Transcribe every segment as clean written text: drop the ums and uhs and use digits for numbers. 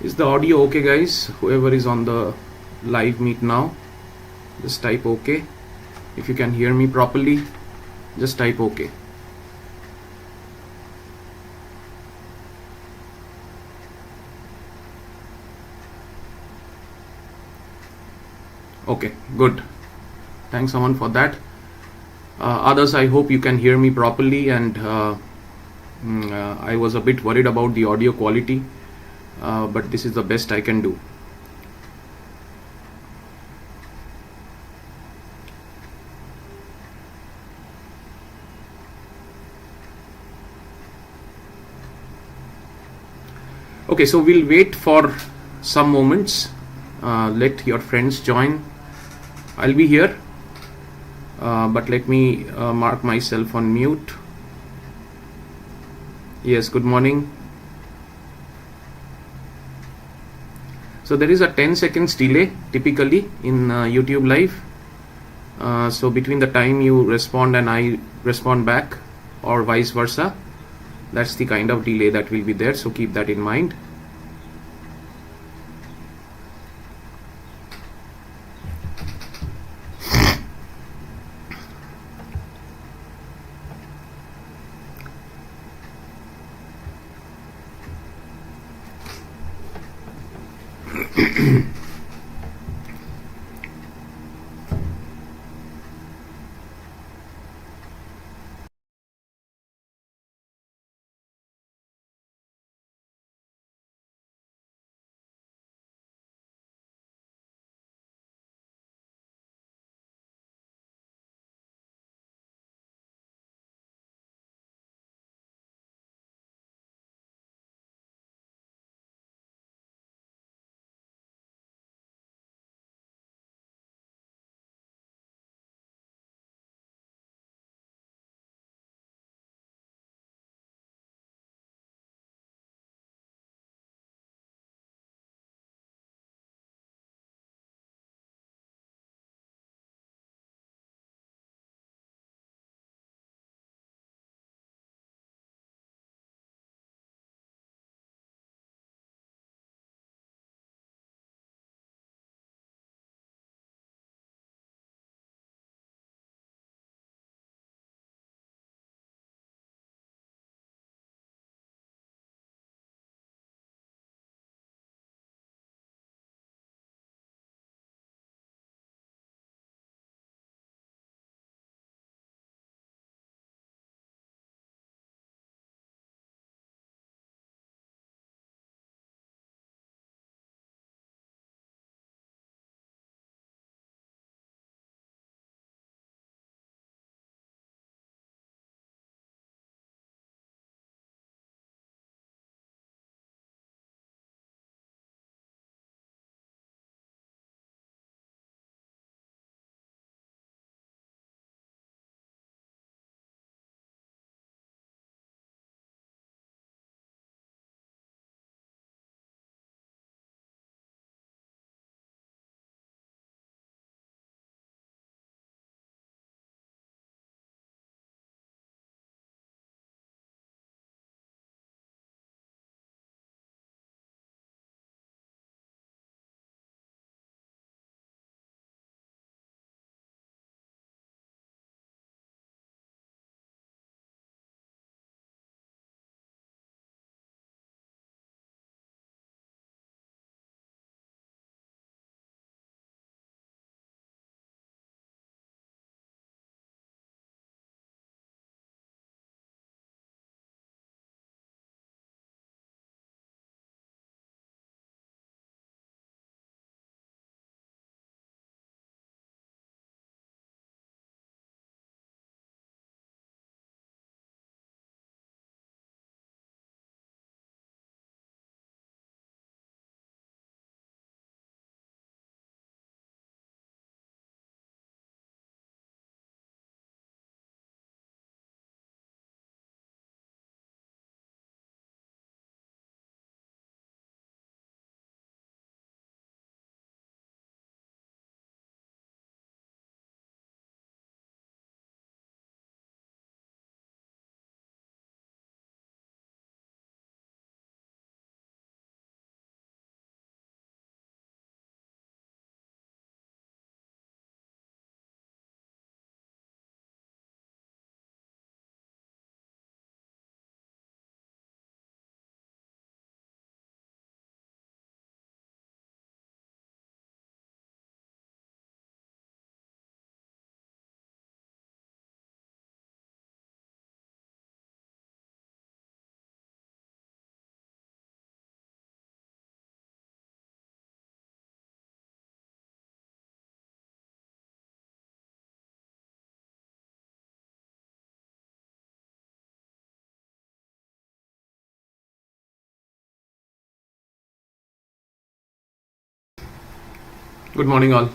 Is the audio okay, guys? Whoever is on the live meet now, just type okay. If you can hear me properly, just type okay. Okay, good. Thanks Aman for that. Others, I hope you can hear me properly, and I was a bit worried about the audio quality, but this is the best I can do. Okay, so we'll wait for some moments. Let your friends join. I'll be here, but let me mark myself on mute. Yes, good morning. So there is a 10 seconds delay typically in YouTube live. So between the time you respond and I respond back, or vice versa, that's the kind of delay that will be there. So keep that in mind. Good morning, all.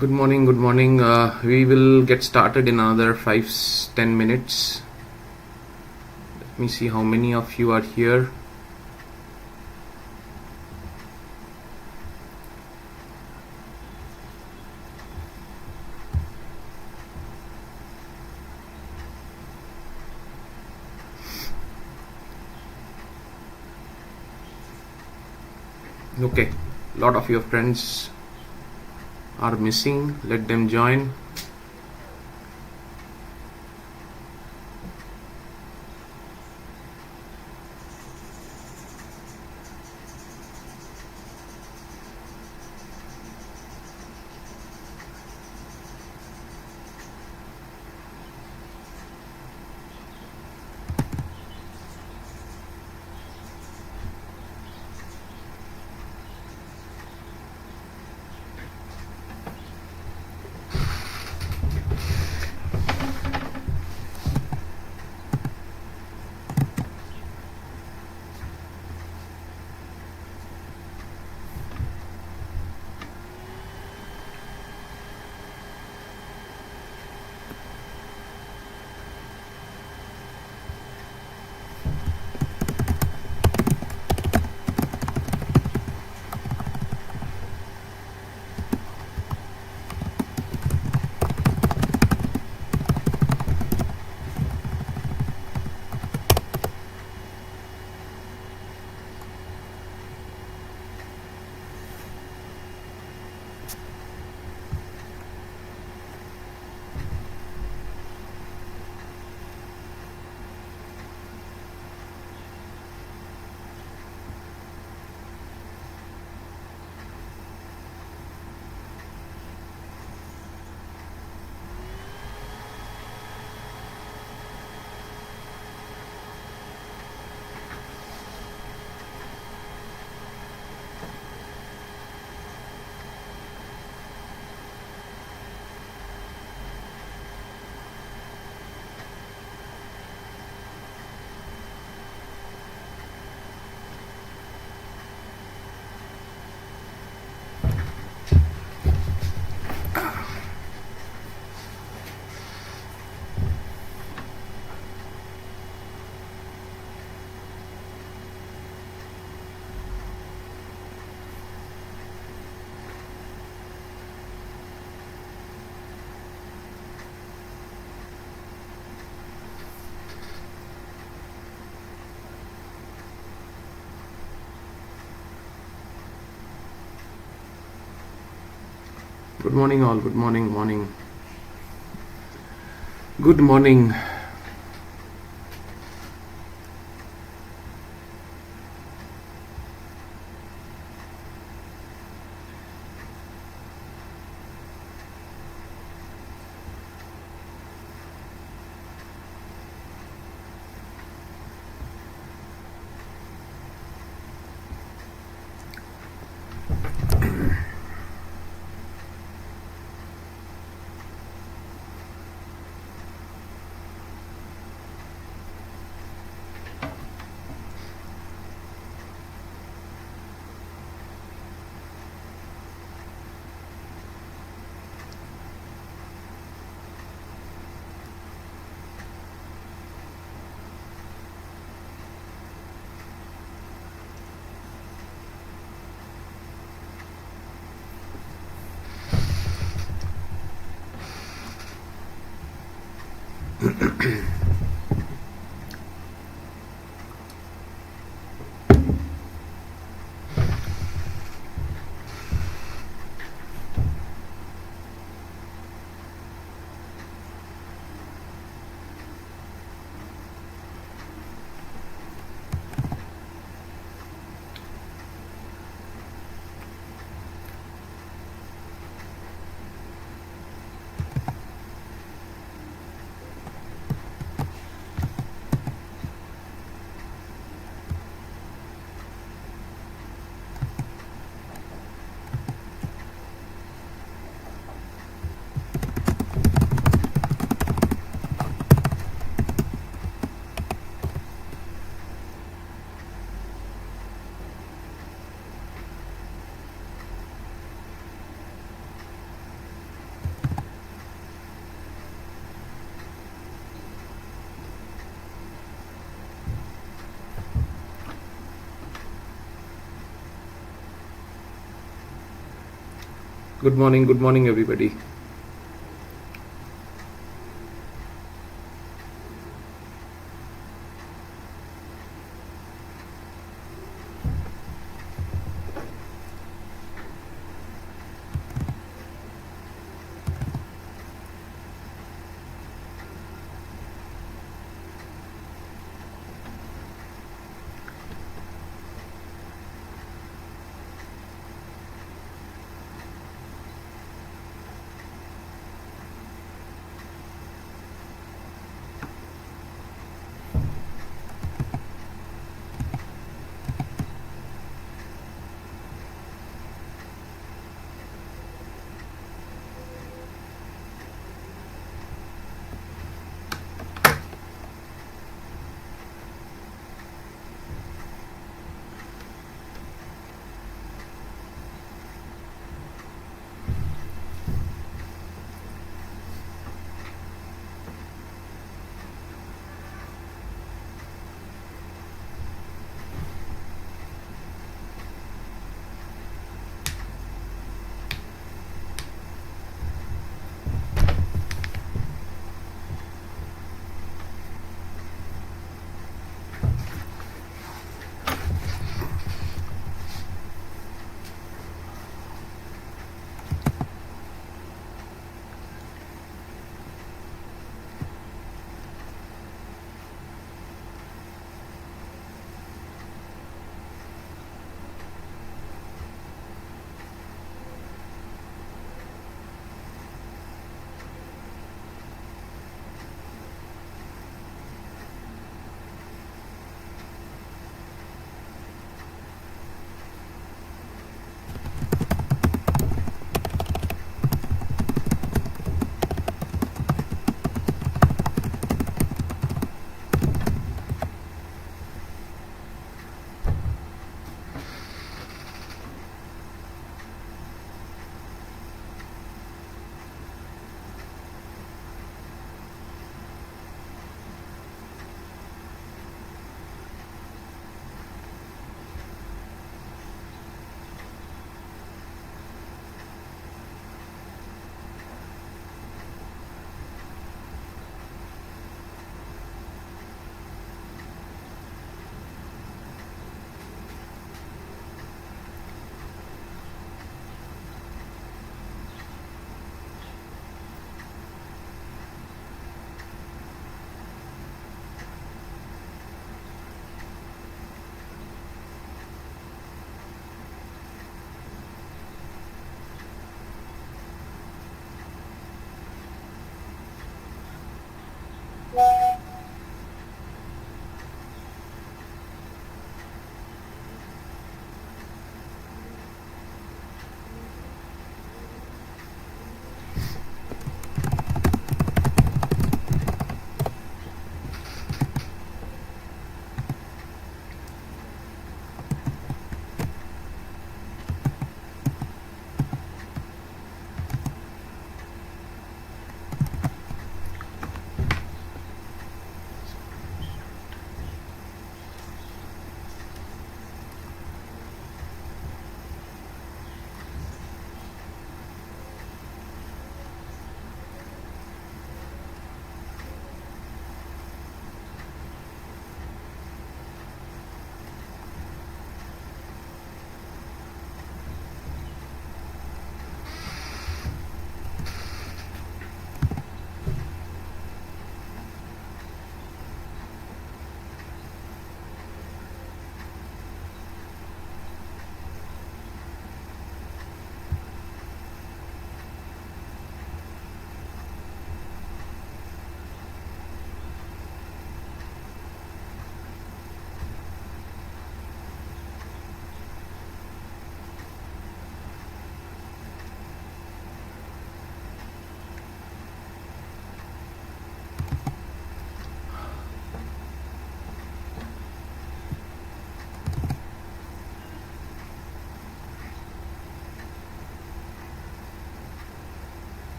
Good morning. Good morning. We will get started in another 5-10 minutes. Let me see how many of you are here. Okay, a lot of your friends are missing. Let them join. Good morning, all. Good morning. Good morning. Good morning, everybody.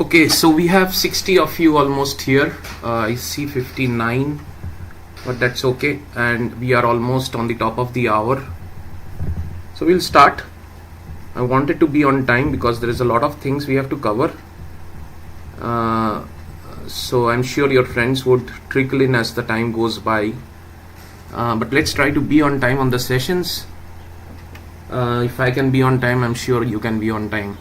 Okay, so we have 60 of you almost here. I see 59, but that's okay, and we are almost on the top of the hour. So we'll start. I wanted to be on time because there is a lot of things we have to cover. So I'm sure your friends would trickle in as the time goes by. But let's try to be on time on the sessions. If I can be on time, I'm sure you can be on time.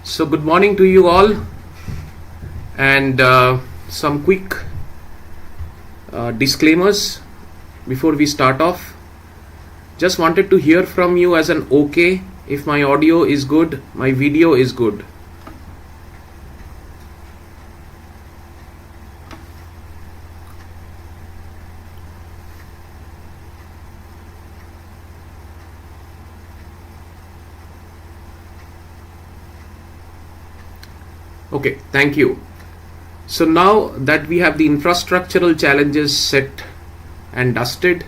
So good morning to you all, and some quick disclaimers before we start off. Just wanted to hear from you as an okay if my audio is good, my video is good. Okay, thank you. So now that we have the infrastructural challenges set and dusted,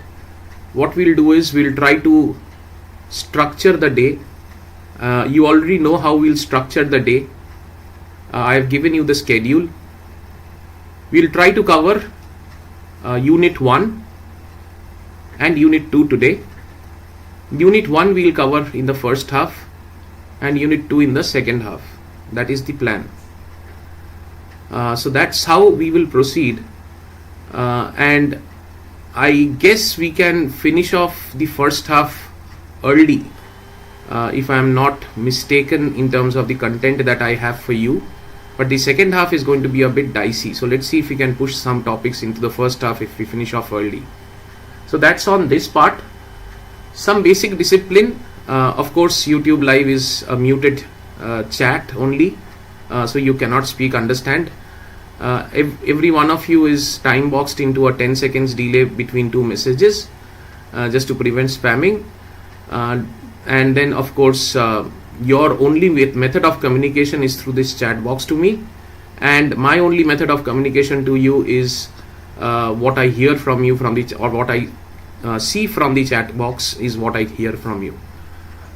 what we'll do is we'll try to structure the day. You already know how we'll structure the day. I have given you the schedule. We'll try to cover Unit 1 and Unit 2 today. Unit 1 we'll cover in the first half and Unit 2 in the second half. That is the plan. So that's how we will proceed, and I guess we can finish off the first half early, if I am not mistaken in terms of the content that I have for you, but the second half is going to be a bit dicey. So let's see if we can push some topics into the first half if we finish off early. So that's on this part. Some basic discipline. Of course, YouTube live is a muted chat only. So you cannot speak, understand. Every one of you is time boxed into a 10 seconds delay between two messages, just to prevent spamming. And then of course your only method of communication is through this chat box to me, and my only method of communication to you is what I hear from you from the or what I see from the chat box is what I hear from you.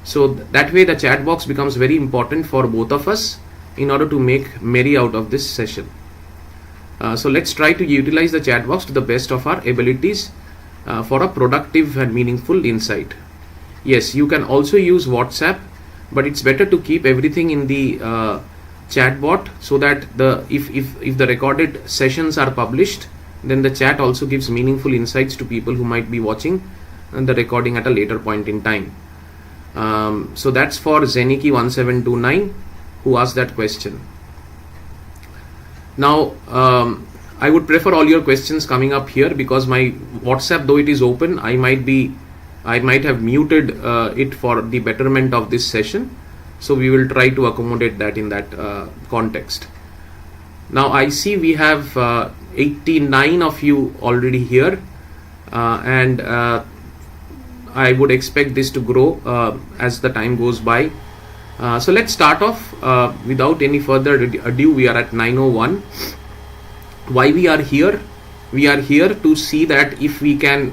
So that way the chat box becomes very important for both of us in order to make merry out of this session. So let's try to utilize the chat box to the best of our abilities for a productive and meaningful insight. Yes, you can also use WhatsApp, but it's better to keep everything in the chat bot, so that if the recorded sessions are published, then the chat also gives meaningful insights to people who might be watching the recording at a later point in time. So that's for Zeniki1729 who asked that question. Now I would prefer all your questions coming up here, because my WhatsApp, though it is open, I might have muted it for the betterment of this session. So we will try to accommodate that in that context. Now I see we have 89 of you already here, and I would expect this to grow as the time goes by. So let's start off without any further ado. We are at 9:01. Why we are here? We are here to see that if we can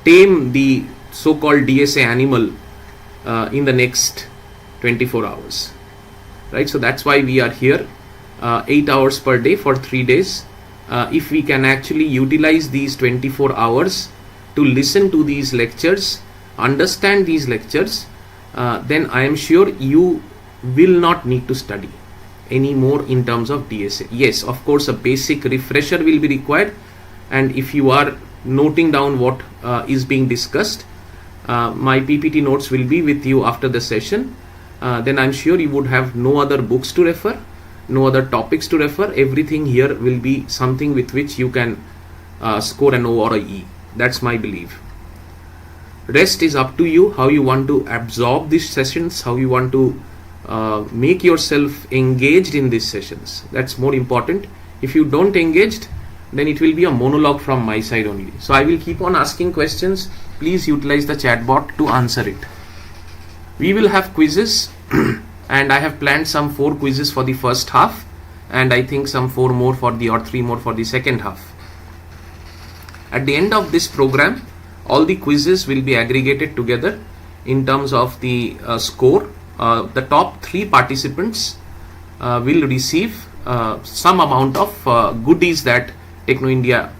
tame the so-called DSA animal in the next 24 hours. Right? So that's why we are here, 8 hours per day for 3 days. If we can actually utilize these 24 hours to listen to these lectures, understand these lectures, then I am sure you will not need to study anymore in terms of DSA. Yes, of course, a basic refresher will be required, and if you are noting down what is being discussed, my PPT notes will be with you after the session. Then I'm sure you would have no other books to refer, no other topics to refer. Everything here will be something with which you can score an O or a E. That's my belief. Rest is up to you, how you want to absorb these sessions, how you want to make yourself engaged in these sessions. That's more important. If you don't engaged, then it will be a monologue from my side only. So I will keep on asking questions. Please utilize the chat bot to answer it. We will have quizzes and I have planned some 4 quizzes for the first half, and I think some 4 more for the, or 3 more for the second half. At the end of this program, all the quizzes will be aggregated together in terms of the score, the top 3 participants will receive some amount of goodies that Techno India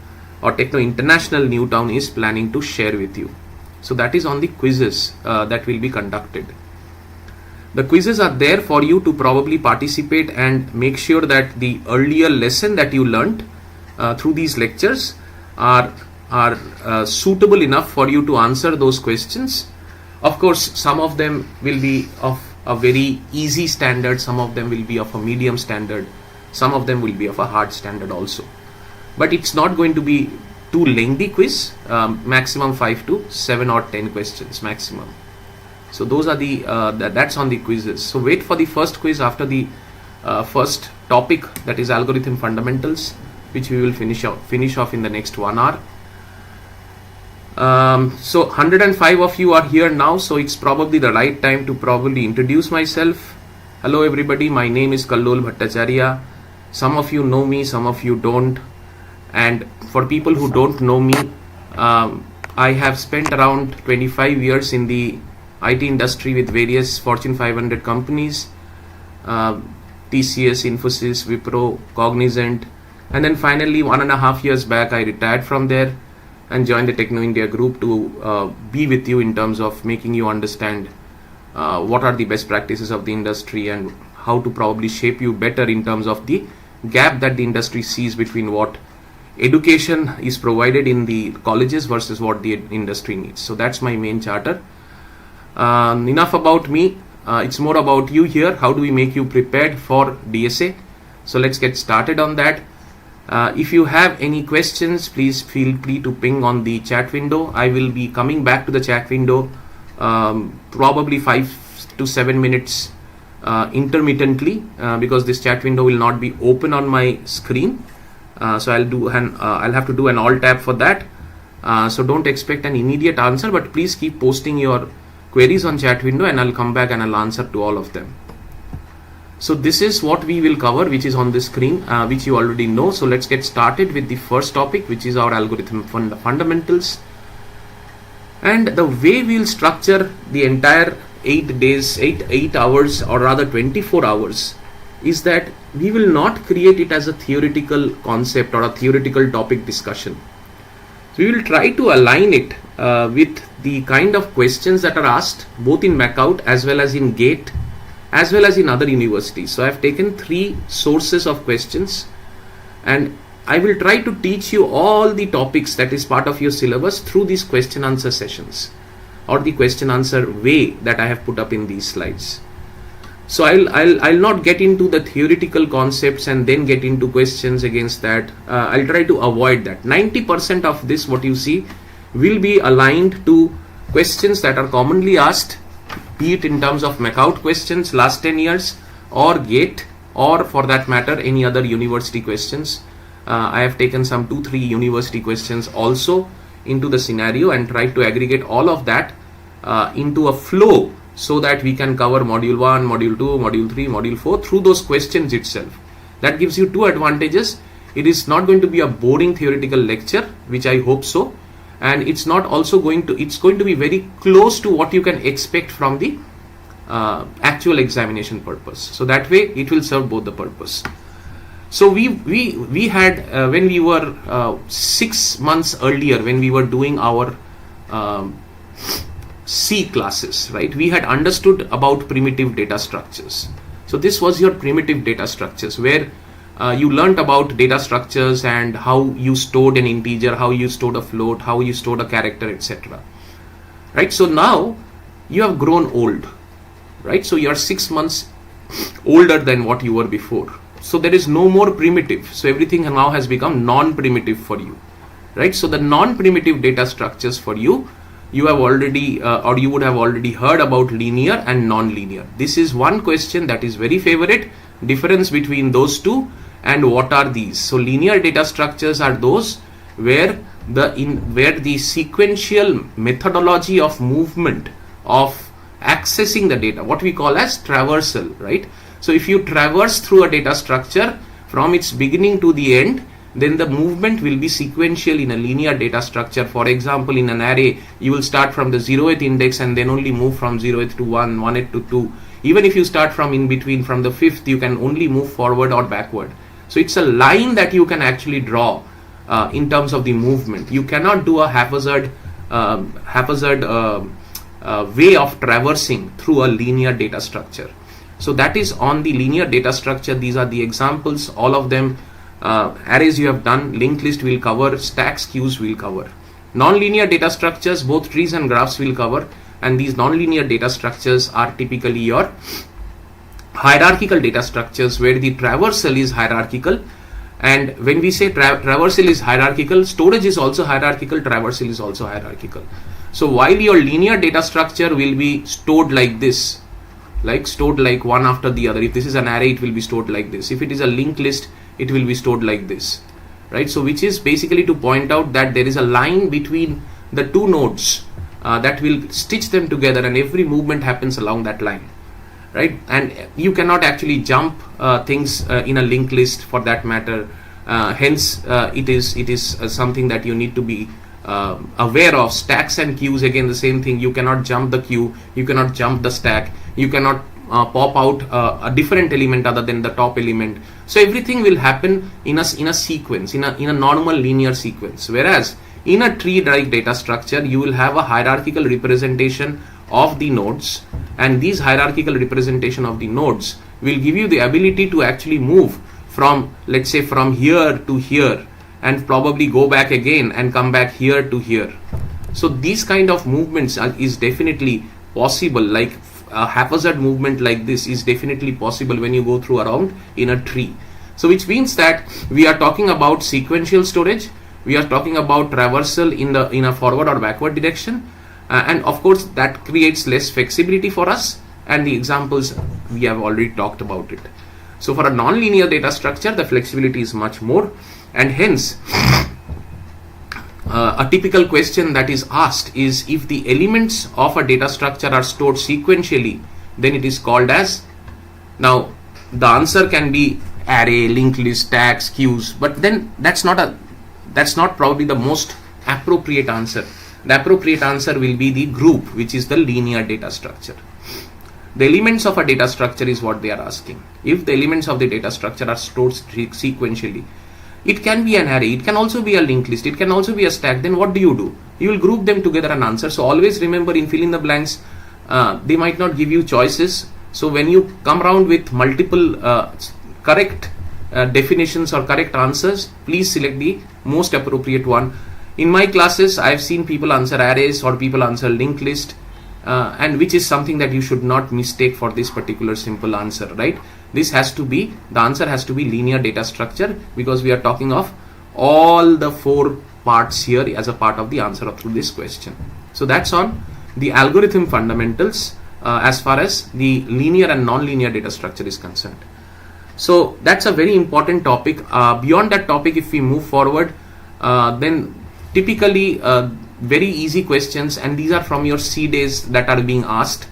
or Techno International Newtown is planning to share with you. So that is on the quizzes that will be conducted. The quizzes are there for you to probably participate and make sure that the earlier lesson that you learnt through these lectures are suitable enough for you to answer those questions. Of course, some of them will be of a very easy standard, some of them will be of a medium standard, some of them will be of a hard standard also. But it's not going to be too lengthy quiz, maximum 5 to 7 or 10 questions maximum. So those are the that's on the quizzes. So wait for the first quiz after the first topic, that is algorithm fundamentals, which we will finish off in the next 1 hour. So 105 of you are here now, so it's probably the right time to probably introduce myself. Hello everybody, my name is Kallol Bhattacharya. Some of you know me, some of you don't. And for people who don't know me, I have spent around 25 years in the IT industry with various Fortune 500 companies, TCS, Infosys, Wipro, Cognizant, and then finally 1.5 years back I retired from there and joined the Techno India group to be with you in terms of making you understand what are the best practices of the industry and how to probably shape you better in terms of the gap that the industry sees between what education is provided in the colleges versus what the industry needs. So that's my main charter. Enough about me. It's more about you here. How do we make you prepared for DSA? So let's get started on that. If you have any questions, please feel free to ping on the chat window. I will be coming back to the chat window probably 5 to 7 minutes intermittently because this chat window will not be open on my screen. So I'll have to do an alt tab for that. So don't expect an immediate answer, but please keep posting your queries on chat window and I'll come back and I'll answer to all of them. So this is what we will cover, which is on the screen, which you already know. So let's get started with the first topic, which is our algorithm fundamentals. And the way we'll structure the entire 8 hours, or rather 24 hours, is that we will not create it as a theoretical concept or a theoretical topic discussion. So we will try to align it with the kind of questions that are asked both in MAKAUT as well as in GATE as well as in other universities. So I have taken 3 sources of questions and I will try to teach you all the topics that is part of your syllabus through these question answer sessions or the question answer way that I have put up in these slides. So I'll not get into the theoretical concepts and then get into questions against that. I'll try to avoid that. 90% of this, what you see, will be aligned to questions that are commonly asked, be it in terms of MAKAUT questions last 10 years or GATE or for that matter any other university questions. I have taken some 2-3 university questions also into the scenario and tried to aggregate all of that into a flow so that we can cover module 1, module 2, module 3, module 4 through those questions itself. That gives you 2 advantages. It is not going to be a boring theoretical lecture, which I hope so, and it's not also going to, it's going to be very close to what you can expect from the actual examination purpose. So that way it will serve both the purpose. So we had when we were 6 months earlier, when we were doing our C classes, right, we had understood about primitive data structures. So this was your primitive data structures, where you learnt about data structures and how you stored an integer, how you stored a float, how you stored a character, etc. Right. So now you have grown old, right? So you are 6 months older than what you were before. So there is no more primitive. So everything now has become non-primitive for you, right? So the non-primitive data structures for you, you have already or you would have already heard about linear and non-linear. This is one question that is very favorite. Difference between those two and what are these? So linear data structures are those where the sequential methodology of movement of accessing the data, what we call as traversal, right? So if you traverse through a data structure from its beginning to the end, then the movement will be sequential in a linear data structure. For example, in an array, you will start from the 0th index and then only move from 0th to 1, 1th to 2. Even if you start from in between, from the fifth, you can only move forward or backward. So it's a line that you can actually draw in terms of the movement. You cannot do a haphazard way of traversing through a linear data structure. So that is on the linear data structure. These are the examples, all of them. Arrays you have done, linked list will cover, stacks, queues will cover. Non-linear data structures, both trees and graphs will cover, and these non-linear data structures are typically your hierarchical data structures where the traversal is hierarchical. And when we say traversal is hierarchical, storage is also hierarchical, traversal is also hierarchical. So while your linear data structure will be stored like this, like stored like one after the other. If this is an array, it will be stored like this. If it is a linked list, it will be stored like this, right? So which is basically to point out that there is a line between the two nodes that will stitch them together, and every movement happens along that line, right? And you cannot actually jump things in a linked list for that matter. Hence it is something that you need to be aware of. Stacks and queues, again the same thing. You cannot jump the queue, you cannot jump the stack, you cannot pop out a different element other than the top element. So everything will happen in a sequence, in a normal linear sequence. Whereas in a tree-like data structure, you will have a hierarchical representation of the nodes, and these hierarchical representation of the nodes will give you the ability to actually move from, let's say, from here to here, and probably go back again and come back here to here. So these kind of movements is definitely possible. Like a haphazard movement like this is definitely possible when you go through around in a tree. So which means that we are talking about sequential storage, we are talking about traversal in a forward or backward direction, and of course that creates less flexibility for us, and the examples we have already talked about it. So for a non-linear data structure, the flexibility is much more, and hence a typical question that is asked is, if the elements of a data structure are stored sequentially, then it is called as, now the answer can be array, linked list, stacks, queues, but then that's not probably the most appropriate answer. The appropriate answer will be the group, which is the linear data structure. The elements of a data structure is what they are asking. If the elements of the data structure are stored sequentially, it can be an array, it can also be a linked list, it can also be a stack, then what do? You will group them together and answer. So always remember, in fill in the blanks, they might not give you choices. So when you come around with multiple correct definitions or correct answers, please select the most appropriate one. In my classes, I have seen people answer arrays or people answer linked list, and which is something that you should not mistake for this particular simple answer, right? This has to be, the answer has to be linear data structure, because we are talking of all the 4 parts here as a part of the answer to this question. So that's on the algorithm fundamentals as far as the linear and non-linear data structure is concerned. So that's a very important topic. Beyond that topic, if we move forward, then typically very easy questions, and these are from your C days that are being asked.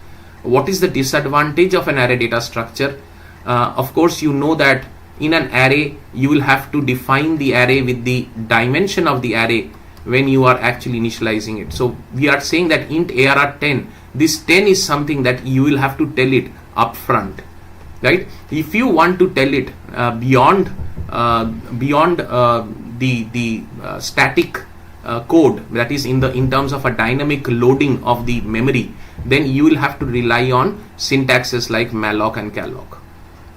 What is the disadvantage of an array data structure? Of course, you know that in an array, you will have to define the array with the dimension of the array when you are actually initializing it. So we are saying that int ARR 10, this 10 is something that you will have to tell it upfront, right? If you want to tell it beyond the static code, that is in terms of a dynamic loading of the memory, then you will have to rely on syntaxes like malloc and calloc,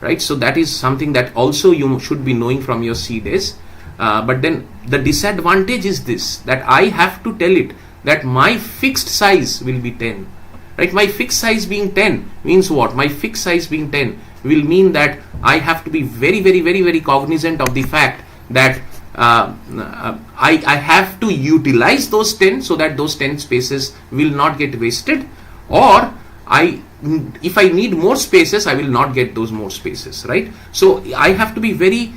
right? So that is something that also you should be knowing from your C days. But then the disadvantage is this, that I have to tell it that my fixed size will be 10, right? My fixed size being 10 means what? My fixed size being 10 will mean that I have to be very cognizant of the fact that I have to utilize those 10 so that those 10 spaces will not get wasted, or if I need more spaces, I will not get those more spaces, right? So I have to be very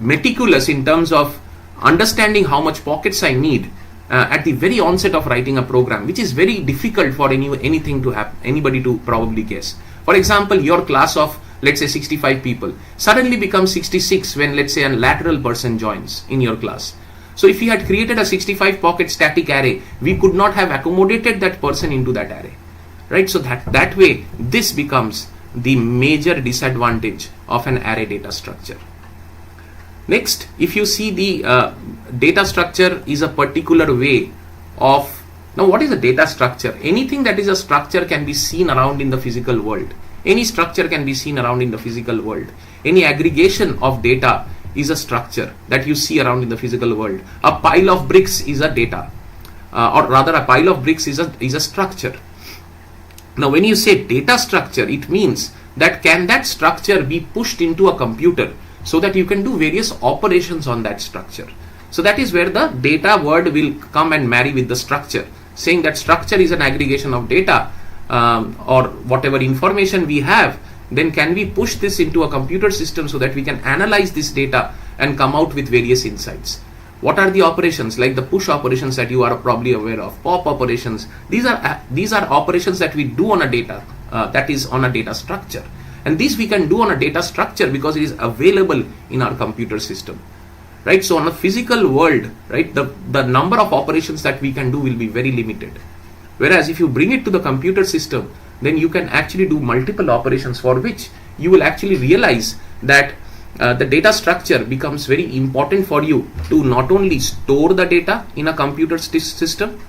meticulous in terms of understanding how much pockets I need at the very onset of writing a program, which is very difficult for anything to happen, anybody to probably guess. For example, your class of, let's say, 65 people suddenly becomes 66 when, let's say, a lateral person joins in your class. So if we had created a 65 pocket static array, we could not have accommodated that person into that array, right? So that way this becomes the major disadvantage of an array data structure. Next, if you see the data structure is a particular way of, now what is a data structure? Anything that is a structure can be seen around in the physical world. Any structure can be seen around in the physical world. Any aggregation of data is a structure that you see around in the physical world. A pile of bricks is a data, or rather a pile of bricks is a structure. Now when you say data structure, it means that can that structure be pushed into a computer so that you can do various operations on that structure. So that is where the data word will come and marry with the structure, saying that structure is an aggregation of data or whatever information we have. Then can we push this into a computer system so that we can analyze this data and come out with various insights? What are the operations, like the push operations that you are probably aware of, pop operations? These are operations that we do on a data that is on a data structure, and these we can do on a data structure because it is available in our computer system, right? So on a physical world, right, the number of operations that we can do will be very limited. Whereas if you bring it to the computer system, then you can actually do multiple operations, for which you will actually realize that the data structure becomes very important for you to not only store the data in a computer system,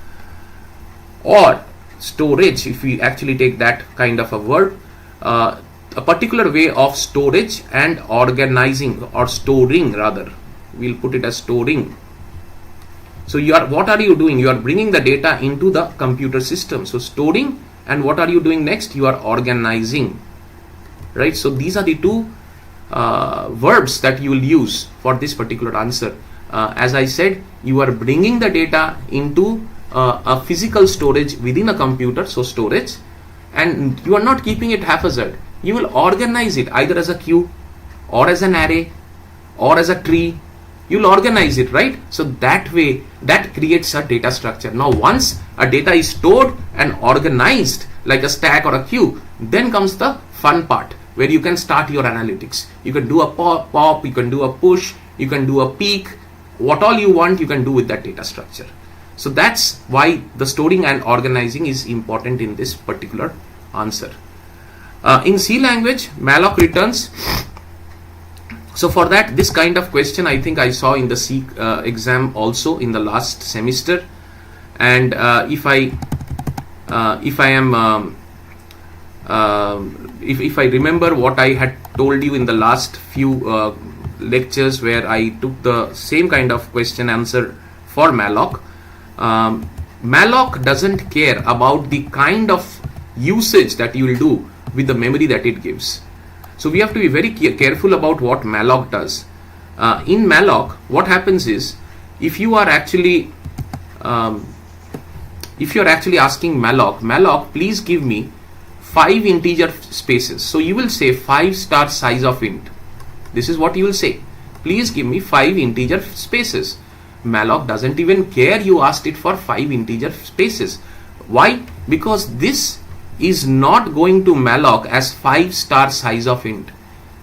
or storage, if we actually take that kind of a verb, a particular way of storage and organizing, or storing rather, we'll put it as storing. So what are you doing? You are bringing the data into the computer system. So storing, and what are you doing next? You are organizing, right? So these are the two verbs that you will use for this particular answer. As I said, you are bringing the data into a physical storage within a computer, so storage, and you are not keeping it haphazard. You will organize it either as a queue or as an array or as a tree. You'll organize it, right? So that way, that creates a data structure. Now once a data is stored and organized like a stack or a queue, then comes the fun part, where you can start your analytics. You can do a pop, you can do a push, you can do a peek, what all you want you can do with that data structure. So that's why the storing and organizing is important in this particular answer. In C language, Malloc returns. So for that, this kind of question I think I saw in the C exam also in the last semester. And if I remember what I had told you in the last few lectures, where I took the same kind of question answer for Malloc. Malloc doesn't care about the kind of usage that you will do with the memory that it gives. So we have to be very careful about what Malloc does. In Malloc, what happens is, if you are actually asking Malloc, please give me 5 integer spaces. So you will say 5 star size of int. This is what you will say. Please give me 5 integer spaces. Malloc doesn't even care you asked it for 5 integer spaces. Why? Because this is not going to Malloc as 5 star size of int.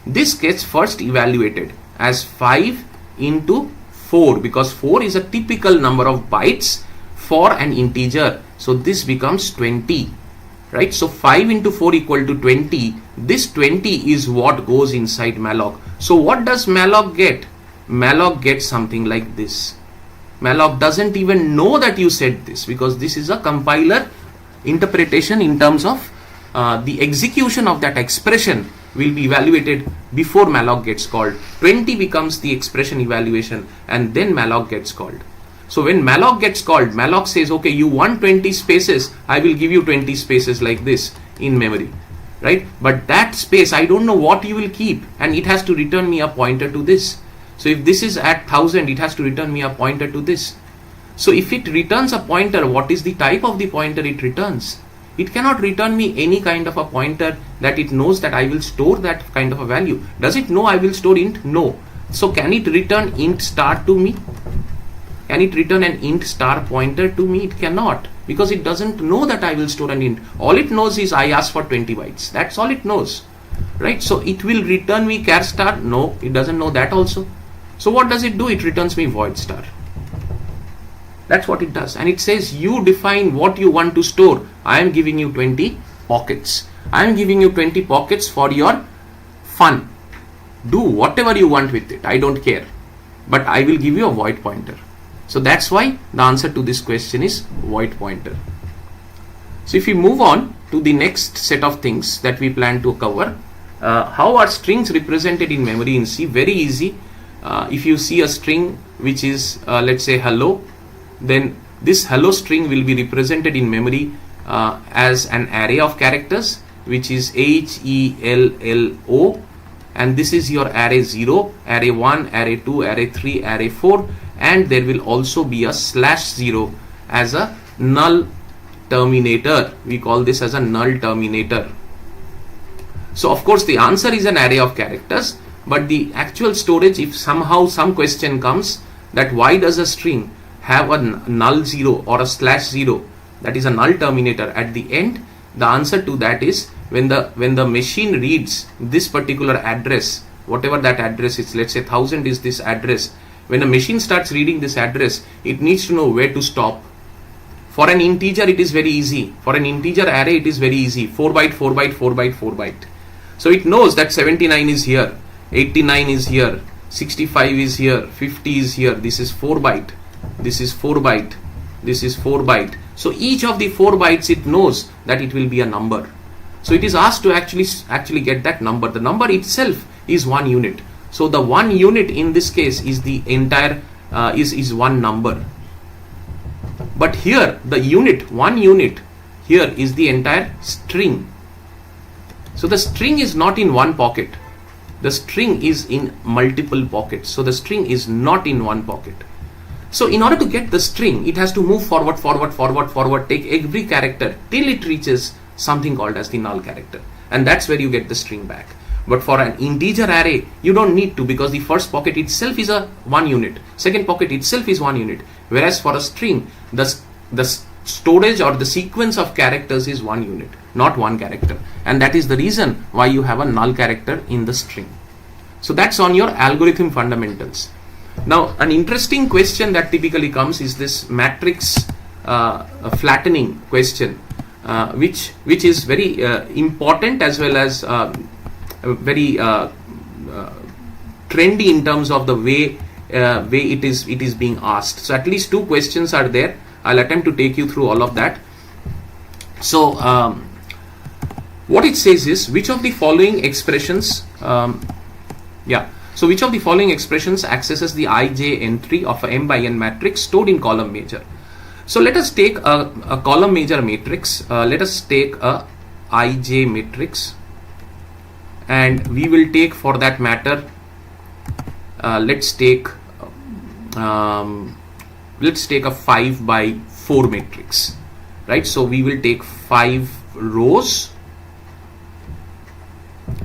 This gets first evaluated as 5 into 4, because 4 is a typical number of bytes for an integer. So this becomes 20, right? So 5 into 4 equal to 20. This 20 is what goes inside Malloc. So what does Malloc get? Malloc gets something like this. Malloc doesn't even know that you said this, because this is a compiler interpretation in terms of the execution of that expression will be evaluated before Malloc gets called. 20 becomes the expression evaluation, and then Malloc gets called. So when Malloc gets called, Malloc says, okay, you want 20 spaces, I will give you 20 spaces like this in memory, right? But that space, I don't know what you will keep, and it has to return me a pointer to this. So if this is at 1000, it has to return me a pointer to this. So if it returns a pointer, what is the type of the pointer it returns? It cannot return me any kind of a pointer that it knows that I will store that kind of a value. Does it know I will store int? No. So can it return int star to me? Can it return an int star pointer to me? It cannot, because it doesn't know that I will store an int. All it knows is I asked for 20 bytes. That's all it knows, right? So it will return me char star? No, it doesn't know that also. So what does it do? It returns me void star. That's what it does. And it says you define what you want to store. I am giving you 20. pockets. I am giving you 20 pockets for your fun. Do whatever you want with it. I don't care. But I will give you a void pointer. So that's why the answer to this question is void pointer. So if we move on to the next set of things that we plan to cover, how are strings represented in memory in C? Very easy. If you see a string which is let's say hello, then this hello string will be represented in memory as an array of characters, which is HELLO, and this is your array 0, array 1, array 2, array 3, array 4, and there will also be a /0 as a null terminator. We call this as a null terminator. So of course the answer is an array of characters, but the actual storage, if somehow some question comes that why does a string have a null 0 or a /0, that is a null terminator at the end, the answer to that is when the machine reads this particular address, whatever that address is, let's say 1000 is this address. When a machine starts reading this address, it needs to know where to stop. For an integer it is very easy. For an integer array it is very easy. 4 byte, 4 byte, 4 byte, 4 byte. So it knows that 79 is here, 89 is here, 65 is here, 50 is here. This is 4 byte. This is 4 byte. This is 4 byte. So each of the 4 bytes it knows that it will be a number. So it is asked to actually get that number. The number itself is 1 unit. So the 1 unit in this case is the entire is 1 number. But here the unit, 1 unit here is the entire string. So the string is not in one pocket. The string is in multiple pockets. So the string is not in one pocket. So in order to get the string, it has to move forward, forward, forward, forward, take every character till it reaches something called as the null character. And that's where you get the string back. But for an integer array, you don't need to, because the first pocket itself is a 1 unit. Second pocket itself is 1 unit. Whereas for a string, the storage or the sequence of characters is 1 unit, not 1 character. And that is the reason why you have a null character in the string. So that's on your algorithm fundamentals. Now, an interesting question that typically comes is this matrix flattening question, which is very important as well as very trendy in terms of the way it is being asked. So at least 2 questions are there. I'll attempt to take you through all of that. So what it says is, which of the following expressions So which of the following expressions accesses the ij entry of a m by n matrix stored in column major? So let us take a column major matrix. Let us take a ij matrix, and we will take, for that matter, let's take a 5 by 4 matrix, right? So we will take 5 rows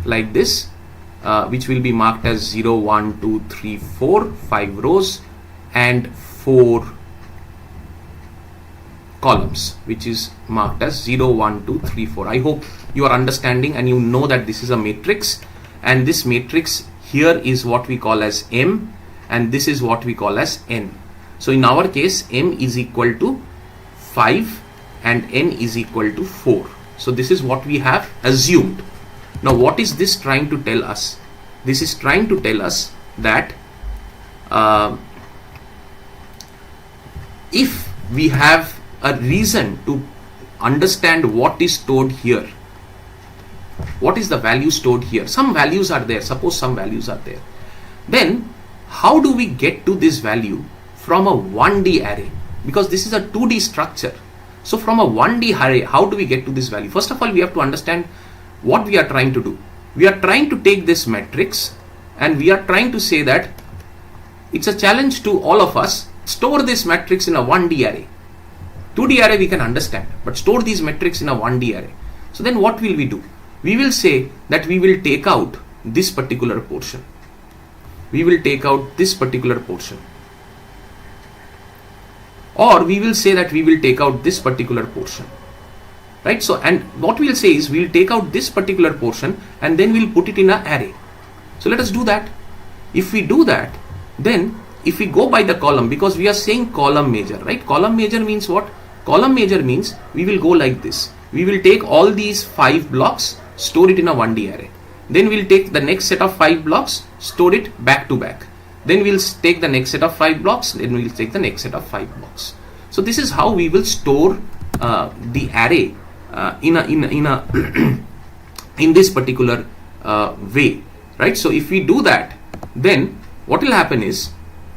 like this, which will be marked as 0, 1, 2, 3, 4, 5 rows, and 4 columns, which is marked as 0, 1, 2, 3, 4. I hope you are understanding and you know that this is a matrix, and this matrix here is what we call as M, and this is what we call as N. So in our case, M is equal to 5 and N is equal to 4. So this is what we have assumed. Now what is this trying to tell us? This is trying to tell us that if we have a reason to understand what is stored here, what is the value stored here? Some values are there. Suppose some values are there. Then how do we get to this value from a 1D array? Because this is a 2D structure. So from a 1D array, how do we get to this value? First of all, we have to understand what we are trying to do. We are trying to take this matrix and we are trying to say that it's a challenge to all of us. Store this matrix in a 1D array. 2D array we can understand, but store these matrices in a 1D array. So then what will we do? We will say that we will take out this particular portion. We will take out this particular portion. Or we will say that we will take out this particular portion. Right? So, and what we will say is we will take out this particular portion and then we will put it in an array. So let us do that. If we do that, then if we go by the column, because we are saying column major, right? Column major means what? Column major means we will go like this. we will take all these 5 blocks, store it in a 1D array. Then we'll take the next set of 5 blocks, store it back to back. Then we'll take the next set of 5 blocks, then we'll take the next set of 5 blocks. So this is how we will store the array in this particular way, right? So if we do that, then what will happen is,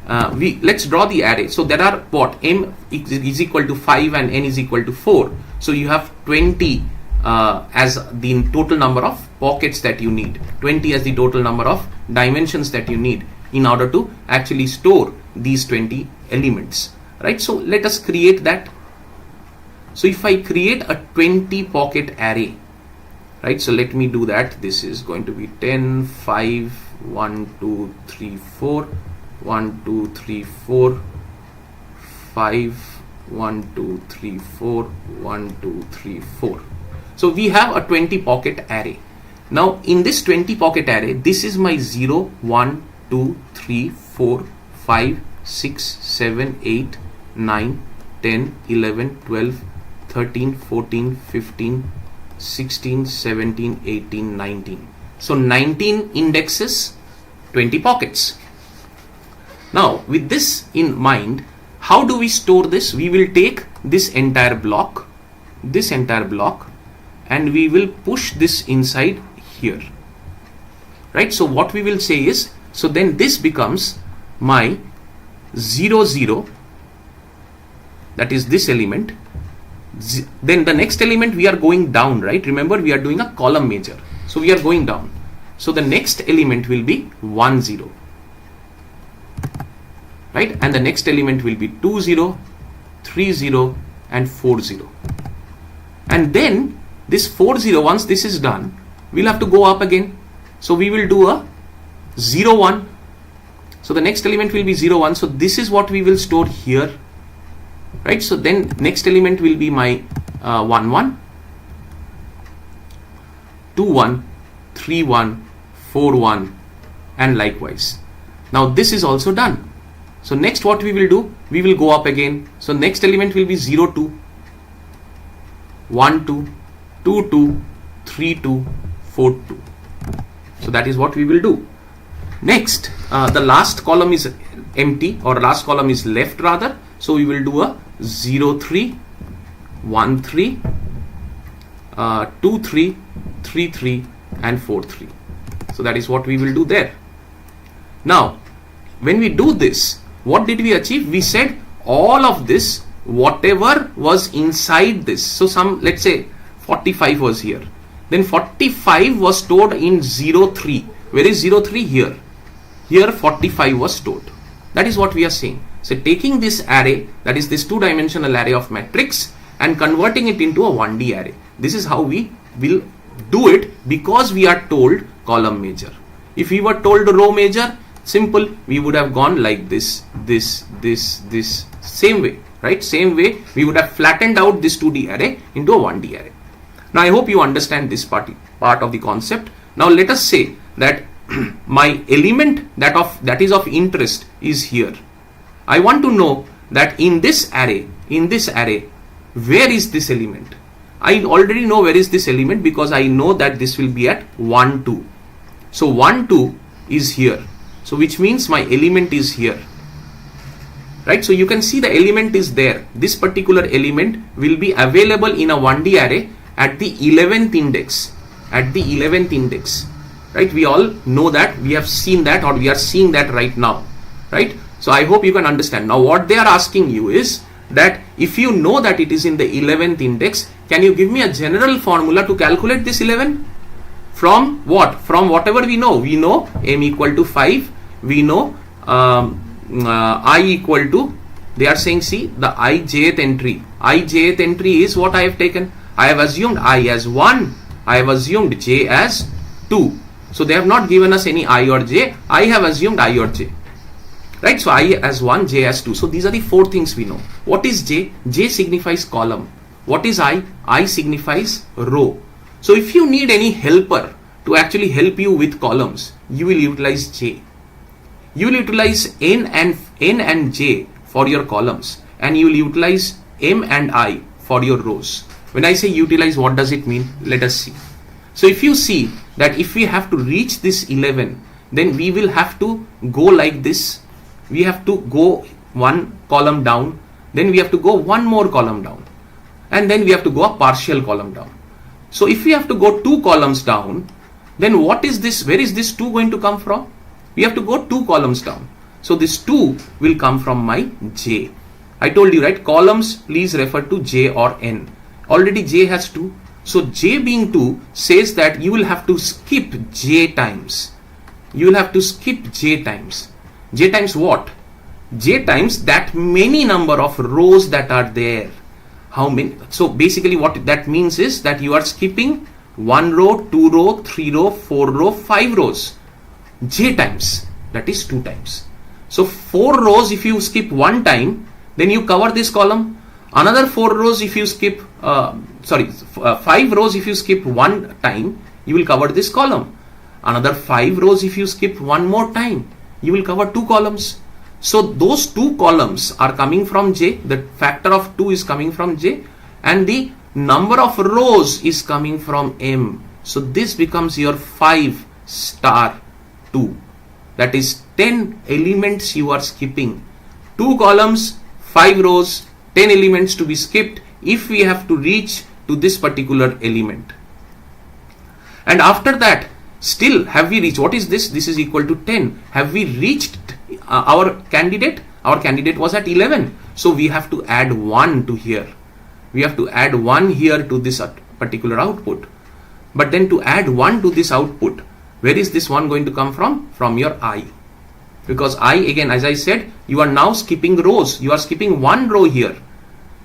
let's draw the array. So there are what, m is equal to 5 and n is equal to 4. So you have 20 as the total number of pockets that you need, 20 as the total number of dimensions that you need in order to actually store these 20 elements, right? So let us create that. So if I create a 20 pocket array, right? So let me do that. This is going to be 10, 5, 1, 2, 3, 4, 1, 2, 3, 4, 5, 1, 2, 3, 4, 1, 2, 3, 4. So we have a 20 pocket array. Now in this 20 pocket array, this is my 0, 1, 2, 3, 4, 5, 6, 7, 8, 9, 10, 11, 12, 13, 14, 15, 16, 17, 18, 19. So 19 indexes, 20 pockets. Now with this in mind, how do we store this? We will take this entire block, and we will push this inside here, right? So what we will say is, so then this becomes my 0, 0, that is this element. Then the next element we are going down, right? Remember, we are doing a column measure, so we are going down. So the next element will be 1, 0, right? And the next element will be 2, 0, 3, 0, and 4, 0. And then this 4, 0, once this is done, we'll have to go up again. So we will do a 0, 1. So the next element will be 0, 1. So this is what we will store here, right? So then next element will be my 1, 1, 2, 1, 3, 1, 4, 1, and likewise. Now this is also done. So next what we will do, we will go up again. So next element will be 0, 2, 1, 2, 2, 2, 3, 2, 4, 2. So that is what we will do. Next, the last column is empty, or last column is left rather. So we will do a 0, 3, 1, 3, 2, 3, 3, 3, and 4, 3. So that is what we will do there. Now, when we do this, what did we achieve? We said all of this, whatever was inside this. So some, let's say 45 was here. Then 45 was stored in 0, 3. Where is 0, 3? Here. Here 45 was stored. That is what we are saying. So taking this array, that is this 2-dimensional array of matrix, and converting it into a 1D array. This is how we will do it, because we are told column measure. If we were told row measure, simple, we would have gone like this, same way, right? Same way we would have flattened out this 2D array into a 1D array. Now I hope you understand this part of the concept. Now let us say that my element that is of interest is here. I want to know that in this array, where is this element? I already know where is this element, because I know that this will be at 1, 2. So 1, 2 is here. So which means my element is here, right? So you can see the element is there. This particular element will be available in a 1D array at the 11th index, right? We all know that, we have seen that, or we are seeing that right now, right? So I hope you can understand. Now what they are asking you is that if you know that it is in the 11th index, can you give me a general formula to calculate this 11? From what? From whatever we know. We know m equal to 5. We know I equal to, they are saying, see, the ijth entry. Ijth entry is what I have taken. I have assumed I as 1. I have assumed j as 2. So they have not given us any I or j. I have assumed I or j. Right? So I as 1, j as 2. So these are the 4 things we know. What is j? J signifies column. What is I? I signifies row. So if you need any helper to actually help you with columns, you will utilize j. You will utilize n and j for your columns, and you will utilize m and I for your rows. When I say utilize, what does it mean? Let us see. So if you see that if we have to reach this 11, then we will have to go like this. We have to go one column down, then we have to go one more column down, and then we have to go a partial column down. So if we have to go 2 columns down, then what is this? Where is this 2 going to come from? We have to go 2 columns down. So this 2 will come from my J. I told you, right? Columns, please refer to J or N. Already J has 2. So J being 2 says that you will have to skip J times. You will have to skip J times. J times what? J times that many number of rows that are there. How many? So basically what that means is that you are skipping 1 row, 2 row, 3 row, 4 row, 5 rows. J times, that is 2 times. So 4 rows if you skip 1 time, then you cover this column. Another 4 rows if you skip 5 rows if you skip 1 time, you will cover this column. Another 5 rows if you skip 1 more time, you will cover 2 columns. So those 2 columns are coming from J, the factor of 2 is coming from J, and the number of rows is coming from M. So this becomes your 5 star 2. That is 10 elements you are skipping. 2 columns, 5 rows, 10 elements to be skipped if we have to reach to this particular element. And after that, still have we reached? What is this? This is equal to 10. Have we reached our candidate? Our candidate was at 11. So we have to add 1 to here. We have to add 1 here to this particular output. But then to add 1 to this output, where is this 1 going to come from? From your I. Because I, again, as I said, you are now skipping rows. You are skipping 1 row here.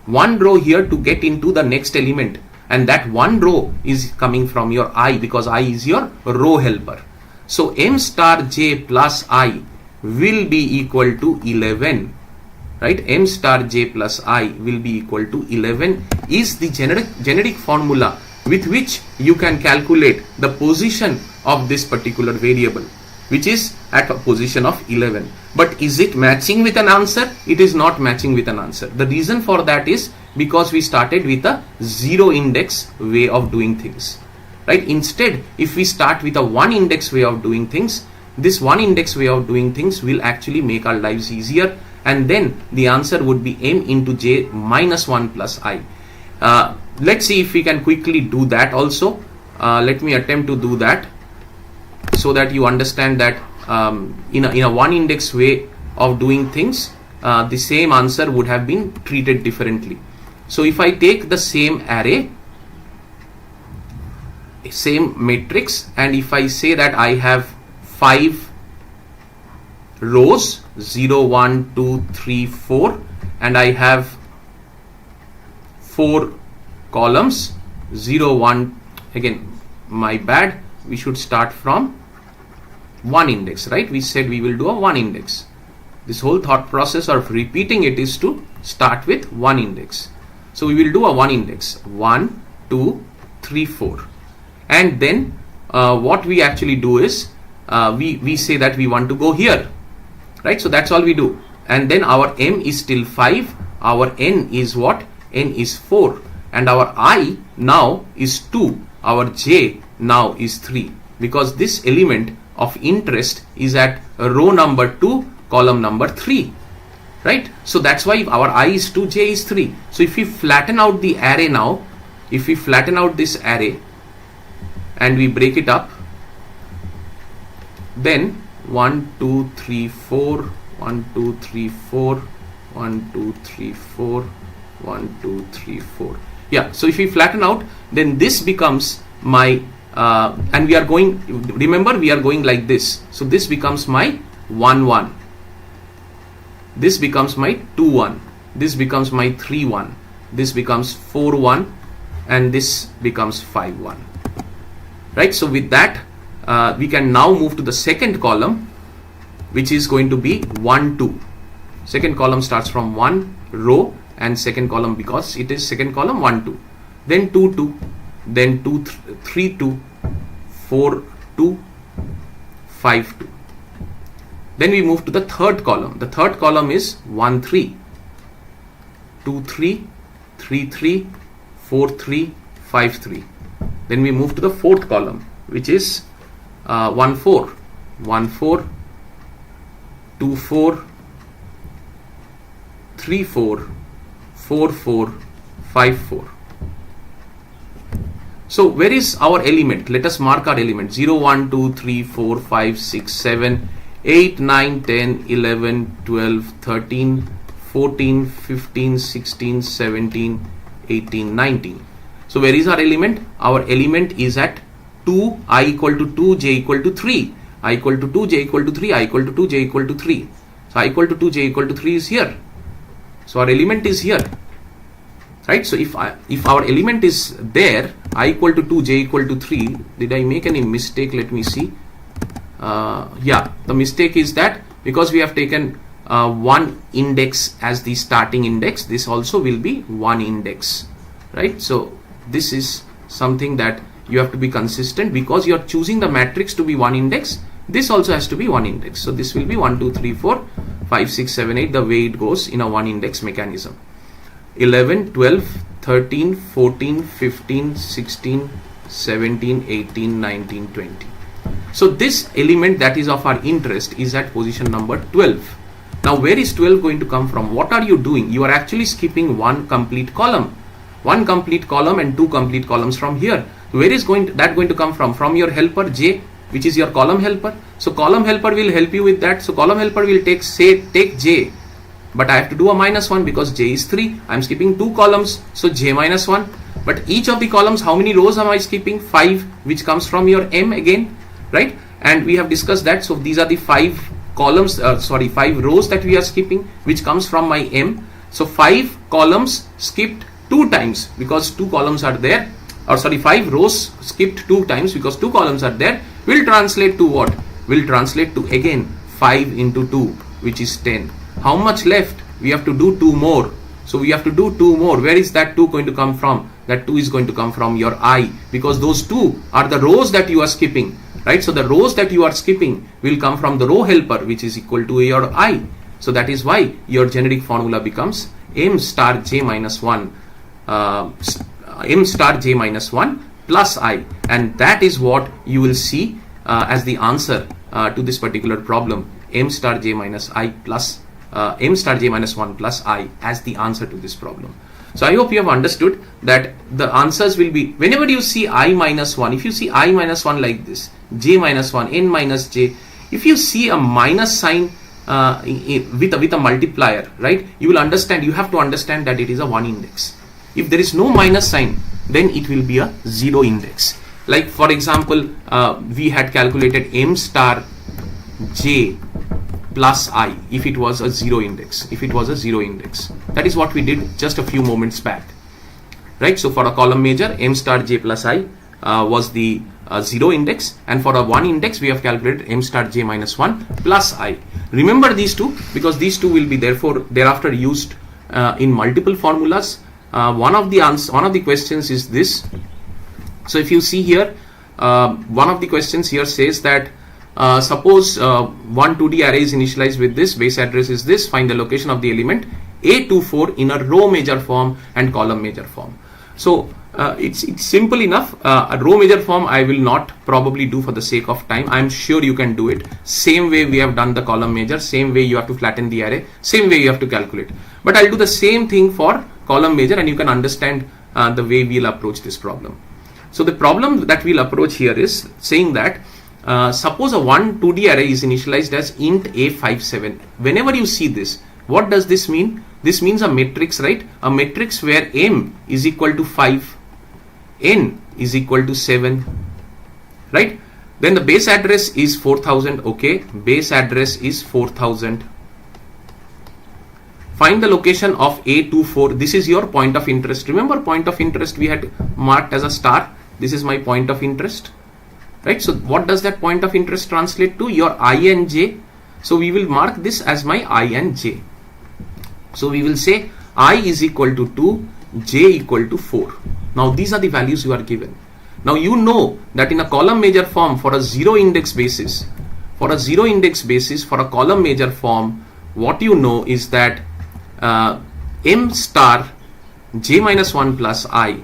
1 row here to get into the next element. And that 1 row is coming from your I, because I is your row helper. So M star J plus I will be equal to 11. Right? M star J plus I will be equal to 11 is the generic formula with which you can calculate the position of this particular variable, which is at a position of 11. But is it matching with an answer? It is not matching with an answer. The reason for that is because we started with a 0 index way of doing things. Right? Instead, if we start with a 1 index way of doing things, this 1 index way of doing things will actually make our lives easier, and then the answer would be M into J minus 1 plus I. Let's see if we can quickly do that also. Let me attempt to do that, so that you understand that in a 1 index way of doing things, the same answer would have been treated differently. So if I take the same array, same matrix, and if I say that I have 5 rows, 0, 1, 2, 3, 4, and I have 4 columns, 0, 1, again, my bad, we should start from 1 index, right? We said we will do a 1 index. This whole thought process of repeating it is to start with 1 index. So we will do a 1 index, 1, 2, 3, 4. And then what we actually do is we say that we want to go here, right? So that's all we do. And then our M is still 5, our N is what? N is 4, and our I now is 2, our J now is 3, because this element of interest is at row number 2, column number 3, right? So that's why our I is 2, J is 3. So if we flatten out the array now, if we flatten out this array and we break it up, then 1, 2, 3, 4, 1, 2, 3, 4, 1, 2, 3, 4, 1, 2, 3, 4. Yeah, so if we flatten out, then this becomes my and we are going, remember, we are going like this. So this becomes my 1, 1. This becomes my 2, 1. This becomes my 3, 1. This becomes 4, 1. And this becomes 5, 1. Right? So with that, we can now move to the second column, which is going to be 1, 2. Second column starts from 1 row, and second column, because it is second column, 1, 2. Then 2, 2. Then 2, 3, 2, 4, 2, 5, 2. Then we move to the third column. The third column is 1, 3, 2, 3, 3, 3, 4 3 5 3. Then we move to the fourth column, which is 1 4 1 4 2 4 3 4 4 4 5 4. So where is our element? Let us mark our element. 0 1 2 3 4 5 6 7 8 9 10 11 12 13 14 15 16 17 18 19. So where is our element? Our element is at 2, I equal to 2, j equal to 3. I equal to 2, j equal to 3, I equal to 2, j equal to 3. So I equal to 2, j equal to 3 is here. So our element is here, right? So if our element is there, I equal to 2, j equal to 3. Did I make any mistake? Let me see. Yeah, the mistake is that because we have taken one index as the starting index, this also will be one index, right? So this is something that you have to be consistent. Because you are choosing the matrix to be one index, this also has to be one index. So this will be 1 2 3 4 5 6 7 8, the way it goes in a one index mechanism. 11 12 13 14 15 16 17 18 19 20. So this element that is of our interest is at position number 12. Now where is 12 going to come from? What are you doing? You are actually skipping one complete column. One complete column and two complete columns from here. Where is that going to come from? From your helper j, which is your column helper. So column helper will help you with that. So column helper will take j, but I have to do a -1 because j is 3. I am skipping two columns, so j -1. But each of the columns, how many rows am I skipping? 5, which comes from your m again, right? And we have discussed that. So these are the 5 columns, 5 rows that we are skipping, which comes from my m. So 5 columns skipped 2 times because 2 columns are there, or 5 rows skipped 2 times because 2 columns are there, will translate to what? Will translate to again 5 into 2, which is 10. How much left? We have to do 2 more. So we have to do 2 more. Where is that 2 going to come from? That 2 is going to come from your I, because those 2 are the rows that you are skipping, right? So the rows that you are skipping will come from the row helper, which is equal to your I. So that is why your generic formula becomes m star j minus 1 m star j minus 1 plus I, and that is what you will see as the answer to this particular problem. M star j minus I plus m star j minus 1 plus I as the answer to this problem. So I hope you have understood that the answers will be, whenever you see I minus 1, if you see I minus 1 like this, j minus 1, n minus j, if you see a minus sign with a multiplier, right, you will understand, you have to understand that it is a one index. If there is no minus sign, then it will be a 0 index. Like for example, we had calculated m star j plus I if it was a 0 index. If it was a 0 index, that is what we did just a few moments back, right? So for a column measure, m star j plus I was the 0 index, and for a 1 index we have calculated m star j minus 1 plus I. Remember these two, because these two will be therefore thereafter used in multiple formulas. One of the questions is this. So if you see here, one of the questions here says that suppose one 2D array is initialized with this, base address is this, find the location of the element A24 in a row measure form and column measure form. So it's simple enough. A row measure form I will not probably do for the sake of time. I'm sure you can do it. Same way we have done the column measure, same way you have to flatten the array, same way you have to calculate. But I'll do the same thing for column measure, and you can understand the way we'll approach this problem. So the problem that we'll approach here is saying that suppose a 2D array is initialized as int a57. Whenever you see this, what does this mean? This means a matrix, right? A matrix where m is equal to 5, n is equal to 7, right? Then the base address is 4000. Okay, base address is 4000. Find the location of A24. This is your point of interest. Remember, point of interest we had marked as a star. This is my point of interest, right? So what does that point of interest translate to? Your I and j. So we will mark this as my I and j. So we will say I is equal to 2, j equal to 4. Now these are the values you are given. Now you know that in a column measure form, for a 0 index basis, for a column measure form, what you know is that m star j minus 1 plus I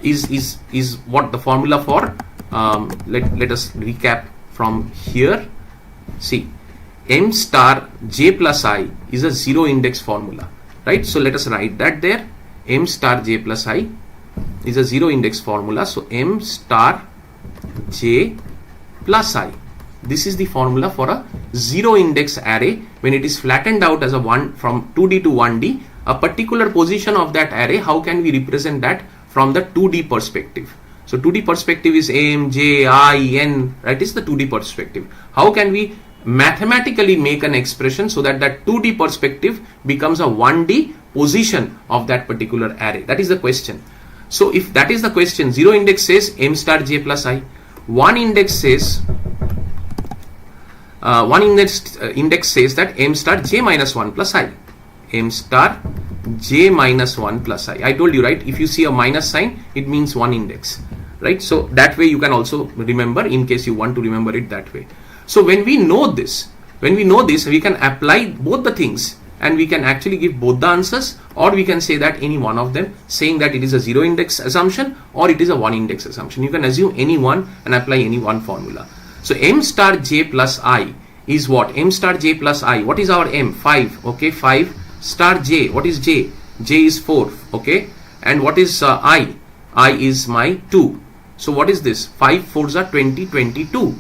is what the formula for, let us recap from here. See, m star j plus I is a zero index formula, right? So let us write that there. M star j plus I is a zero index formula. So m star j plus I, this is the formula for a zero index array when it is flattened out as a 1 from 2D to 1D. A particular position of that array, how can we represent that from the 2D perspective? So 2D perspective is m, j, I, n, right? Is the 2D perspective. How can we mathematically make an expression so that that 2D perspective becomes a 1D position of that particular array? That is the question. So if that is the question, zero index says m star j plus I. One index says index says that m star j minus 1 plus I. M star j minus 1 plus I. I told you, right? If you see a minus sign, it means one index, right? So that way you can also remember, in case you want to remember it that way. So when we know this, we can apply both the things and we can actually give both the answers, or we can say that any one of them, saying that it is a zero index assumption or it is a one index assumption. You can assume any one and apply any one formula. So m star j plus I is what? M star j plus I. What is our m? 5. Okay, 5 star j. What is j? J is 4. Okay, and what is I? I is my 2. So what is this? 5 4s are 20, 22.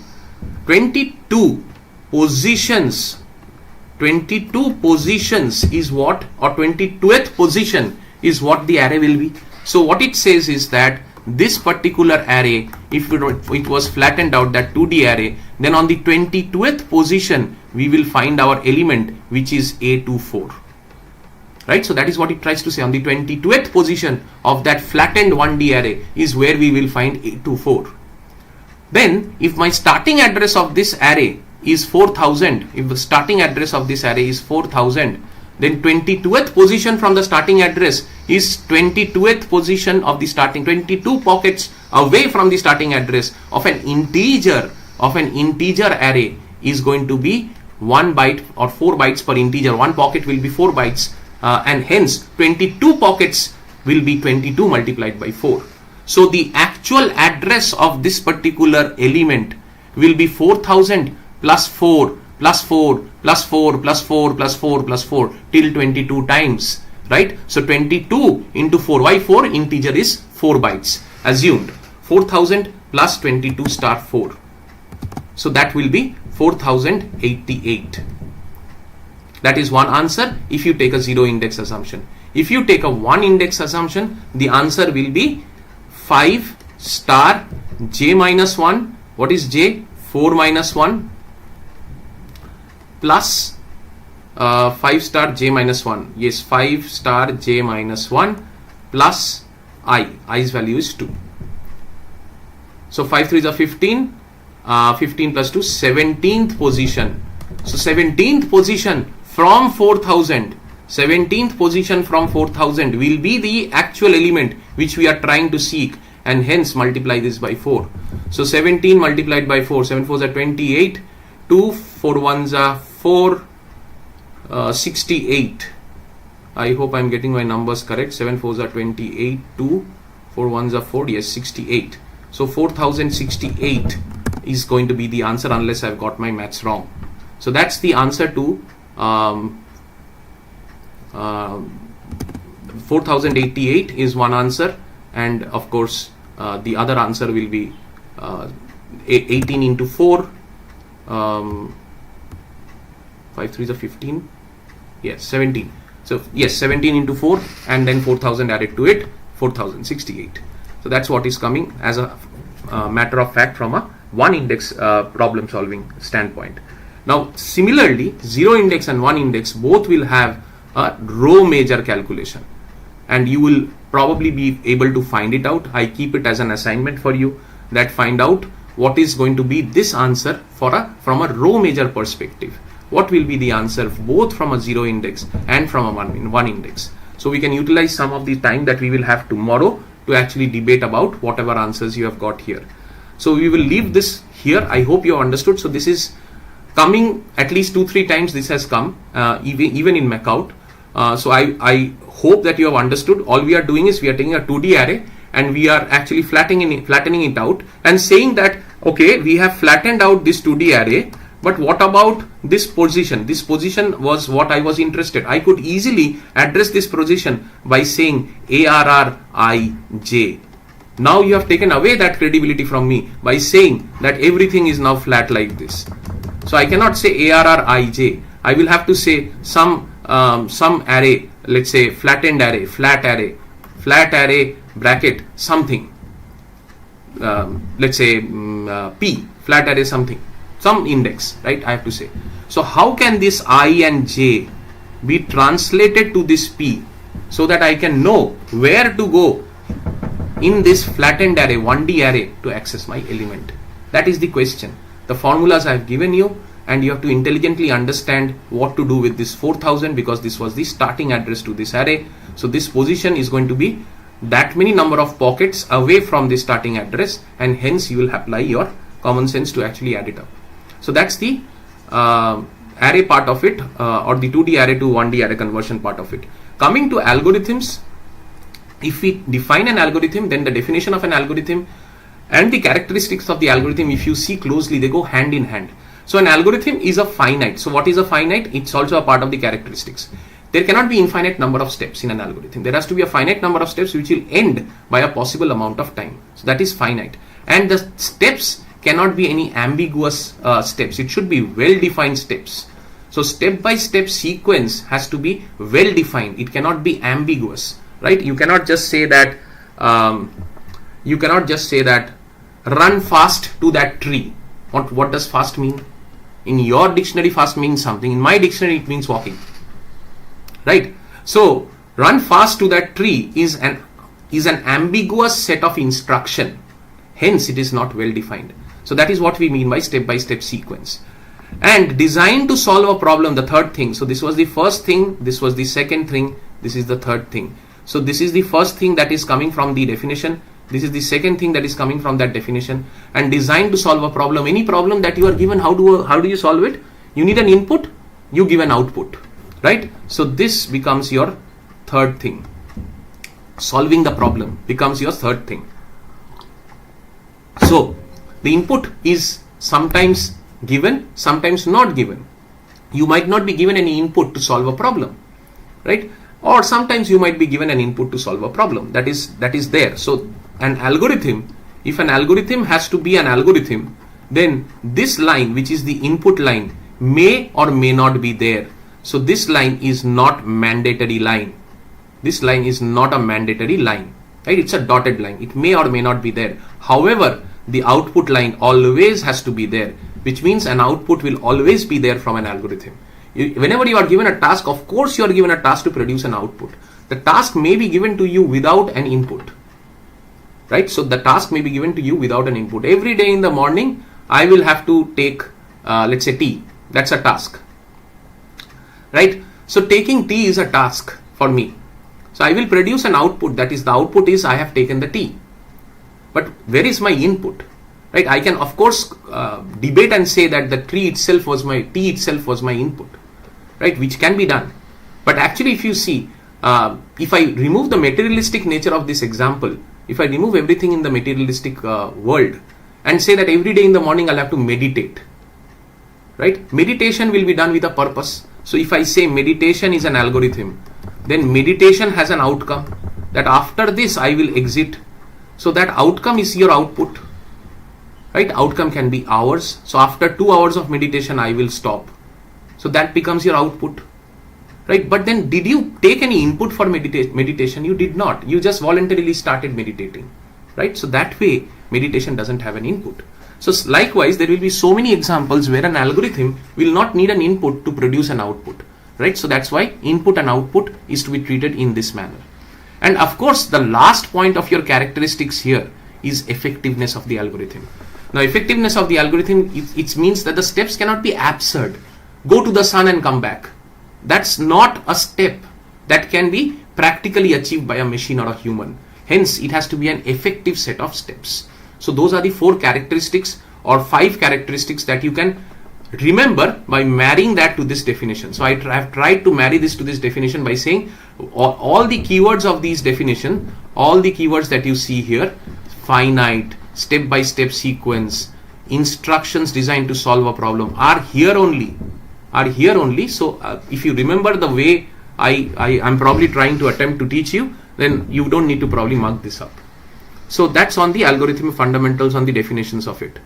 22 positions. 22 positions is what, or 22th position is what the array will be. So what it says is that this particular array, if it was flattened out, that 2D array, then on the 22th position we will find our element, which is A24, right? So that is what it tries to say. On the 22th position of that flattened 1D array is where we will find A24. Then if my starting address of this array is 4000, if the starting address of this array is 4000, then 22th position from the starting address is 22th position of the starting, 22 pockets away from the starting address of an integer array is going to be 1 byte or 4 bytes per integer. One pocket will be 4 bytes, and hence 22 pockets will be 22 multiplied by 4. So the actual address of this particular element will be 4000 plus 4 plus 4 plus 4 plus 4 plus 4 plus 4 till 22 times, right? So 22 into 4. Why 4? Integer is 4 bytes. Assumed 4000 plus 22 star 4. So that will be 4088. That is one answer if you take a zero index assumption. If you take a one index assumption, the answer will be 5 star j minus 1. What is j? 4 minus 1 plus 5 star j minus 1. Yes, 5 star j minus 1 plus I. I's value is 2. So 5 3s are 15. 15 plus 2, 17th position. So 17th position from 4000. 17th position from 4000 will be the actual element which we are trying to seek, and hence multiply this by 4. So 17 multiplied by 4, 7 4s are 28, 2 4 1s are 4, 68. I hope I am getting my numbers correct. 7 4s are 28, 2 4 1s are 4, yes, 68. So 4068 is going to be the answer unless I've got my maths wrong. So that's the answer to 4088 is one answer, and of course the other answer will be 18 into 4, 5 3s are 15, yes, 17. So yes, 17 into 4 and then 4000 added to it, 4068. So that's what is coming as a matter of fact from a one index problem solving standpoint. Now similarly, zero index and one index both will have a row major calculation, and you will probably be able to find it out. I keep it as an assignment for you, that find out what is going to be this answer for from a row major perspective. What will be the answer both from a zero index and from a one index? So we can utilize some of the time that we will have tomorrow to actually debate about whatever answers you have got here. So we will leave this here. I hope you understood. So this is coming at least 2-3 times. This has come even in MAKAUT. So I hope that you have understood. All we are doing is we are taking a 2D array, and we are actually flattening it out and saying that, okay, we have flattened out this 2D array, but what about this position? This position was what I was interested. I could easily address this position by saying ARRIJ. Now you have taken away that credibility from me by saying that everything is now flat like this. So I cannot say ARRIJ. I will have to say some array, let's say flattened array, flat array bracket something. Let's say P, flat array something, some index, right? I have to say. So how can this I and J be translated to this P so that I can know where to go in this flattened array, 1D array, to access my element? That is the question. The formulas I have given you, and you have to intelligently understand what to do with this 4000, because this was the starting address to this array. So this position is going to be that many number of pockets away from the starting address, and hence you will apply your common sense to actually add it up. So that's the array part of it, or the 2D array to 1D array conversion part of it. Coming to algorithms, if we define an algorithm, then the definition of an algorithm and the characteristics of the algorithm, if you see closely, they go hand in hand. So an algorithm is a finite. So what is a finite? It's also a part of the characteristics. There cannot be infinite number of steps in an algorithm. There has to be a finite number of steps which will end by a possible amount of time. So that is finite. And the steps cannot be any ambiguous steps. It should be well-defined steps. So step-by-step sequence has to be well-defined. It cannot be ambiguous, right? You cannot just say that run fast to that tree. What does fast mean? In your dictionary, fast means something. In my dictionary, it means walking, right? So run fast to that tree is an ambiguous set of instruction. Hence, it is not well defined. So that is what we mean by step-by-step sequence. And designed to solve a problem, the third thing. So this was the first thing, this was the second thing, this is the third thing. So this is the first thing that is coming from the definition. This is the second thing that is coming from that definition. And designed to solve a problem. Any problem that you are given, how do you solve it? You need an input, you give an output, right? So this becomes your third thing. Solving the problem becomes your third thing. So the input is sometimes given, sometimes not given. You might not be given any input to solve a problem, right? Or sometimes you might be given an input to solve a problem. That is there. So an algorithm, if an algorithm has to be an algorithm, then this line, which is the input line, may or may not be there. So this line is not mandatory line. This line is not a mandatory line, right? It's a dotted line. It may or may not be there. However, the output line always has to be there, which means an output will always be there from an algorithm. Whenever you are given a task, of course you are given a task to produce an output. The task may be given to you without an input, right? So the task may be given to you without an input. Every day in the morning, I will have to take, let's say, tea. That's a task, right? So taking tea is a task for me. So I will produce an output. That is, the output is I have taken the tea. But where is my input, right? I can, of course, debate and say that the tea itself was my input, right? Which can be done. But actually, if you see, if I remove the materialistic nature of this example, if I remove everything in the materialistic world and say that every day in the morning I'll have to meditate, right? Meditation will be done with a purpose. So if I say meditation is an algorithm, then meditation has an outcome that after this I will exit. So that outcome is your output, right? Outcome can be hours. So after 2 hours of meditation, I will stop. So that becomes your output, right? But then did you take any input for meditation? You did not. You just voluntarily started meditating, right? So that way, meditation doesn't have an input. So likewise, there will be so many examples where an algorithm will not need an input to produce an output, right? So that's why input and output is to be treated in this manner. And of course, the last point of your characteristics here is effectiveness of the algorithm. Now, effectiveness of the algorithm, it means that the steps cannot be absurd. Go to the sun and come back. That's not a step that can be practically achieved by a machine or a human. Hence, it has to be an effective set of steps. So those are the 4 characteristics or 5 characteristics that you can remember by marrying that to this definition. So I have tried to marry this to this definition by saying All the keywords of these definition, all the keywords that you see here, finite, step-by-step sequence, instructions designed to solve a problem, are here only. So if you remember the way I'm probably trying to attempt to teach you, then you don't need to probably mark this up. So that's on the algorithm fundamentals, on the definitions of it.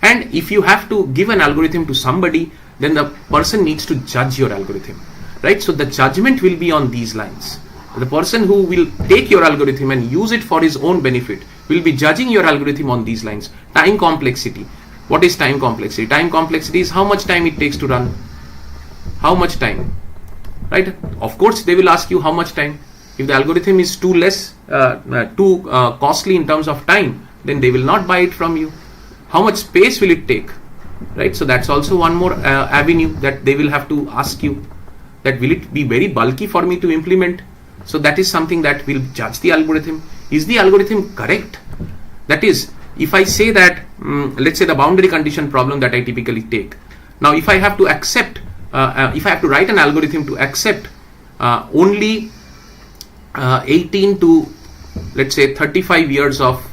And if you have to give an algorithm to somebody, then the person needs to judge your algorithm, right? So the judgment will be on these lines. The person who will take your algorithm and use it for his own benefit will be judging your algorithm on these lines. Time complexity. What is time complexity? Time complexity is how much time it takes to run. How much time, right? Of course, they will ask you how much time. If the algorithm is too costly in terms of time, then they will not buy it from you. How much space will it take, right? So that's also one more avenue that they will have to ask you, that will it be very bulky for me to implement? So that is something that will judge the algorithm. Is the algorithm correct? That is, if I say that, let's say the boundary condition problem that I typically take. Now, if I have to accept, if I have to write an algorithm to accept only 18 to, let's say, 35 years of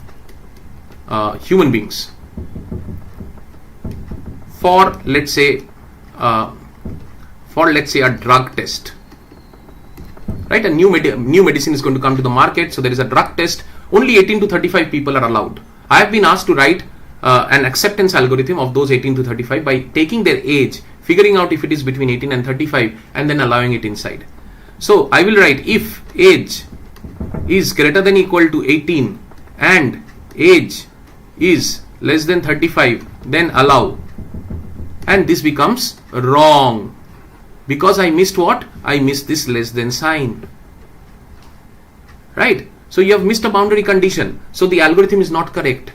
human beings for, let's say, a drug test, right? A new medicine is going to come to the market, so there is a drug test. Only 18 to 35 people are allowed. I have been asked to write an acceptance algorithm of those 18 to 35 by taking their age, figuring out if it is between 18 and 35, and then allowing it inside. So I will write if age is greater than or equal to 18 and age is less than 35, then allow. And this becomes wrong because I missed what? I missed this less than sign, right? So you have missed a boundary condition. So the algorithm is not correct.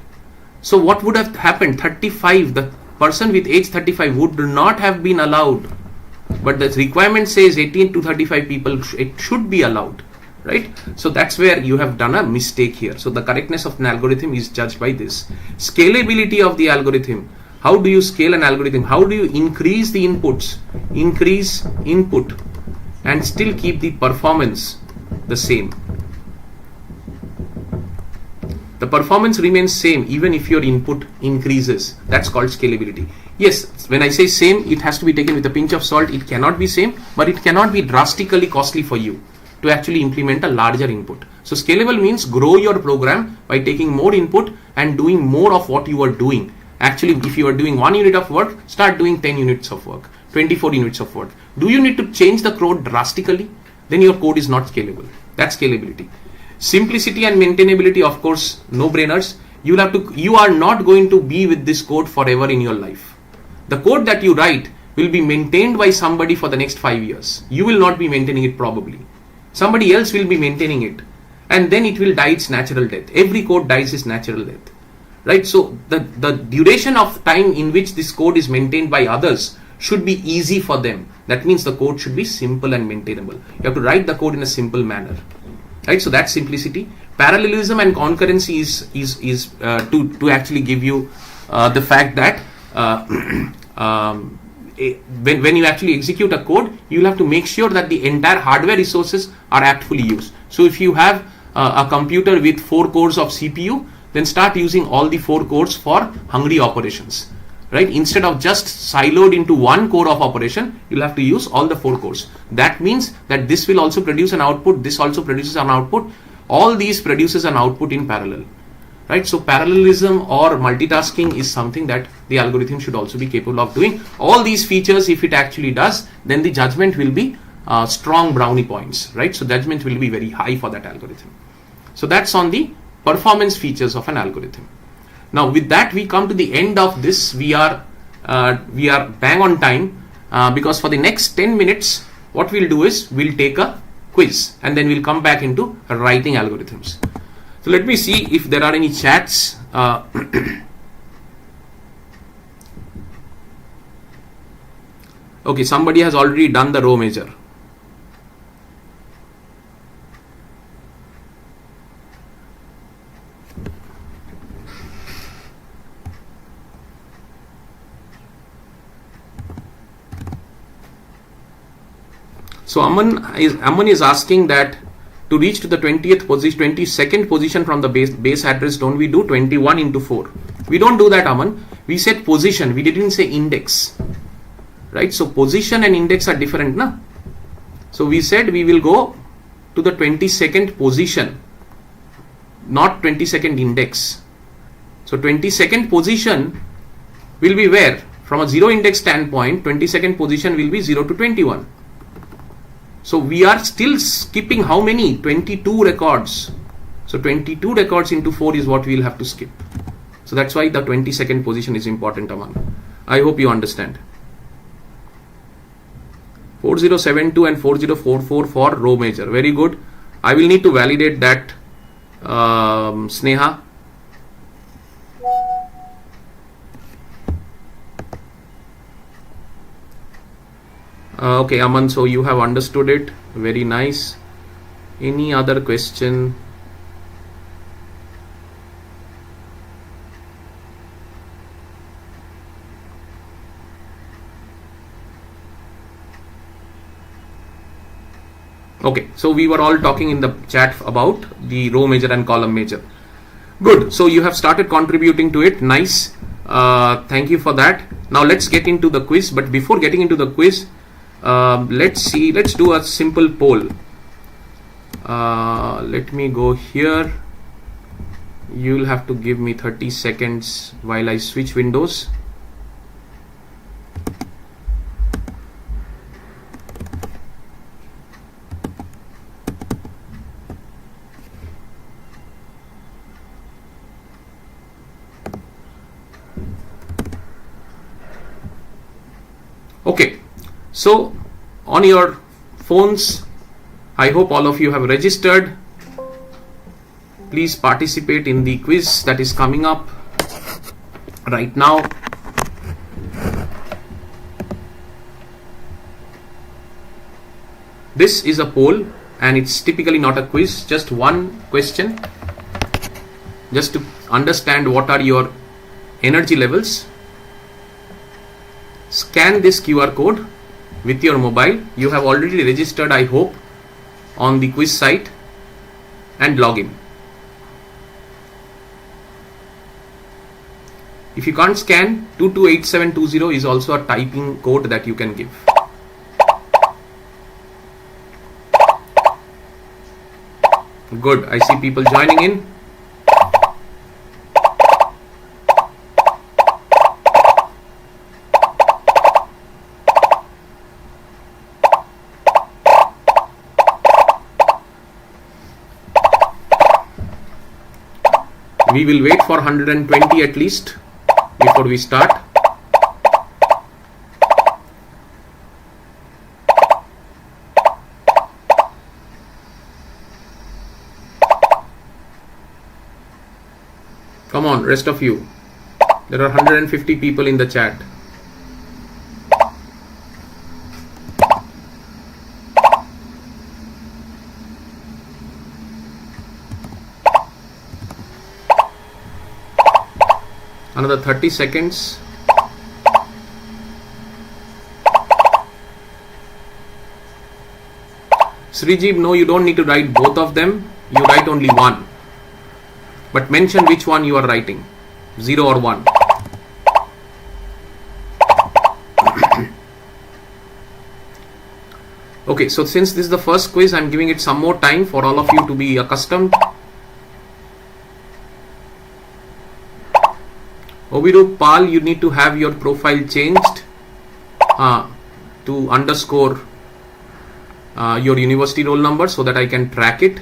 So what would have happened? 35, the person with age 35 would not have been allowed. But the requirement says 18 to 35 people, it should be allowed, right? So that's where you have done a mistake here. So the correctness of an algorithm is judged by this. Scalability of the algorithm. How do you scale an algorithm? How do you increase the inputs, increase input, and still keep the performance the same? The performance remains same even if your input increases. That's called scalability. Yes, when I say same, it has to be taken with a pinch of salt. It cannot be same, but it cannot be drastically costly for you to actually implement a larger input. So scalable means grow your program by taking more input and doing more of what you are doing. Actually, if you are doing 1 unit of work, start doing 10 units of work, 24 units of work. Do you need to change the code drastically? Then your code is not scalable. That's scalability. Simplicity and maintainability, of course, no brainers. You are not going to be with this code forever in your life. The code that you write will be maintained by somebody for the next 5 years. You will not be maintaining it probably. Somebody else will be maintaining it. And then it will die its natural death. Every code dies its natural death. Right? So the duration of time in which this code is maintained by others should be easy for them. That means the code should be simple and maintainable. You have to write the code in a simple manner. Right? So that's simplicity. Parallelism and concurrency is to actually give you the fact that when you actually execute a code, you'll have to make sure that the entire hardware resources are actually used. So if you have a computer with 4 cores of CPU, then start using all the 4 cores for hungry operations, right? Instead of just siloed into 1 core of operation, you'll have to use all the 4 cores. That means that this will also produce an output, this also produces an output, all these produces an output in parallel, right? So parallelism or multitasking is something that the algorithm should also be capable of doing. All these features, if it actually does, then the judgment will be strong brownie points, right? So judgment will be very high for that algorithm. So that's on the performance features of an algorithm. Now with that, we come to the end of this. We are bang on time because for the next 10 minutes, what we'll do is we'll take a quiz and then we'll come back into writing algorithms. So let me see if there are any chats. Okay, somebody has already done the row measure. So Aman is asking that to reach to the 22nd position from the base address, don't we do 21 into 4? We don't do that, Aman. We said position, we didn't say index, right? So position and index are different, na? So we said we will go to the 22nd position, not 22nd index. So 22nd position will be where? From a 0 index standpoint, 22nd position will be 0 to 21. So we are still skipping how many? 22 records. So 22 records into 4 is what we will have to skip. So that's why the 22nd position is important, Aman. I hope you understand. 4072 and 4044 for row major. Very good. I will need to validate that, Sneha. Okay, Aman, so you have understood it. Very nice. Any other question? Okay, so we were all talking in the chat about the row major and column major. Good. So you have started contributing to it. Nice. Thank you for that. Now let's get into the quiz. But before getting into the quiz, let's do a simple poll. Let me go here. You'll have to give me 30 seconds while I switch windows. Okay, so on your phones, I hope all of you have registered. Please participate in the quiz that is coming up right now. This is a poll and it's typically not a quiz, just one question, just to understand what are your energy levels. Scan this QR code with your mobile. You have already registered, I hope, on the quiz site, and log in. If you can't scan, 228720 is also a typing code that you can give. Good, I see people joining in. We will wait for 120 at least before we start. Come on, rest of you. There are 150 people in the chat. Another 30 seconds. Srijib, no, you don't need to write both of them. You write only one. But mention which one you are writing, 0 or 1. Okay, so since this is the first quiz, I'm giving it some more time for all of you to be accustomed. Obiru Pal, you need to have your profile changed to underscore your university roll number so that I can track it.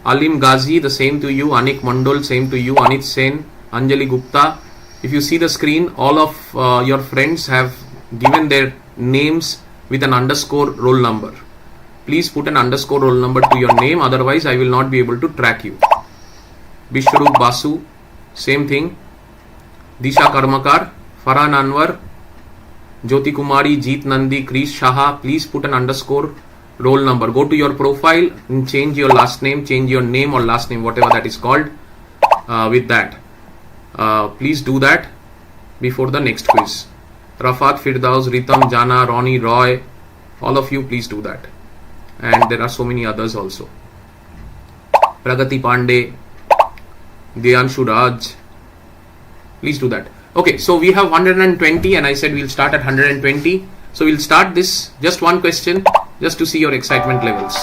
Alim Ghazi, the same to you. Anik Mandol, same to you. Anit Sen, Anjali Gupta. If you see the screen, all of your friends have given their names with an underscore roll number. Please put an underscore roll number to your name, otherwise I will not be able to track you. Bishwarup Basu, same thing. Disha Karmakar, Farhan Anwar, Jyoti Kumari, Jeet Nandi, Krish Shaha, please put an underscore roll number. Go to your profile and change your last name, change your name or last name, whatever that is called, with that. Please do that before the next quiz. Rafat, Firdaus, Ritam, Jana, Ronnie, Roy, All of you, please do that. And there are so many others also. Pragati Pandey, Deyanshu Raj, please do that. Okay, so we have 120 and I said we'll start at 120. So we'll start this, just one question, just to see your excitement levels.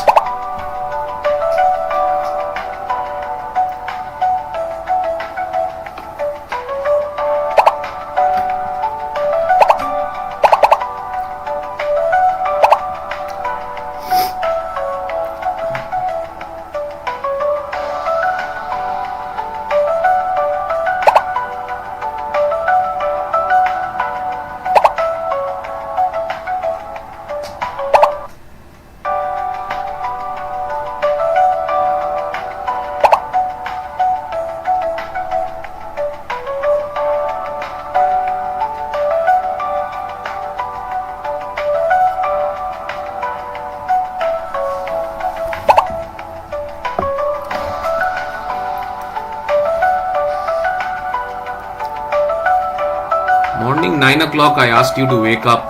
Morning 9 o'clock I asked you to wake up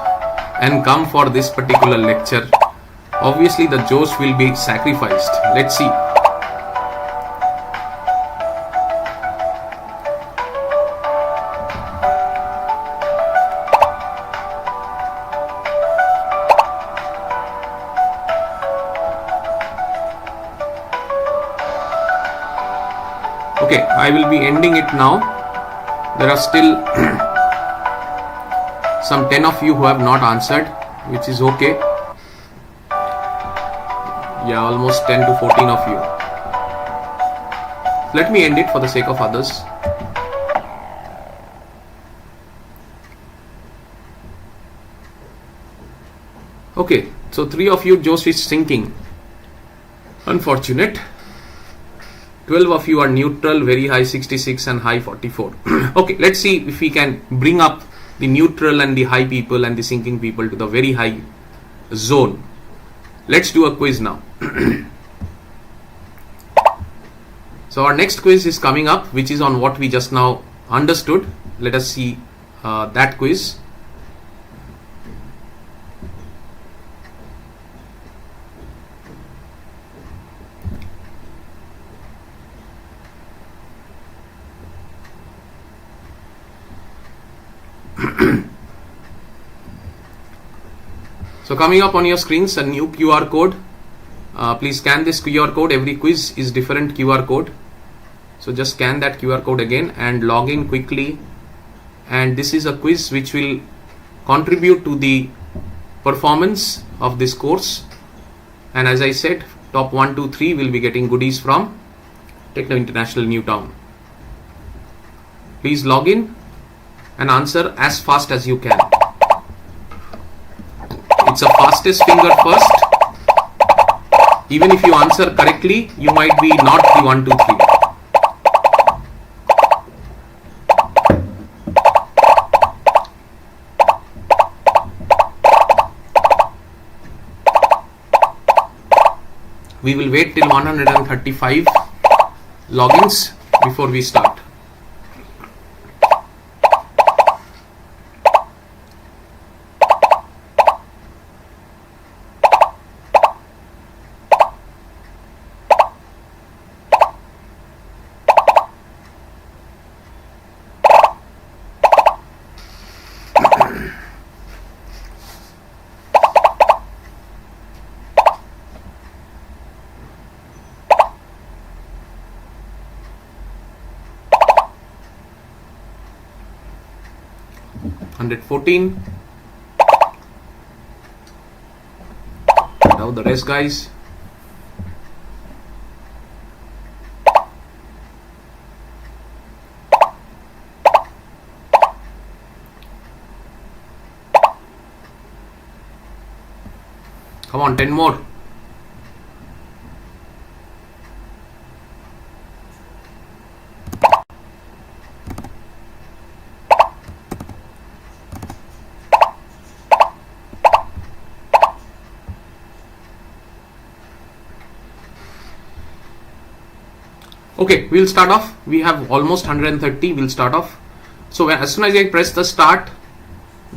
and come for this particular lecture. Obviously the Josh will be sacrificed. Let's see. Okay, I will be ending it now. There are still some 10 of you who have not answered, which is okay. Yeah, almost 10 to 14 of you. Let me end it for the sake of others. Okay, so 3 of you, Josh is sinking. Unfortunate. 12 of you are neutral, very high 66 and high 44. Okay, let's see if we can bring up the neutral and the high people and the sinking people to the very high zone. Let's do a quiz now. So our next quiz is coming up, which is on what we just now understood. Let us see that quiz. So coming up on your screens, a new QR code. Please scan this QR code. Every quiz is different QR code. So just scan that QR code again and log in quickly. And this is a quiz which will contribute to the performance of this course. And as I said, top 1, 2, 3 will be getting goodies from Techno International Newtown. Please log in and answer as fast as you can. It's a fastest finger first. Even if you answer correctly, you might be not the 1, 2, 3. We will wait till 135 logins before we start. $114. Now the rest, guys. Come on, 10 more. Okay, we'll start off. We have almost 130. We'll start off. So as soon as I press the start,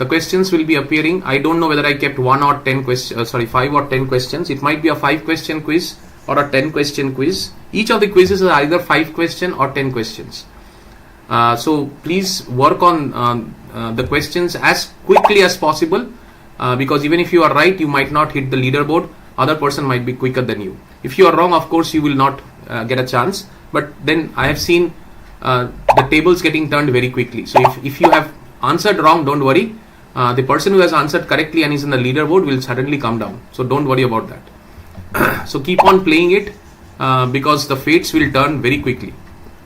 The questions will be appearing. I don't know whether I kept 5 or 10 questions. It might be a 5-question quiz or a 10-question quiz. Each of the quizzes are either 5 questions or 10 questions. So please work on the questions as quickly as possible, because even if you are right, you might not hit the leaderboard. Other person might be quicker than you. If you are wrong, of course, you will not get a chance. But then I have seen the tables getting turned very quickly. So if you have answered wrong, don't worry. The person who has answered correctly and is in the leaderboard will suddenly come down. So don't worry about that. So keep on playing it, because the fates will turn very quickly.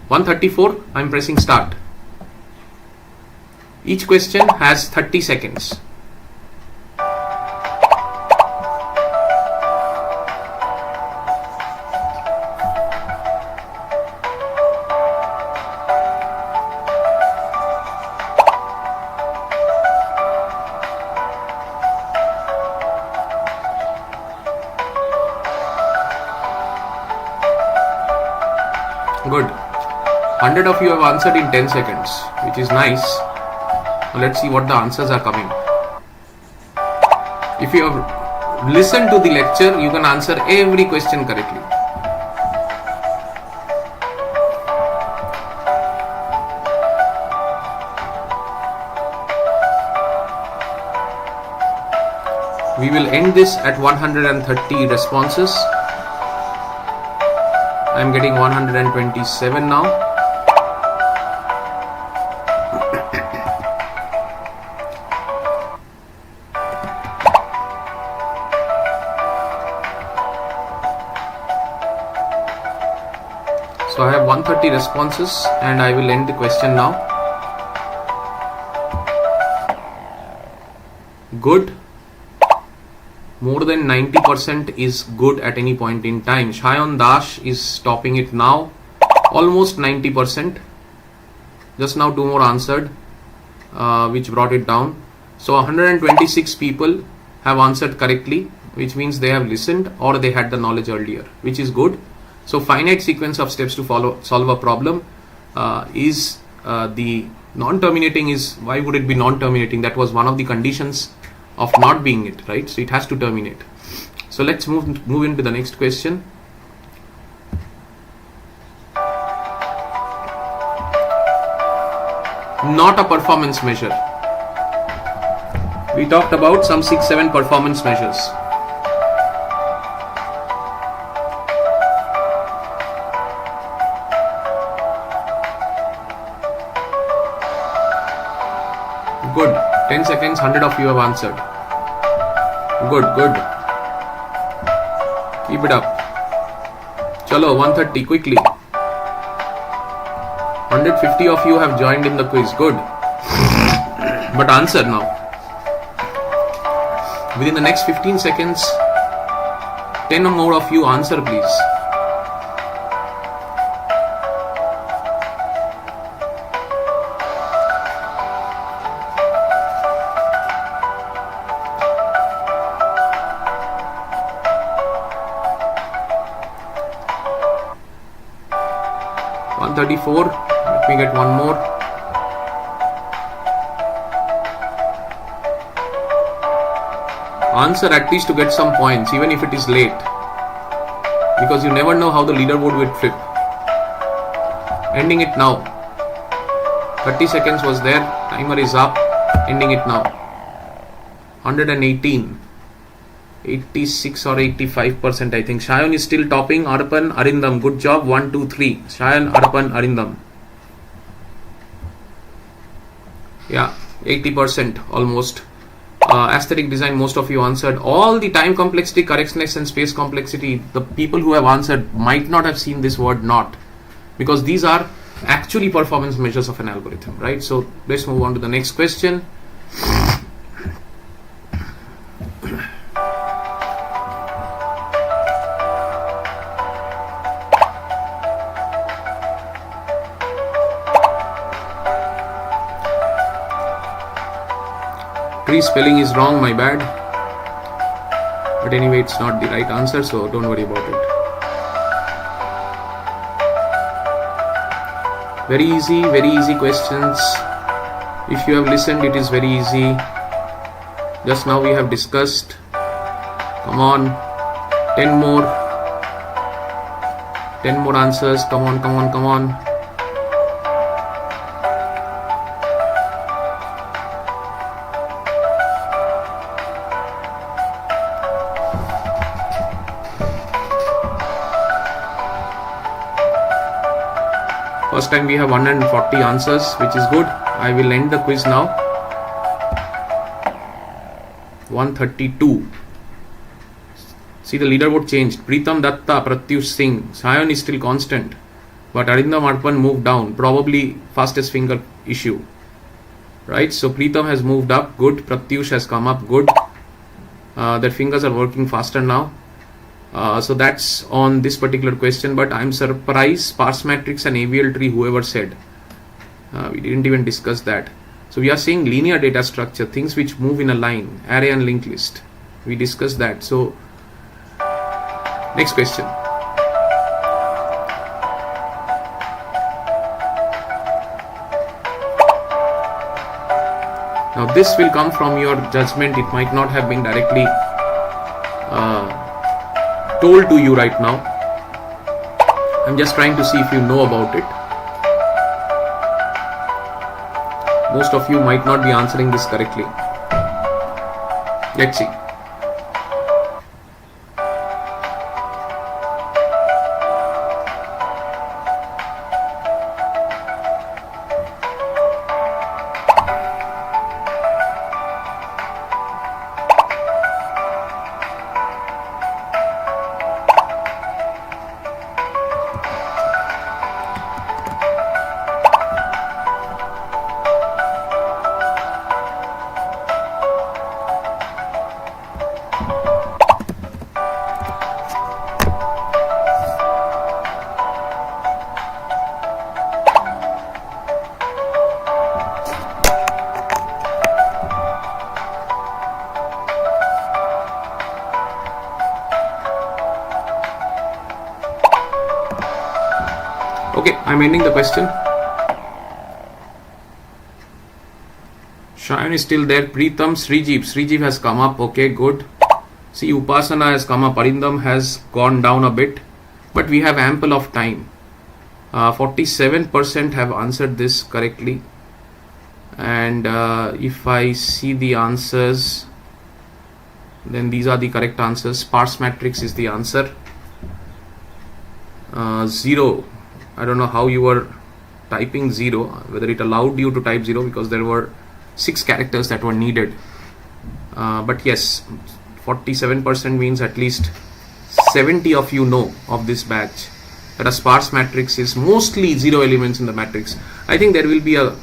134, I'm pressing start. Each question has 30 seconds. Good. 100 of you have answered in 10 seconds, which is nice. Now let's see what the answers are coming. If you have listened to the lecture, you can answer every question correctly. We will end this at 130 responses. I am getting 127 now. So I have 130 responses and I will end the question now. Good. More than 90% is good at any point in time. Shayan Dash is topping it now. Almost 90%. Just now 2 more answered, which brought it down. So 126 people have answered correctly, which means they have listened or they had the knowledge earlier, which is good. So finite sequence of steps to solve a problem is the non-terminating is, why would it be non-terminating? That was one of the conditions of not being it, right? So it has to terminate. So let's move into the next question. Not a performance measure. We talked about some 6-7 performance measures. Good. 10 seconds, 100 of you have answered. Good, good. Keep it up. Chalo, 130, quickly. 150 of you have joined in the quiz. Good. But answer now. Within the next 15 seconds, 10 or more of you answer, please. Let me get one more. Answer at least to get some points, even if it is late, because you never know how the leaderboard will flip. Ending it now. 30 seconds was there. Timer is up. Ending it now. 118. 86 or 85%, I think. Shayan is still topping. Arpan, Arindam, good job. 1, 2, 3. Shayan, Arpan, Arindam. Yeah, 80% almost. Aesthetic design, most of you answered. All the time complexity, correctness and space complexity, the people who have answered might not have seen this word not, because these are actually performance measures of an algorithm, right? So let's move on to the next question. Spelling is wrong, my bad, but anyway it's not the right answer, so don't worry about it. Very easy questions. If you have listened, it is very easy. Just now we have discussed. Come on, 10 more. 10 more answers. Come on, come on, come on. First time we have 140 answers, which is good. I will end the quiz now. 132. See, the leaderboard changed. Preetham Datta, Pratyush Singh. Sayan is still constant, but Arindam Arpan moved down. Probably fastest finger issue, right? So Preetham has moved up. Good. Pratyush has come up. Good. Their fingers are working faster now. So that's on this particular question. But I'm surprised sparse matrix and AVL tree, whoever said. We didn't even discuss that. So we are saying linear data structure, things which move in a line, array and linked list. We discussed that. So next question. Now this will come from your judgment. It might not have been directly told to you right now. I'm just trying to see if you know about it. Most of you might not be answering this correctly. Let's see. Okay, I'm ending the question. Shayan is still there. Preetham, Srijeev has come up. Okay, good. See, Upasana has come up. Arindam has gone down a bit, but we have ample of time. 47% have answered this correctly, and if I see the answers, then these are the correct answers. Sparse matrix is the answer. 0. I don't know how you were typing 0, whether it allowed you to type 0, because there were 6 characters that were needed. But yes, 47% means at least 70 of you know of this batch that a sparse matrix is mostly 0 elements in the matrix. I think there will be a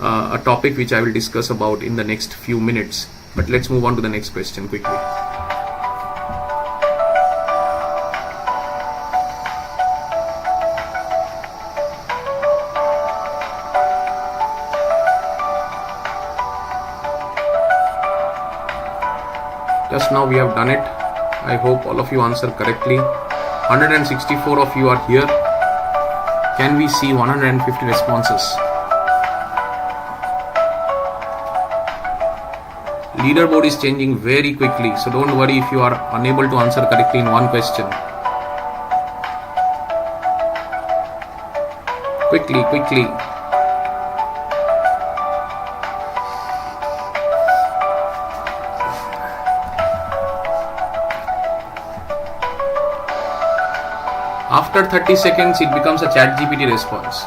topic which I will discuss about in the next few minutes. But let's move on to the next question quickly. Just now we have done it. I hope all of you answer correctly. 164 of you are here. Can we see 150 responses? Leaderboard is changing very quickly, so don't worry if you are unable to answer correctly in one question. Quickly. After 30 seconds, it becomes a ChatGPT response,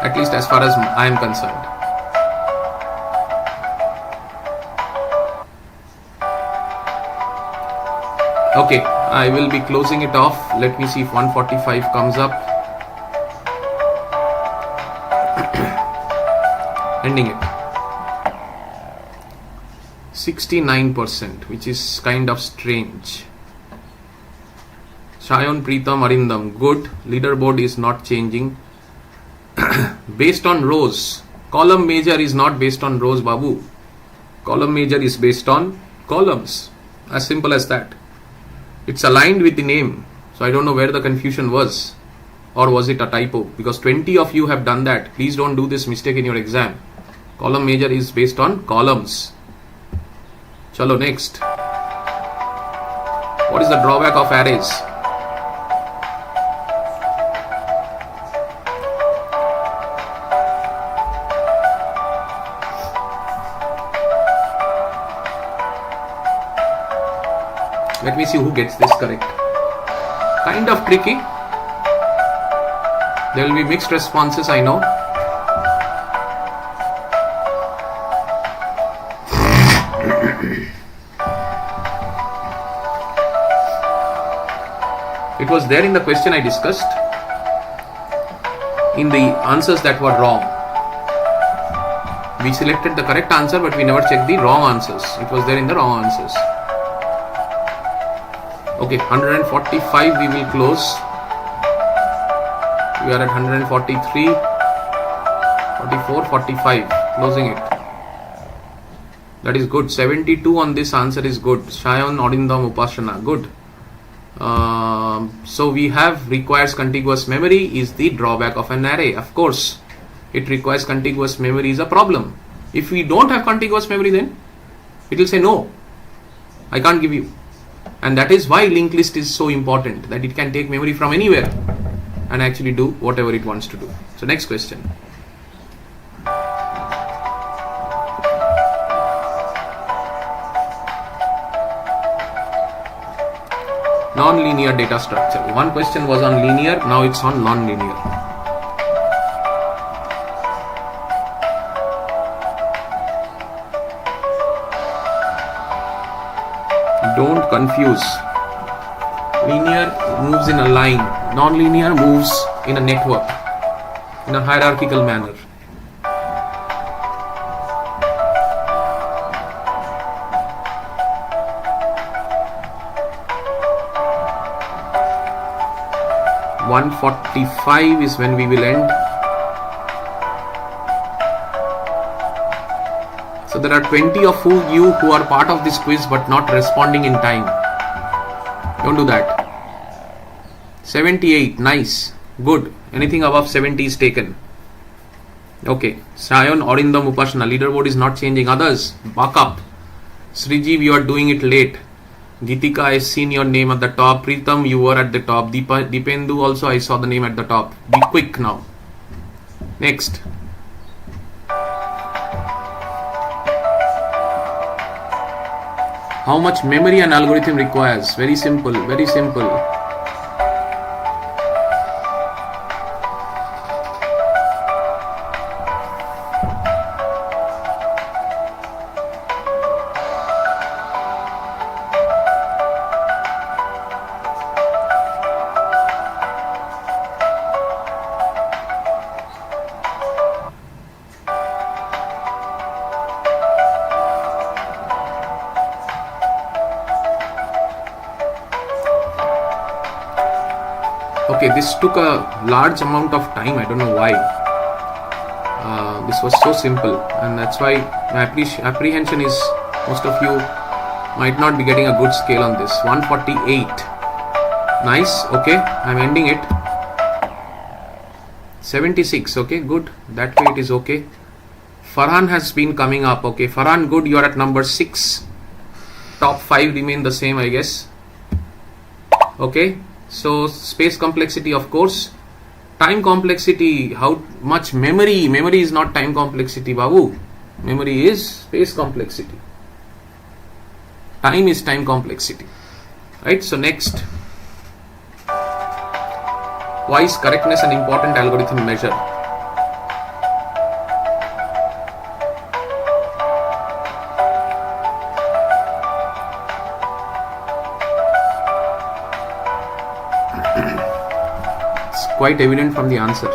at least as far as I am concerned. Okay, I will be closing it off. Let me see if 145 comes up. Ending it. 69%, which is kind of strange. Shayan, Preetham, Arindam, good. Leaderboard is not changing. Based on rows. Column major is not based on rows, Babu. Column major is based on columns. As simple as that. It's aligned with the name. So I don't know where the confusion was. Or was it a typo? Because 20 of you have done that. Please don't do this mistake in your exam. Column major is based on columns. Chalo, next. What is the drawback of arrays? Let me see who gets this correct. Kind of tricky. There will be mixed responses, I know. It was there in the question I discussed, in the answers that were wrong. We selected the correct answer, but we never checked the wrong answers. It was there in the wrong answers. Okay, 145 we will close. We are at 143, 44, 45, closing it. That is good. 72 on this answer is good. Shayan Odindam Upasana, good. So we have requires contiguous memory is the drawback of an array. Of course, it requires contiguous memory is a problem. If we don't have contiguous memory, then it will say no, I can't give you. And that is why linked list is so important, that it can take memory from anywhere and actually do whatever it wants to do. So next question. Non-linear data structure. One question was on linear, now it's on non-linear. Don't confuse. Linear moves in a line, non-linear moves in a network, in a hierarchical manner. .145 is when we will end. So there are 20 of you who are part of this quiz but not responding in time. Don't do that. 78, nice, good. Anything above 70 is taken. Okay, Sayon Orindam Upasana, leaderboard is not changing. Others, buck up. Srijeev, you are doing it late. Gitika, I seen your name at the top. Pritam, you were at the top. Dipendu also, I saw the name at the top. Be quick now. Next. How much memory an algorithm requires? Very simple, very simple. Okay, this took a large amount of time. I don't know why. This was so simple, and that's why my apprehension is most of you might not be getting a good scale on this. 148. Nice. Okay, I'm ending it. 76. Okay, good. That way it is okay. Farhan has been coming up. Okay, Farhan, good. You are at number 6. Top 5 remain the same, I guess. Okay. So space complexity, of course. Time complexity, how much memory? Memory is not time complexity, Babu. Memory is space complexity. Time is time complexity. Right? So next. Why is correctness an important algorithm measure? Quite evident from the answer.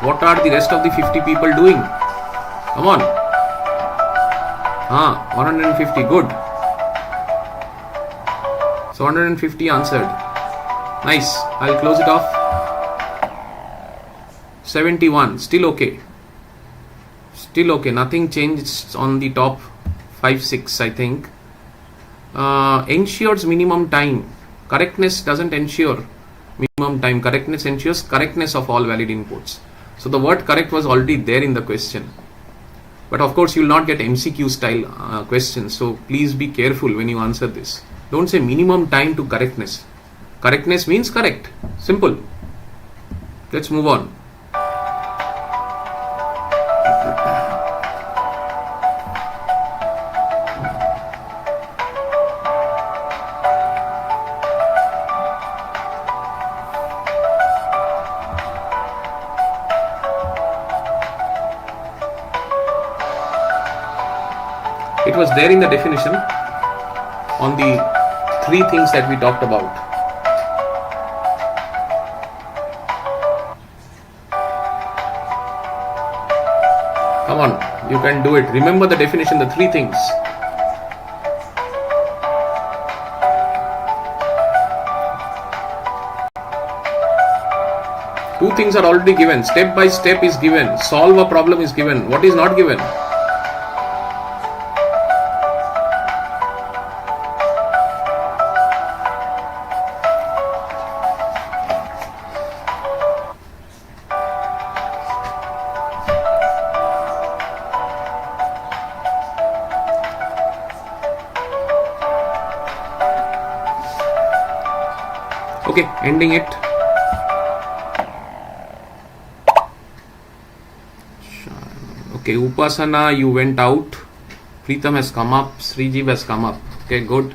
What are the rest of the 50 people doing? Come on. 150, good. So 150 answered. Nice. I'll close it off. 71, still okay. Still okay. Nothing changed on the top 5, 6, I think. Ensures minimum time. Correctness doesn't ensure minimum time. Correctness ensures correctness of all valid inputs. So the word correct was already there in the question. But of course you will not get MCQ style questions. So please be careful when you answer this. Don't say minimum time to correctness. Correctness means correct. Simple. Let's move on. It was there in the definition on the 3 things that we talked about. Come on, you can do it. Remember the definition, the 3 things. Two things are already given. Step by step is given. Solve a problem is given. What is not given? Okay, ending it. Okay, Upasana, you went out. Preetham has come up. Srijeev has come up. Okay, good.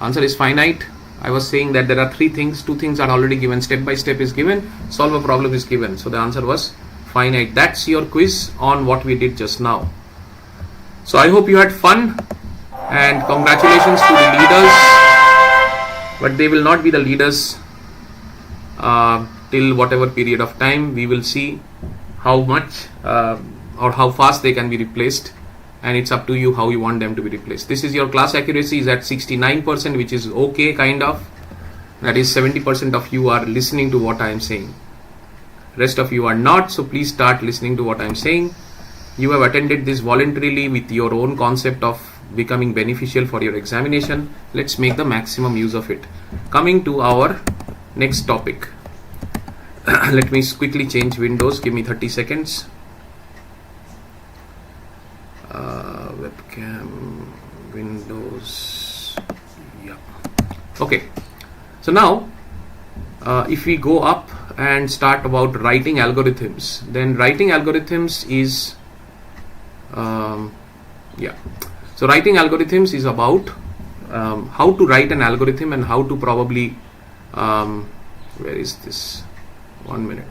Answer is finite. I was saying that there are 3 things. 2 things are already given. Step by step is given. Solve a problem is given. So the answer was finite. That's your quiz on what we did just now. So I hope you had fun. And congratulations to the leaders. But they will not be the leaders till whatever period of time. We will see how much or how fast they can be replaced, and it's up to you how you want them to be replaced. This is your class accuracy is at 69%, which is okay, kind of. That is 70% of you are listening to what I am saying. Rest of you are not, so please start listening to what I am saying. You have attended this voluntarily with your own concept of becoming beneficial for your examination. Let's make the maximum use of it. Coming to our next topic. Let me quickly change windows. Give me 30 seconds. Webcam, Windows. Yeah. Okay. So now, if we go up and start about writing algorithms, then writing algorithms is So writing algorithms is about how to write an algorithm and how to probably where is this? 1 minute.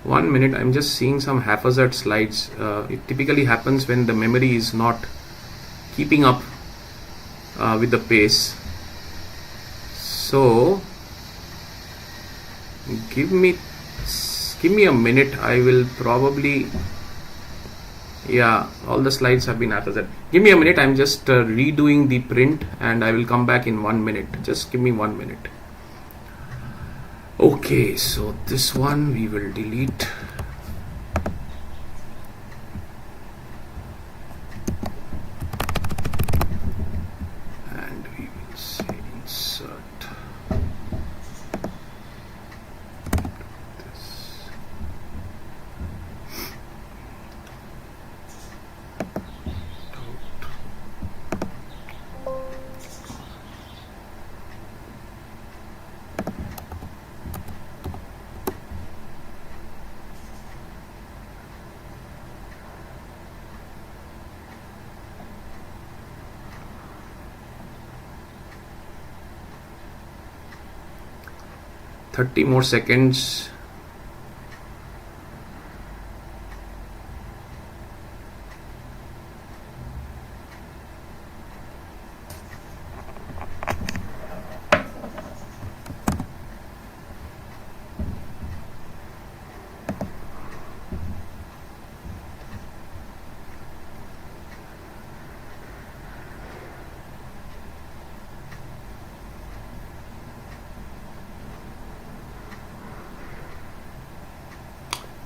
One minute, I'm just seeing some haphazard slides. It typically happens when the memory is not keeping up with the pace. So give me a minute. I will probably, all the slides have been haphazard. Give me a minute. I'm just redoing the print and I will come back in 1 minute. Just give me 1 minute. Okay, so this one we will delete. And we will say insert. This. 30 more seconds.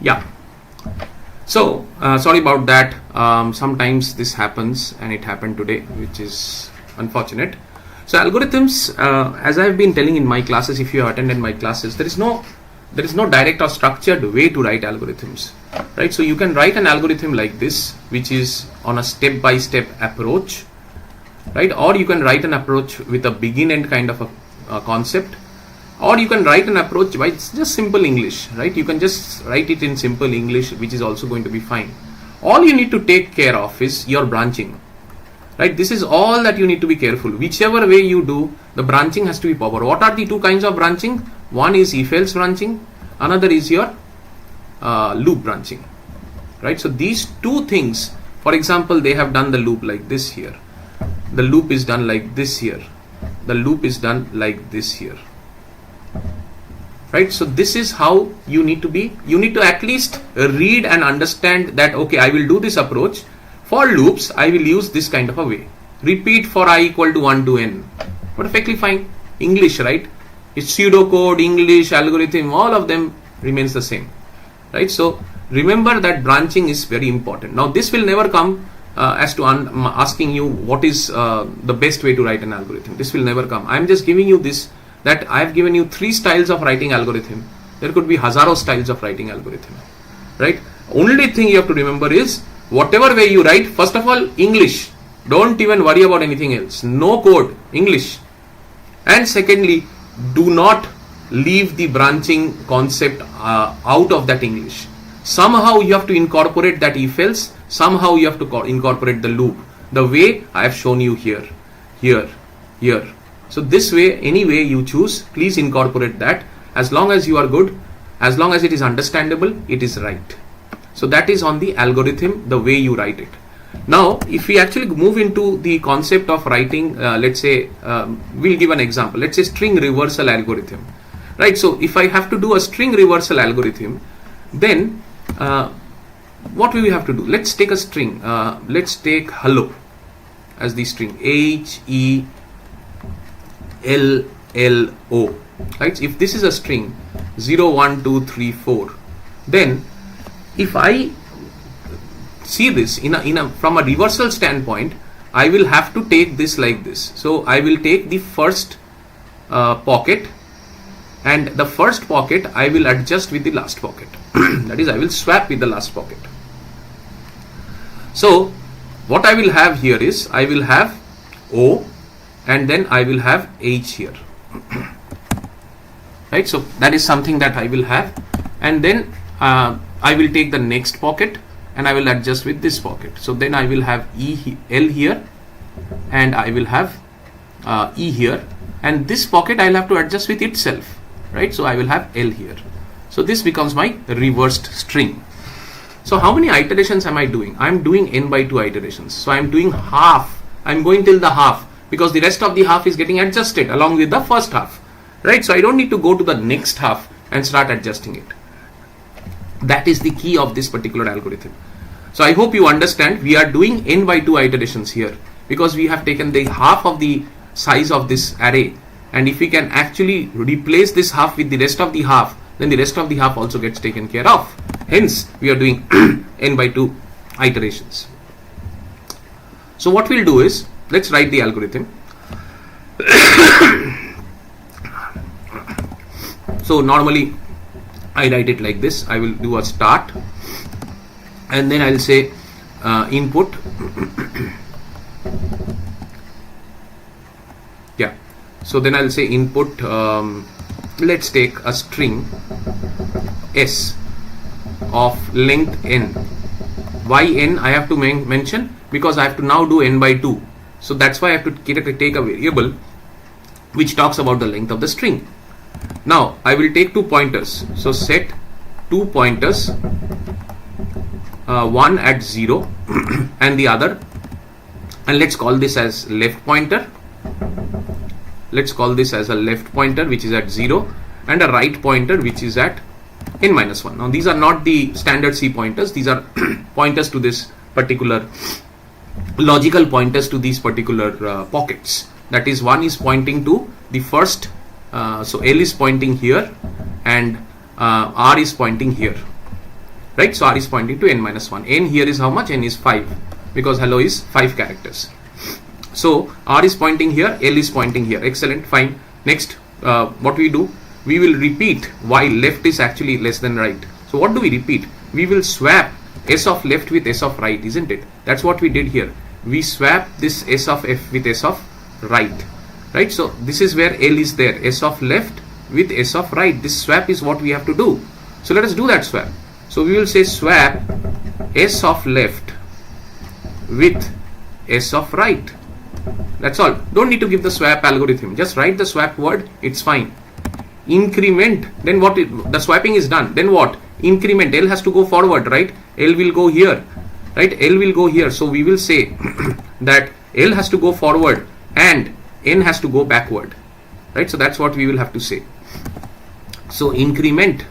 Yeah, so sorry about that. Sometimes this happens, and it happened today, which is unfortunate. So algorithms, as I have been telling in my classes, if you have attended my classes, there is no direct or structured way to write algorithms, right? So you can write an algorithm like this, which is on a step-by-step approach, right? Or you can write an approach with a begin-end kind of a concept. Or you can write an approach by just simple English, right? You can just write it in simple English, which is also going to be fine. All you need to take care of is your branching, right? This is all that you need to be careful. Whichever way you do, the branching has to be proper. What are the two kinds of branching? One is if-else branching, another is your loop branching, right? So these two things, for example, they have done the loop like this here. The loop is done like this here. The loop is done like this here. Right, so this is how you need to be. You need to at least read and understand that, okay, I will do this approach. For loops, I will use this kind of a way. Repeat for I equal to 1 to n. Perfectly fine. English, right? It's pseudocode, English, algorithm, all of them remains the same. Right, so remember that branching is very important. Now this will never come as to asking you what is the best way to write an algorithm. This will never come. I am just giving you this, that I have given you 3 styles of writing algorithm. There could be hazaro styles of writing algorithm, right? Only thing you have to remember is, whatever way you write, first of all, English. Don't even worry about anything else. No code, English. And secondly, do not leave the branching concept out of that English. Somehow you have to incorporate that if-else. Somehow you have to incorporate the loop. The way I have shown you here, here, here. So this way, any way you choose, please incorporate that. As long as you are good, as long as it is understandable, it is right. So that is on the algorithm, the way you write it. Now, if we actually move into the concept of writing, let's say, we'll give an example. Let's say string reversal algorithm, right? So if I have to do a string reversal algorithm, then what will we have to do? Let's take a string. Let's take hello as the string, HELLO, right? If this is a string 0, 1, 2, 3, 4, then if I see this from a reversal standpoint, I will have to take this like this. So I will take the first pocket, and the first pocket I will adjust with the last pocket. That is, I will swap with the last pocket. So what I will have here is, I will have O, and then I will have H here. Right, so that is something that I will have, and then I will take the next pocket and I will adjust with this pocket. So then I will have L here, and I will have E here, and this pocket I will have to adjust with itself, right? So I will have L here. So this becomes my reversed string. So how many iterations am I doing? I am doing n by 2 iterations. So I am doing half. I am going till the half, because the rest of the half is getting adjusted along with the first half, right? So I don't need to go to the next half and start adjusting it. That is the key of this particular algorithm. So I hope you understand. We are doing n by 2 iterations here because we have taken the half of the size of this array, and if we can actually replace this half with the rest of the half, then the rest of the half also gets taken care of. Hence we are doing n by 2 iterations. So what we'll do is, let's write the algorithm. So normally I write it like this. I will do a start, and then I'll say input. Yeah, so then I'll say input, let's take a string s of length n. Why n I have to mention? Because I have to now do n by 2. So that's why I have to take a variable which talks about the length of the string. Now I will take 2 pointers. So set 2 pointers, one at 0 and the other, and let's call this as left pointer. Let's call this as a left pointer which is at 0 and a right pointer which is at n-1. Now these are not the standard C pointers, these are pointers to this particular, logical pointers to these particular pockets. That is, one is pointing to the first, so L is pointing here and R is pointing here, right? So R is pointing to n-1. N here is how much? N is 5, because hello is 5 characters. So R is pointing here, L is pointing here. Excellent, fine. Next, what we do? We will repeat why left is actually less than right. So what do we repeat? We will swap S of left with S of right, isn't it? That's what we did here. We swap this S of F with S of right, right? So this is where L is there, S of left with S of right. This swap is what we have to do. So let us do that swap. So we will say swap S of left with S of right. That's all. Don't need to give the swap algorithm. Just write the swap word. It's fine. Increment. Then what? The swapping is done. Then what? Increment. L has to go forward, right? L will go here, right? L will go here. So we will say that L has to go forward and N has to go backward, right? So that's what we will have to say. So increment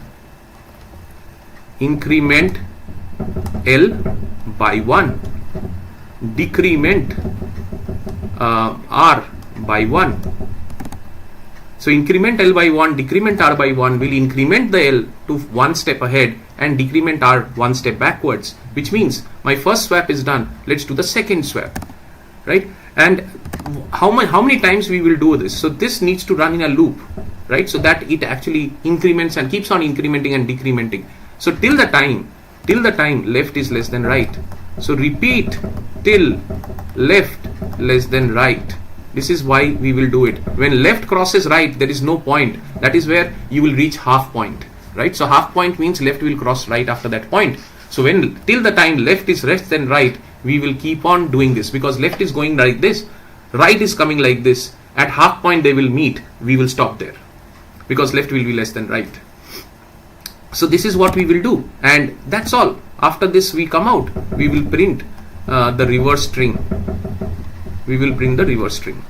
L by 1, decrement R by 1. So increment L by 1, decrement R by 1 will increment the L to 1 step ahead and decrement R 1 step backwards, which means my first swap is done. Let's do the second swap, right? And how many times we will do this? So this needs to run in a loop, right? So that it actually increments and keeps on incrementing and decrementing. So till the time left is less than right. So repeat till left less than right. This is why we will do it. When left crosses right, there is no point. That is where you will reach half point, right? So half point means left will cross right after that point. So when till the time left is less than right, we will keep on doing this, because left is going like this, right is coming like this. At half point they will meet. We will stop there because left will be less than right. So this is what we will do, and that's all. After this we come out, we will print the reverse string. We will print the reverse string.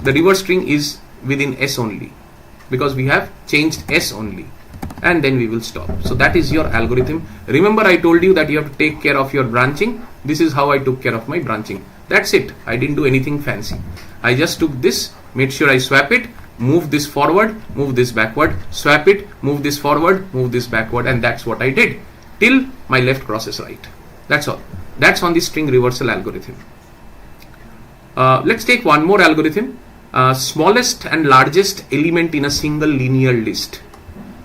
The reverse string is within S only, because we have changed S only, and then we will stop. So that is your algorithm. Remember, I told you that you have to take care of your branching. This is how I took care of my branching. That's it. I didn't do anything fancy. I just took this, made sure I swap it, move this forward, move this backward, swap it, move this forward, move this backward, and that's what I did till my left crosses right. That's all. That's on the string reversal algorithm. Let's take one more algorithm. Smallest and largest element in a single linear list,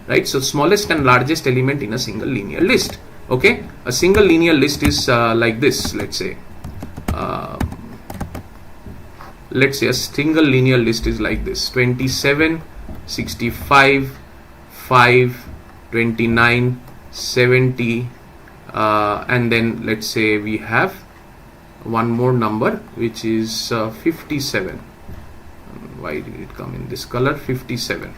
right? So smallest and largest element in a single linear list. Okay, a single linear list is like this. Let's say a single linear list is like this: 27, 65, 5, 29, 70, and then let's say we have one more number which is 57. Why did it come in this color? 57,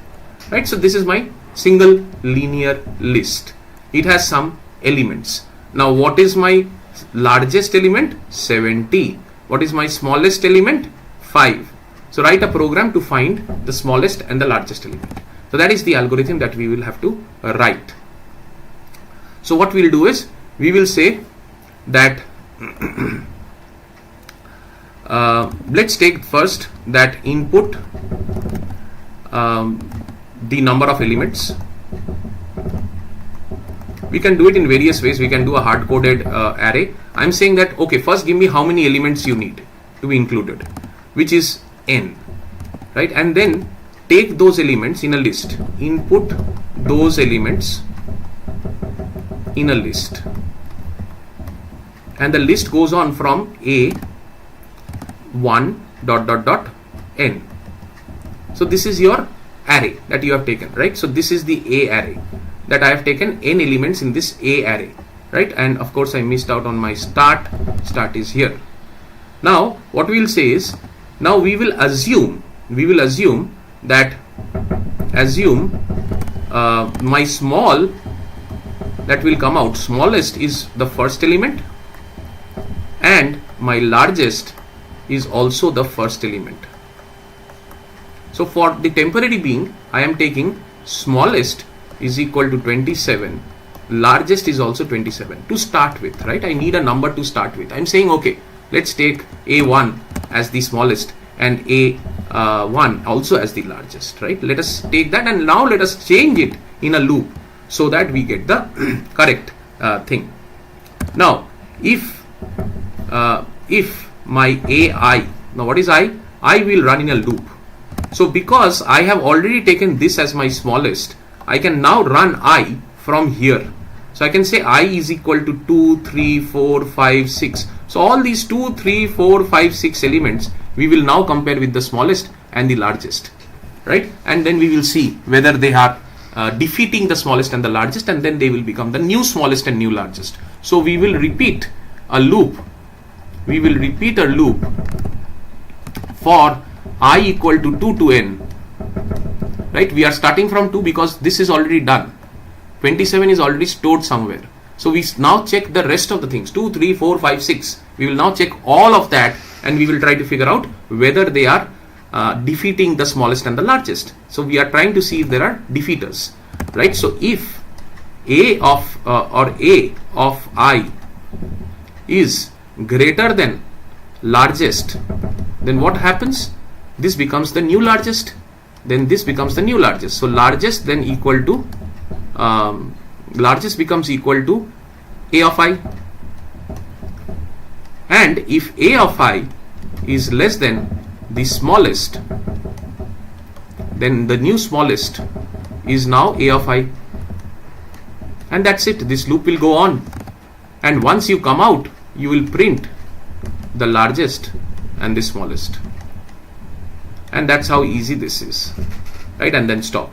right? So this is my single linear list. It has some elements. Now what is my largest element? 70. What is my smallest element? 5. So write a program to find the smallest and the largest element. So that is the algorithm that we will have to write. So what we will do is, we will say that let's take first that input the number of elements. We can do it in various ways. We can do a hard-coded array. I'm saying that, okay, first give me how many elements you need to be included, which is n, right? And then take those elements in a list, input those elements in a list, and the list goes on from a 1 ... n. So this is your array that you have taken, right? So this is the A array that I have taken n elements in this A array, right? And of course I missed out on my start. Start is here. Now what we will say is, now we will assume that assume my small that will come out, smallest is the first element and my largest is also the first element. So for the temporary being, I am taking smallest is equal to 27, largest is also 27 to start with, right? I need a number to start with. I'm saying, okay, let's take A1 as the smallest and A1 also as the largest, right? Let us take that and now let us change it in a loop so that we get the correct thing. Now, if my AI, now what is I will run in a loop. So because I have already taken this as my smallest, I can now run I from here. So I can say I is equal to 2, 3, 4, 5, 6. So all these 2, 3, 4, 5, 6 elements we will now compare with the smallest and the largest, right? And then we will see whether they are defeating the smallest and the largest, and then they will become the new smallest and new largest. So we will repeat a loop. We will repeat a loop for I equal to 2 to n, right? We are starting from 2 because this is already done. 27 is already stored somewhere. So we now check the rest of the things, 2, 3, 4, 5, 6. We will now check all of that and we will try to figure out whether they are defeating the smallest and the largest. So we are trying to see if there are defeaters, right? So if A of A of I is greater than largest, then what happens? This becomes the new largest, then this becomes the new largest. So largest then equal to largest becomes equal to A of I, and if A of I is less than the smallest, then the new smallest is now A of I, and that's it. This loop will go on, and once you come out, you will print the largest and the smallest, and that's how easy this is, right? And then stop.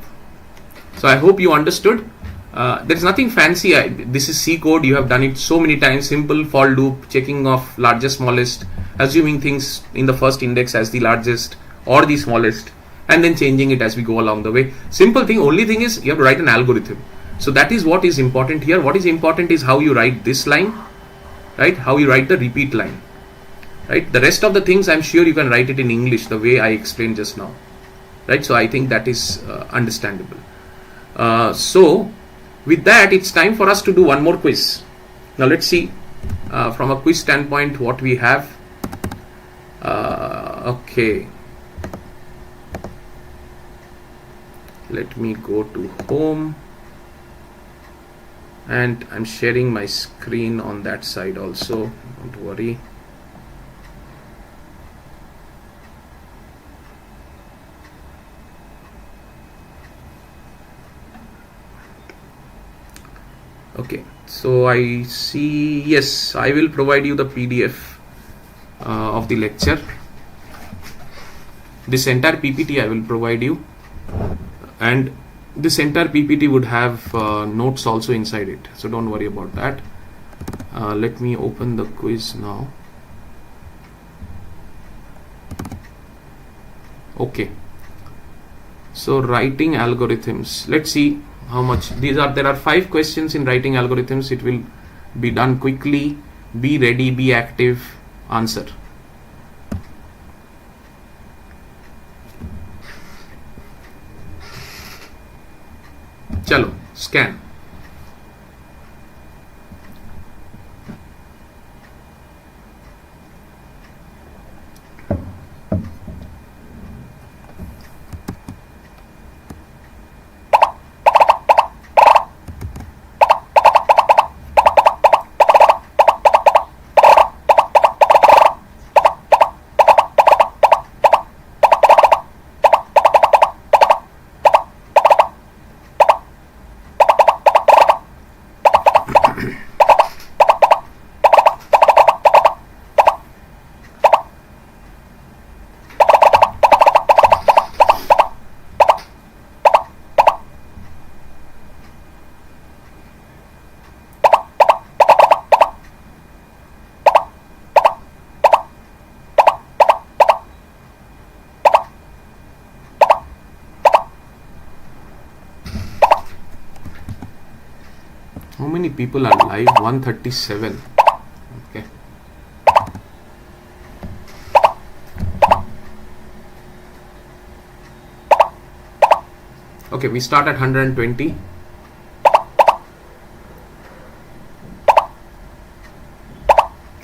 So I hope you understood. There is nothing fancy. This is C code. You have done it so many times. Simple for loop, checking of largest, smallest, assuming things in the first index as the largest or the smallest, and then changing it as we go along the way. Simple thing. Only thing is you have to write an algorithm. So that is what is important here. What is important is how you write this line, right? How you write the repeat line, right? The rest of the things I'm sure you can write it in English the way I explained just now, right? So I think that is understandable. So with that, it's time for us to do one more quiz. Now let's see from a quiz standpoint what we have. Okay, let me go to home, and I'm sharing my screen on that side also, don't worry. Okay, so I see, yes, I will provide you the PDF of the lecture. This entire PPT I will provide you, and this entire PPT would have notes also inside it, so don't worry about that. Let me open the quiz now. Okay, so writing algorithms, let's see how much there are 5 questions in writing algorithms. It will be done quickly. Be ready, be active, answer. Chalo, scan. How many people are live? 137. Okay. Okay, we start at 120.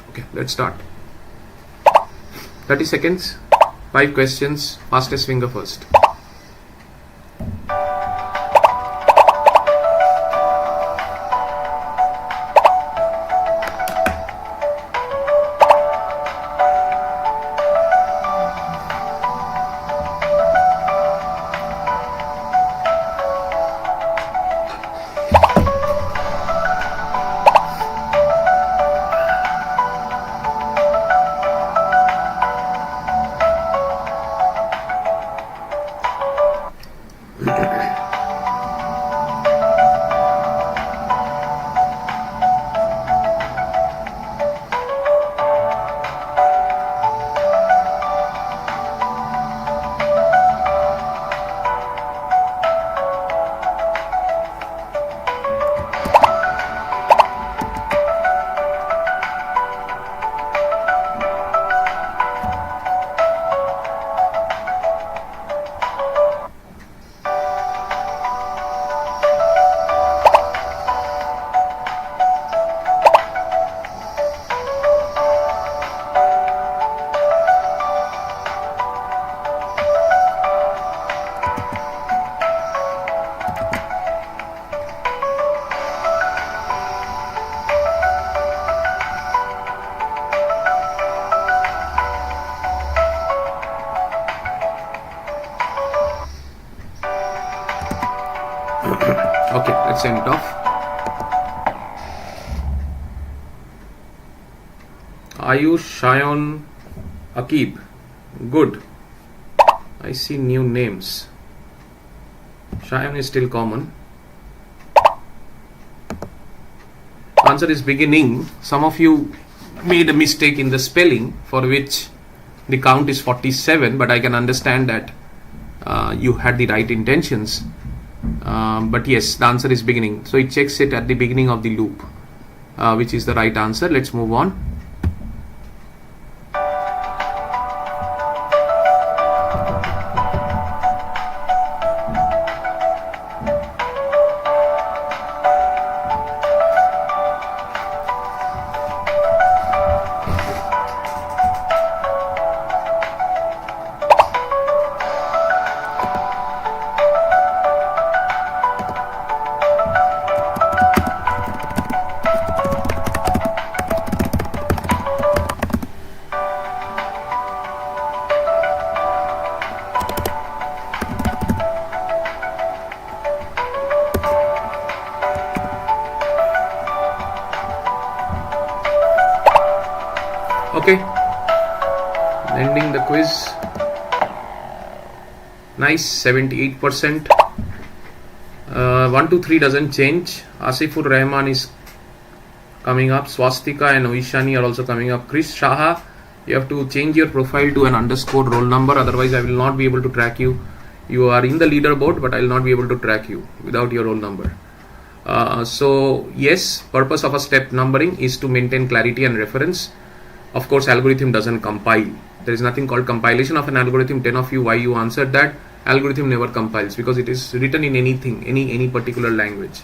Okay, let's start. 30 seconds, 5 questions, fastest finger first. Okay, let's end it off. Ayush, Shayon, Akib. Good. I see new names. Shayon is still common. Answer is beginning. Some of you made a mistake in the spelling, for which the count is 47, but I can understand that you had the right intentions. But yes, the answer is beginning. So it checks it at the beginning of the loop, which is the right answer. Let's move on. Okay, ending the quiz. Nice, 78%. 1 to 3 doesn't change. Asifur Rahman is coming up. Swastika and Oishani are also coming up. Chris Shaha, you have to change your profile to an underscore roll number, otherwise I will not be able to track you. You are in the leaderboard, but I will not be able to track you without your roll number. So yes, purpose of a step numbering is to maintain clarity and reference. Of course, algorithm doesn't compile. There is nothing called compilation of an algorithm. 10 of you, why you answered that? Algorithm never compiles because it is written in anything, any particular language.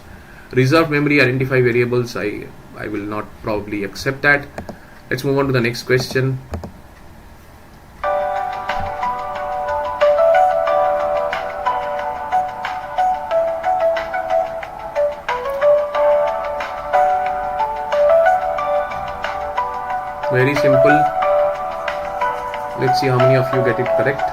Reserved memory, identify variables, I will not probably accept that. Let's move on to the next question. Very simple. Let's see how many of you get it correct.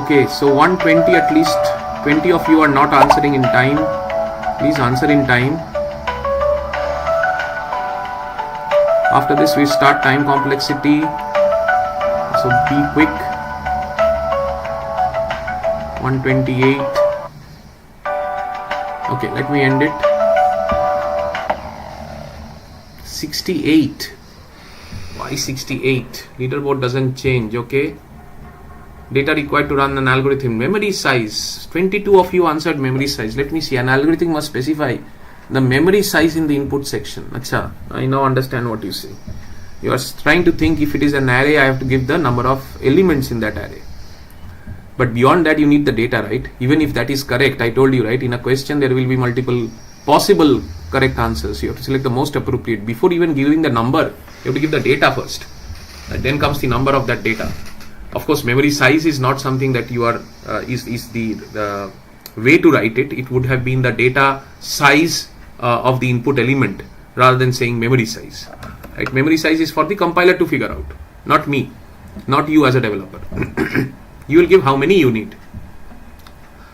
Okay, so 120, at least 20 of you are not answering in time. Please answer in time. After this we start time complexity, So be quick. 128. Okay, let me end it. 68. Why 68? Leaderboard doesn't change. Okay. Data required to run an algorithm. Memory size. 22 of you answered memory size. Let me see. An algorithm must specify the memory size in the input section. Acha, I now understand what you say. You are trying to think if it is an array, I have to give the number of elements in that array. But beyond that, you need the data, right? Even if that is correct, I told you, right? In a question, there will be multiple possible correct answers. You have to select the most appropriate. Before even giving the number, you have to give the data first. And then comes the number of that data. Of course, memory size is not something that you are is the way to write it. It would have been the data size of the input element rather than saying memory size. Right? Memory size is for the compiler to figure out, not me, not you as a developer. You will give how many you need.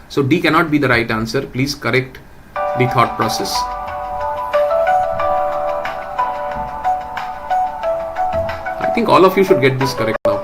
So D cannot be the right answer. Please correct the thought process. I think all of you should get this correct now.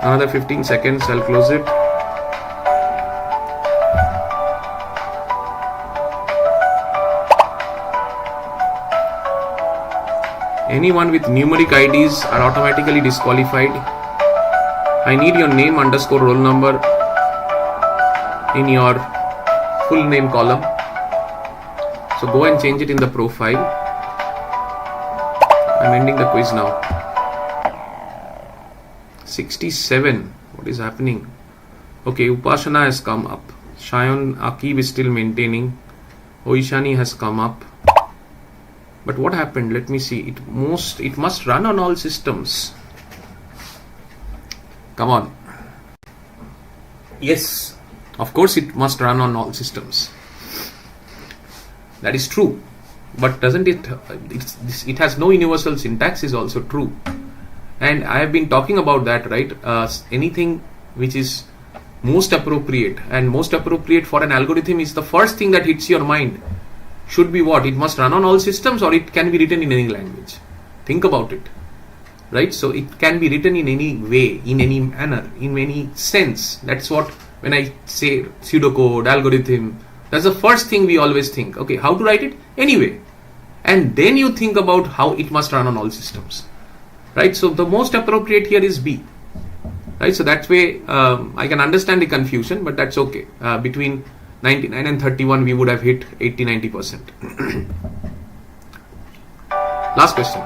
Another 15 seconds, I'll close it. Anyone with numeric IDs are automatically disqualified. I need your name _ roll number in your full name column. So go and change it in the profile. I'm ending the quiz now. 67. What is happening? Okay, Upashana has come up. Shayan Akib is still maintaining. Oishani has come up. But what happened? Let me see. It must run on all systems. Come on. Yes, of course it must run on all systems. That is true. But doesn't it? It has no universal syntax is also true. And I have been talking about that, right? Anything which is most appropriate, and most appropriate for an algorithm is the first thing that hits your mind. Should be what? It must run on all systems, or it can be written in any language. Think about it, right? So it can be written in any way, in any manner, in any sense. That's what, when I say pseudocode, algorithm, that's the first thing we always think. Okay, how to write it? Anyway. And then you think about how it must run on all systems. Right, so the most appropriate here is B. Right, so that way I can understand the confusion, but that's okay. Between 99 and 31, we would have hit 80-90%. Last question.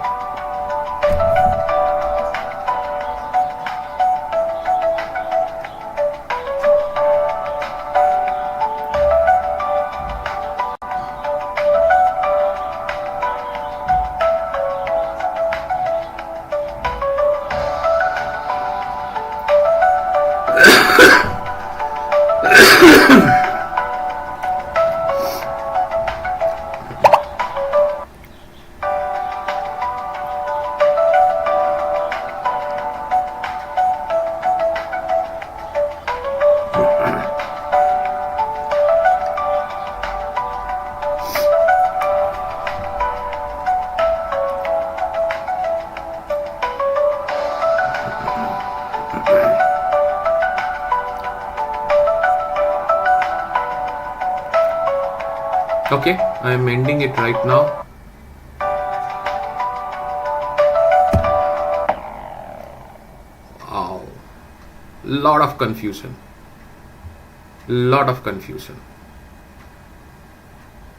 Okay, I am ending it right now. Wow, lot of confusion.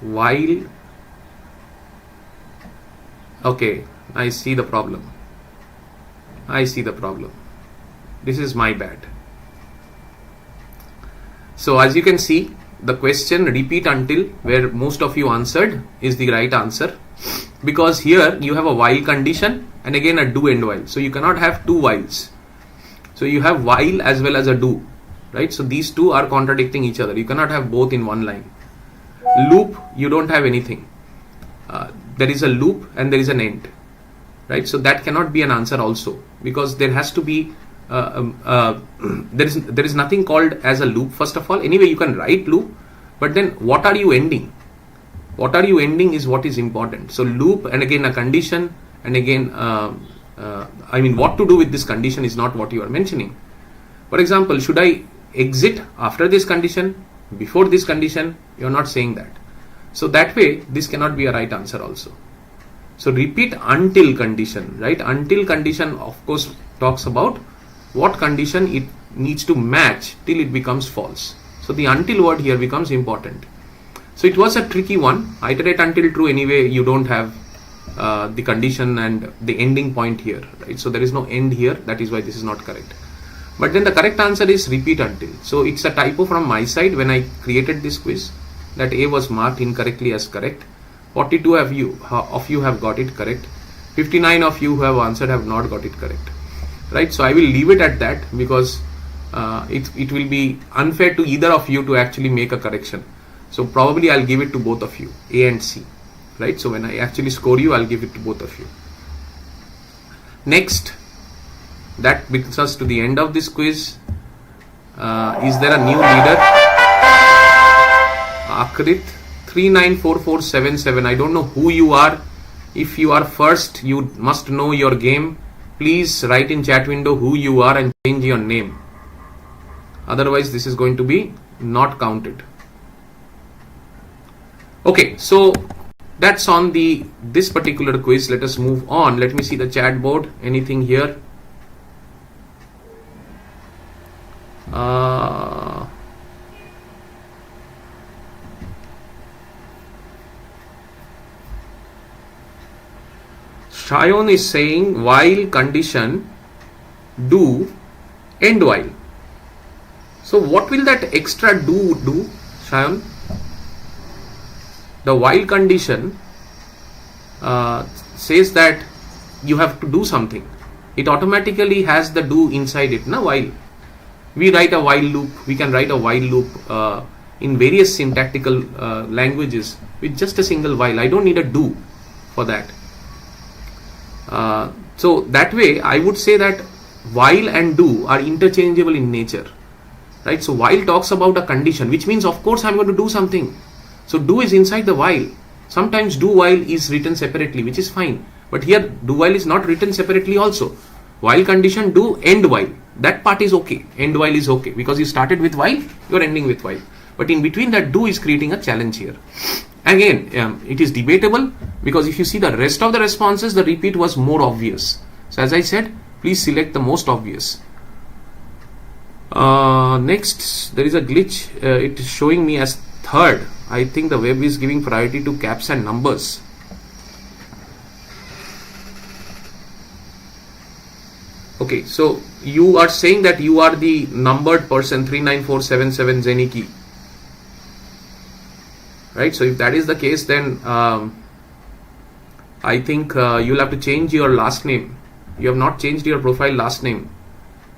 While, okay, I see the problem. This is my bad. So as you can see, the question repeat until where most of you answered is the right answer, because here you have a while condition and again a do end while. So you cannot have two whiles. So you have while as well as a do. right? So these two are contradicting each other. You cannot have both in one line. Loop, you don't have anything. There is a loop and there is an end, right? So that cannot be an answer also, because there has to be there is nothing called as a loop. First of all, anyway, you can write loop, but then what are you ending? What are you ending is what is important. So loop, and again a condition, and again I mean, what to do with this condition is not what you are mentioning. For example, should I exit after this condition, before this condition? You are not saying that. So that way this cannot be a right answer also. So repeat until condition, right? Until condition of course talks about what condition it needs to match till it becomes false. So the until word here becomes important. So it was a tricky one. Iterate until true, anyway you don't have the condition and the ending point here, right? So there is no end here, that is why this is not correct. But then the correct answer is repeat until. So it's a typo from my side when I created this quiz, that A was marked incorrectly as correct. 42 of you have got it correct. 59 of you who have answered have not got it correct, right? So I will leave it at that, because it will be unfair to either of you to actually make a correction. So probably I'll give it to both of you, A and C, right? So when I actually score you, I'll give it to both of you. Next, that brings us to the end of this quiz. Is there a new leader? Akrit 394477. I don't know who you are. If you are first, you must know your game. Please write in chat window who you are and change your name. Otherwise, this is going to be not counted. Okay, so that's on this particular quiz. Let us move on. Let me see the chat board. Anything here? Shayon is saying while condition do end while. So what will that extra do, Shayon? The while condition says that you have to do something. It automatically has the do inside it. Now while we write a while loop, we can write a while loop in various syntactical languages with just a single while. I don't need a do for that. So that way I would say that while and do are interchangeable in nature, right? So while talks about a condition, which means of course I'm going to do something. So do is inside the while. Sometimes do while is written separately, which is fine, but here do while is not written separately also. While condition, do end while, that part is okay. End while is okay because you started with while, you are ending with while, but in between that do is creating a challenge here. Again, it is debatable, because if you see the rest of the responses, the repeat was more obvious. So as I said, please select the most obvious. Next, there is a glitch. It is showing me as third. I think the web is giving priority to caps and numbers. Okay, so you are saying that you are the numbered person, 39477 Zeniki. Right, so if that is the case, then I think you'll have to change your last name. You have not changed your profile last name.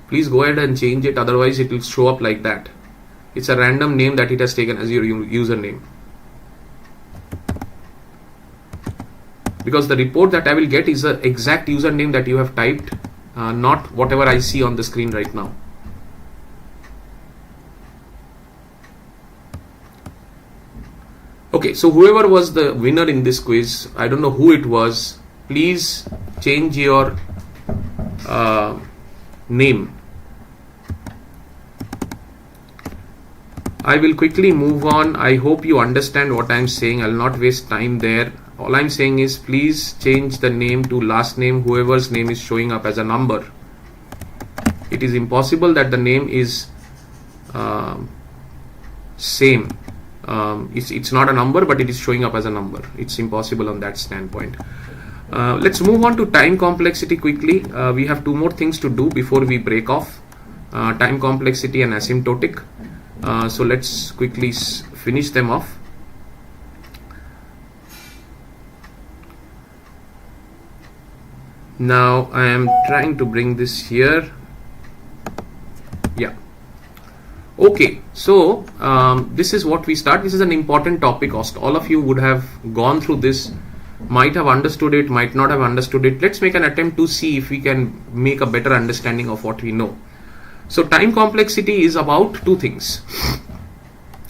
Please go ahead and change it, otherwise it will show up like that. It's a random name that it has taken as your username. Because the report that I will get is the exact username that you have typed, not whatever I see on the screen right now. Okay, so whoever was the winner in this quiz, I don't know who it was, please change your name. I will quickly move on. I hope you understand what I am saying. I will not waste time there. All I am saying is please change the name to last name, whoever's name is showing up as a number. It is impossible that the name is same. It's not a number, but it is showing up as a number. It's impossible on that standpoint. Let's move on to time complexity quickly. We have two more things to do before we break off. Time complexity and asymptotic. So let's quickly finish them off. Now I am trying to bring this here. Yeah. Okay, so this is what we start. This is an important topic. All of you would have gone through this, might have understood it, might not have understood it. Let's make an attempt to see if we can make a better understanding of what we know. So time complexity is about two things.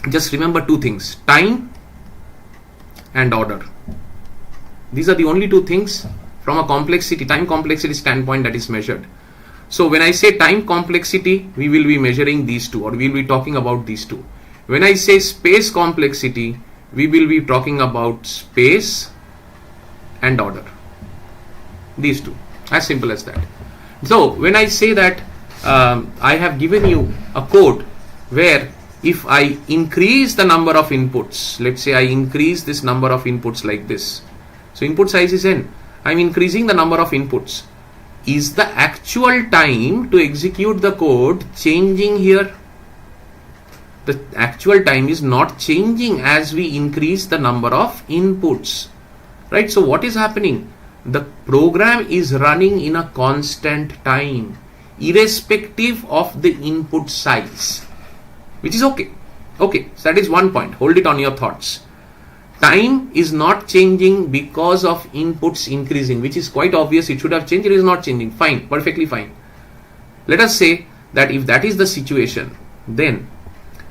Just remember two things: time and order. These are the only two things from a time complexity standpoint that is measured. So when I say time complexity, we will be measuring these two, or we will be talking about these two. When I say space complexity, we will be talking about space and order. These two, as simple as that. So when I say that I have given you a code where if I increase the number of inputs, let's say I increase this number of inputs like this. So input size is n. I'm increasing the number of inputs. Is the actual time to execute the code changing here? The actual time is not changing as we increase the number of inputs, right? So what is happening? The program is running in a constant time, irrespective of the input size, which is okay. Okay, so that is one point. Hold it on your thoughts. Time is not changing because of inputs increasing, which is quite obvious. It should have changed. It is not changing. Fine, perfectly fine. Let us say that if that is the situation, then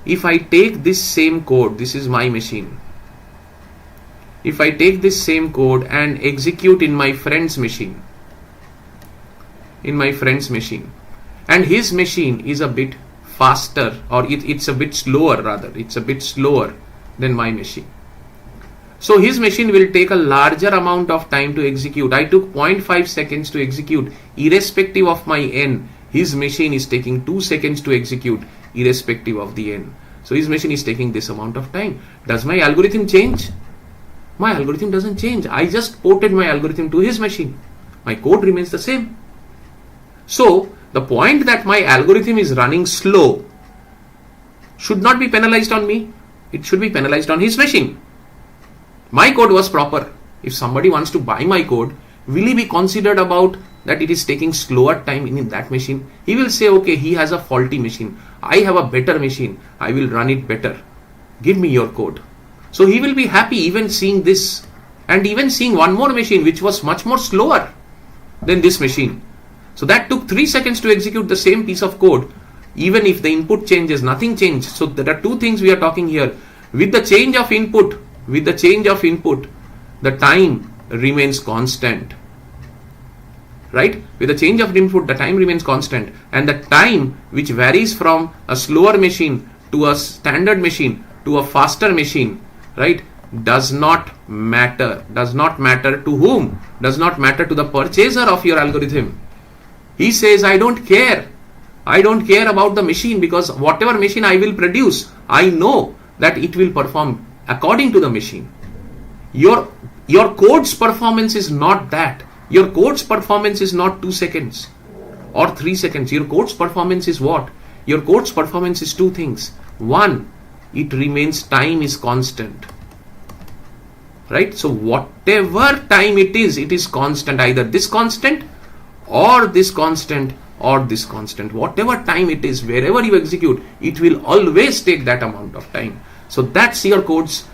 if I take this same code, this is my machine. If I take this same code and execute in my friend's machine, and his machine is a bit faster, or it's a bit slower rather, it's a bit slower than my machine. So his machine will take a larger amount of time to execute. I took 0.5 seconds to execute, irrespective of my n. His machine is taking 2 seconds to execute, irrespective of the n. So his machine is taking this amount of time. Does my algorithm change? My algorithm doesn't change. I just ported my algorithm to his machine. My code remains the same. So the point that my algorithm is running slow should not be penalized on me. It should be penalized on his machine. My code was proper. If somebody wants to buy my code, will he be considered about that it is taking slower time in that machine? He will say, okay, he has a faulty machine. I have a better machine. I will run it better. Give me your code. So he will be happy even seeing this, and even seeing one more machine which was much more slower than this machine. So that took 3 seconds to execute the same piece of code. Even if the input changes, nothing changed. So there are two things we are talking here. With the change of input, the time remains constant, right? With the change of input, the time remains constant, and the time which varies from a slower machine to a standard machine to a faster machine, right, does not matter. Does not matter to whom? Does not matter to the purchaser of your algorithm. He says, I don't care. I don't care about the machine, because whatever machine I will produce, I know that it will perform according to the machine. Your code's performance is not that. Your code's performance is not 2 seconds or 3 seconds. Your code's performance is what? Your code's performance is two things. One, it remains, time is constant, right? So whatever time it is constant, either this constant or this constant or this constant. Whatever time it is, wherever you execute, it will always take that amount of time. So that's your code's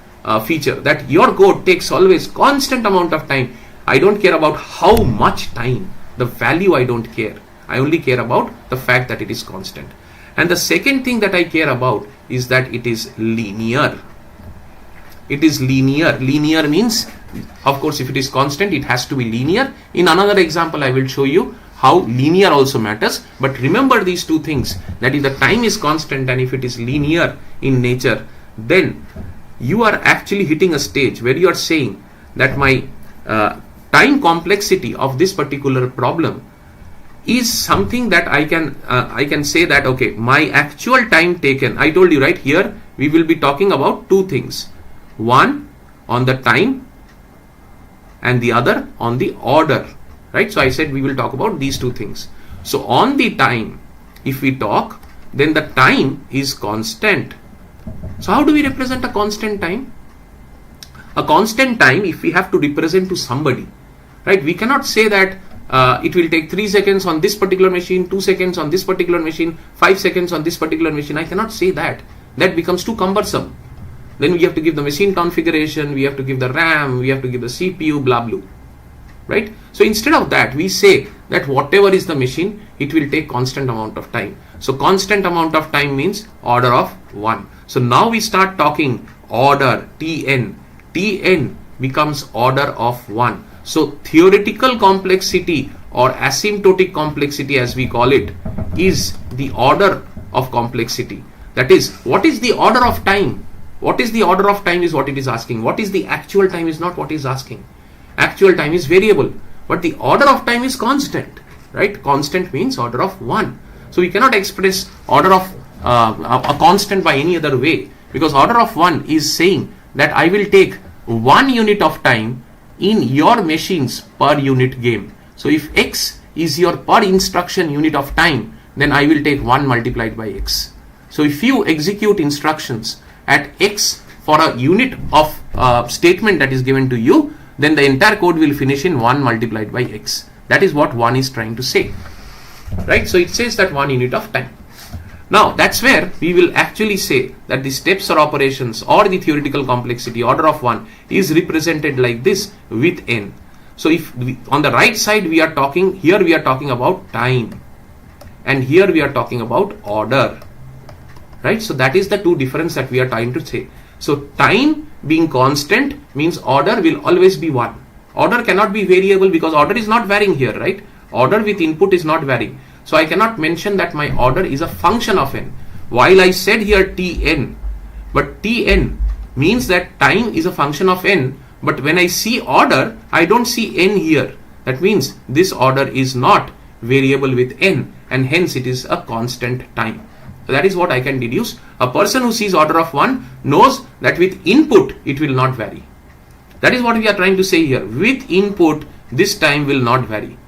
feature, that your code takes always constant amount of time. I don't care about how much time, the value I don't care. I only care about the fact that it is constant. And the second thing that I care about is that it is linear. It is linear. Linear means, of course, if it is constant, it has to be linear. In another example, I will show you how linear also matters. But remember these two things, that if the time is constant and if it is linear in nature, then you are actually hitting a stage where you are saying that my time complexity of this particular problem is something that I can say that, okay, my actual time taken, I told you right here, we will be talking about two things. One on the time and the other on the order, right? So I said we will talk about these two things. So on the time, if we talk, then the time is constant. So how do we represent a constant time? A constant time, if we have to represent to somebody, right? We cannot say that it will take 3 seconds on this particular machine, 2 seconds on this particular machine, 5 seconds on this particular machine. I cannot say that. That becomes too cumbersome. Then we have to give the machine configuration, we have to give the RAM, we have to give the CPU, blah blah. Right? So instead of that, we say that whatever is the machine, it will take constant amount of time. So constant amount of time means order of 1. So now we start talking order, Tn. Tn becomes order of 1. So theoretical complexity or asymptotic complexity, as we call it, is the order of complexity. That is, what is the order of time? What is the order of time is what it is asking. What is the actual time is not what it is asking. Actual time is variable, but the order of time is constant, right? Constant means order of 1. So we cannot express order of a constant by any other way, because order of 1 is saying that I will take 1 unit of time in your machines per unit game. So if x is your per instruction unit of time, then I will take 1 multiplied by x. So if you execute instructions at x for a unit of statement that is given to you, then the entire code will finish in 1 multiplied by x. That is what 1 is trying to say, right? So it says that 1 unit of time. Now that's where we will actually say that the steps or operations or the theoretical complexity order of 1 is represented like this with n. So if on the right side we are talking, here we are talking about time, and here we are talking about order, right? So that is the two difference that we are trying to say. So time being constant means order will always be 1. Order cannot be variable because order is not varying here, right? Order with input is not varying. So I cannot mention that my order is a function of n. While I said here Tn, but Tn means that time is a function of n, but when I see order, I don't see n here. That means this order is not variable with n, and hence it is a constant time. So that is what I can deduce. A person who sees order of 1 knows that with input it will not vary. That is what we are trying to say here. With input, this time will not vary.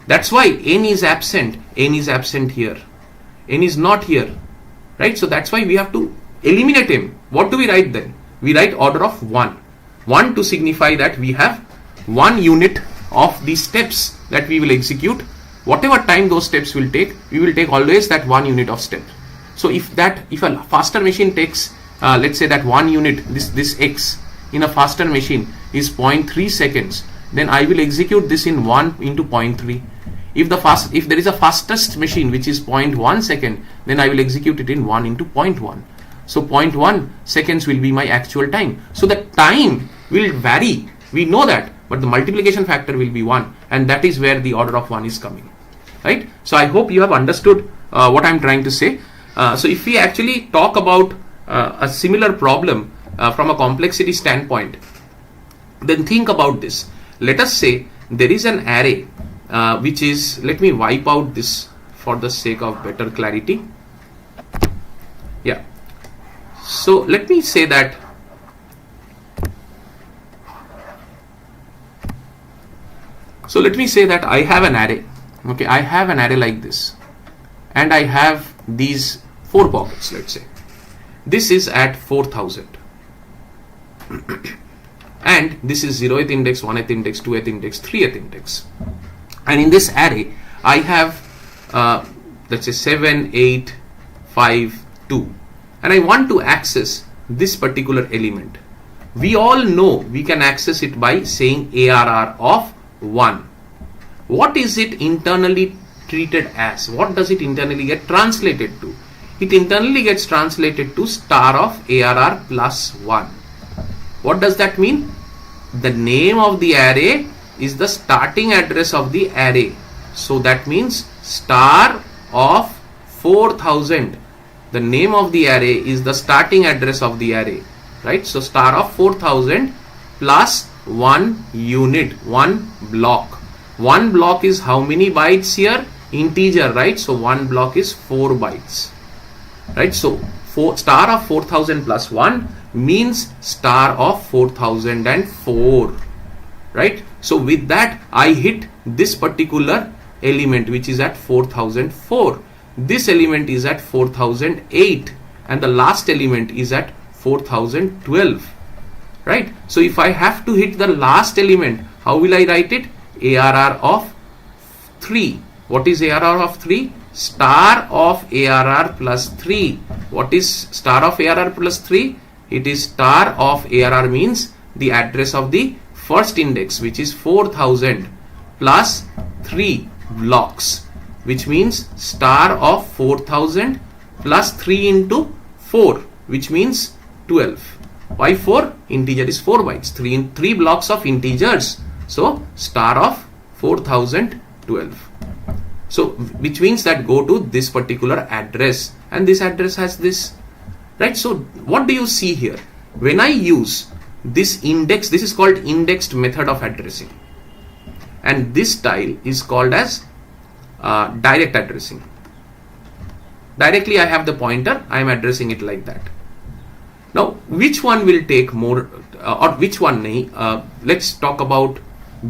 That's why n is absent. N is absent here. N is not here, right? So that's why we have to eliminate m. What do we write then? We write order of 1. 1 to signify that we have 1 unit of the steps that we will execute. Whatever time those steps will take, we will take always that 1 unit of step. So if a faster machine takes, let's say that 1 unit, this x in a faster machine is 0.3 seconds, then I will execute this in 1 into 0.3. If there is a fastest machine which is 0.1 second, then I will execute it in 1 into 0.1. So 0.1 seconds will be my actual time. So the time will vary. We know that, but the multiplication factor will be 1, and that is where the order of 1 is coming, right? So I hope you have understood what I am trying to say. So if we actually talk about a similar problem from a complexity standpoint, then think about this. Let us say there is an array which is, let me wipe out this for the sake of better clarity. Yeah. So let me say that I have an array. Okay, I have an array like this, and I have these 4 pockets, let's say. This is at 4000. And this is 0th index, 1th index, 2th index, 3th index. And in this array, I have, let's say 7, 8, 5, 2. And I want to access this particular element. We all know we can access it by saying ARR of 1. What is it internally treated as? What does it internally get translated to? It internally gets translated to star of ARR plus 1. What does that mean? The name of the array is the starting address of the array. So that means star of 4000. The name of the array is the starting address of the array, right? So star of 4000 plus 1 unit, 1 block. 1 block is how many bytes here? Integer, right? So 1 block is 4 bytes, right? So star of 4000 plus 1 means star of 4004, right? So with that I hit this particular element which is at 4004. This element is at 4008, and the last element is at 4012, right? So if I have to hit the last element, how will I write it? ARR of 3. What is ARR of 3? Star of ARR plus 3. What is star of ARR plus 3? It is star of ARR means the address of the first index, which is 4000 plus 3 blocks, which means star of 4000 plus 3 into 4, which means 12. Why 4? Integer is 4 bytes. 3 blocks of integers. So star of 4012. So which means that go to this particular address, and this address has this, right? So what do you see here? When I use this index, this is called indexed method of addressing, and this style is called as direct addressing. Directly I have the pointer, I am addressing it like that. Now which one will take more or which one let's talk about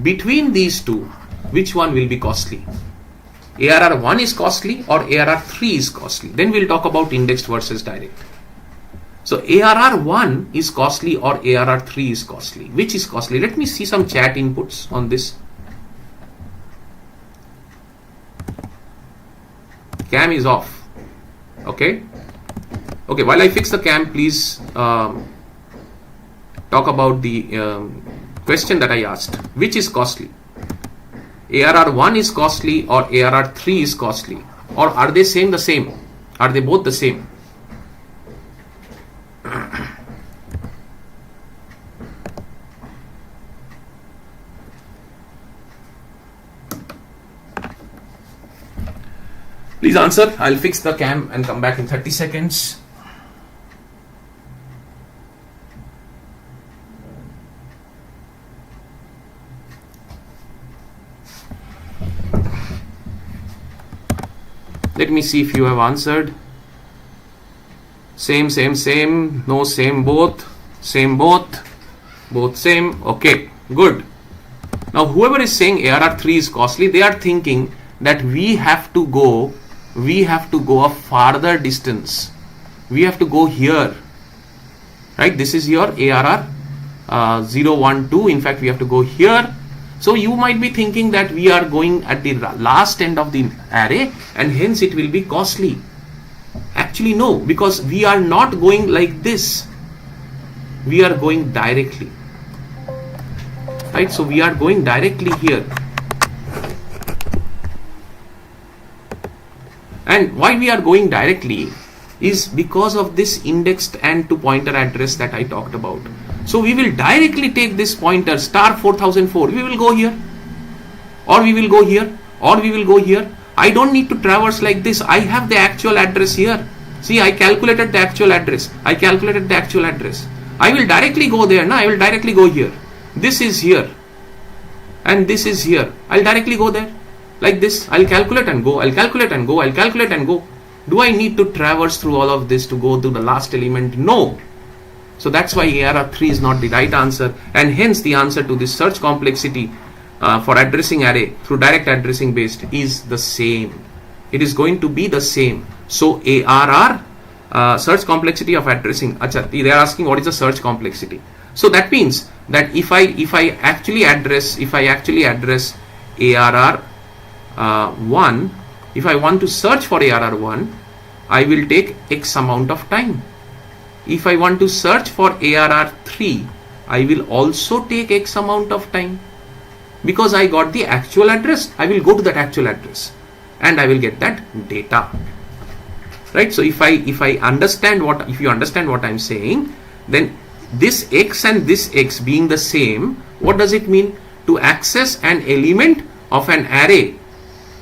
between these two, which one will be costly? ARR 1 is costly or ARR 3 is costly? Then we'll talk about indexed versus direct. So ARR 1 is costly or ARR 3 is costly? Which is costly? Let me see some chat inputs on this. Cam is off. Okay. Okay, while I fix the cam, please talk about the question that I asked. Which is costly? ARR 1 is costly or ARR 3 is costly? Or are they saying the same? Are they both the same? Please answer. I'll fix the cam and come back in 30 seconds. Let me see if you have answered. Same, same, same. No, same, both. Same, both. Both same. Okay, good. Now whoever is saying ARR 3 is costly, they are thinking that we have to go a farther distance. We have to go here, right? This is your ARR 012. In fact, we have to go here. So you might be thinking that we are going at the last end of the array and hence it will be costly. Actually no, because we are not going like this. We are going directly, right? So we are going directly here. And why we are going directly is because of this indexed and to pointer address that I talked about. So we will directly take this pointer star 4004. We will go here, or we will go here, or we will go here. I don't need to traverse like this. I have the actual address here. See, I calculated the actual address. I calculated the actual address. I will directly go there. No, I will directly go here. This is here, and this is here. I'll directly go there. Like this, I'll calculate and go, I'll calculate and go, I'll calculate and go. Do I need to traverse through all of this to go to the last element? No. So that's why ARR 3 is not the right answer, and hence the answer to this search complexity for addressing array through direct addressing based is the same. It is going to be the same. So ARR, search complexity of addressing. Achha, they are asking what is the search complexity. So that means that if I actually address ARR 1, if I want to search for ARR 1, I will take X amount of time. If I want to search for ARR 3, I will also take X amount of time, because I got the actual address. I will go to that actual address and I will get that data, right? So if you understand what I'm saying, then this X and this X being the same, what does it mean? To access an element of an array,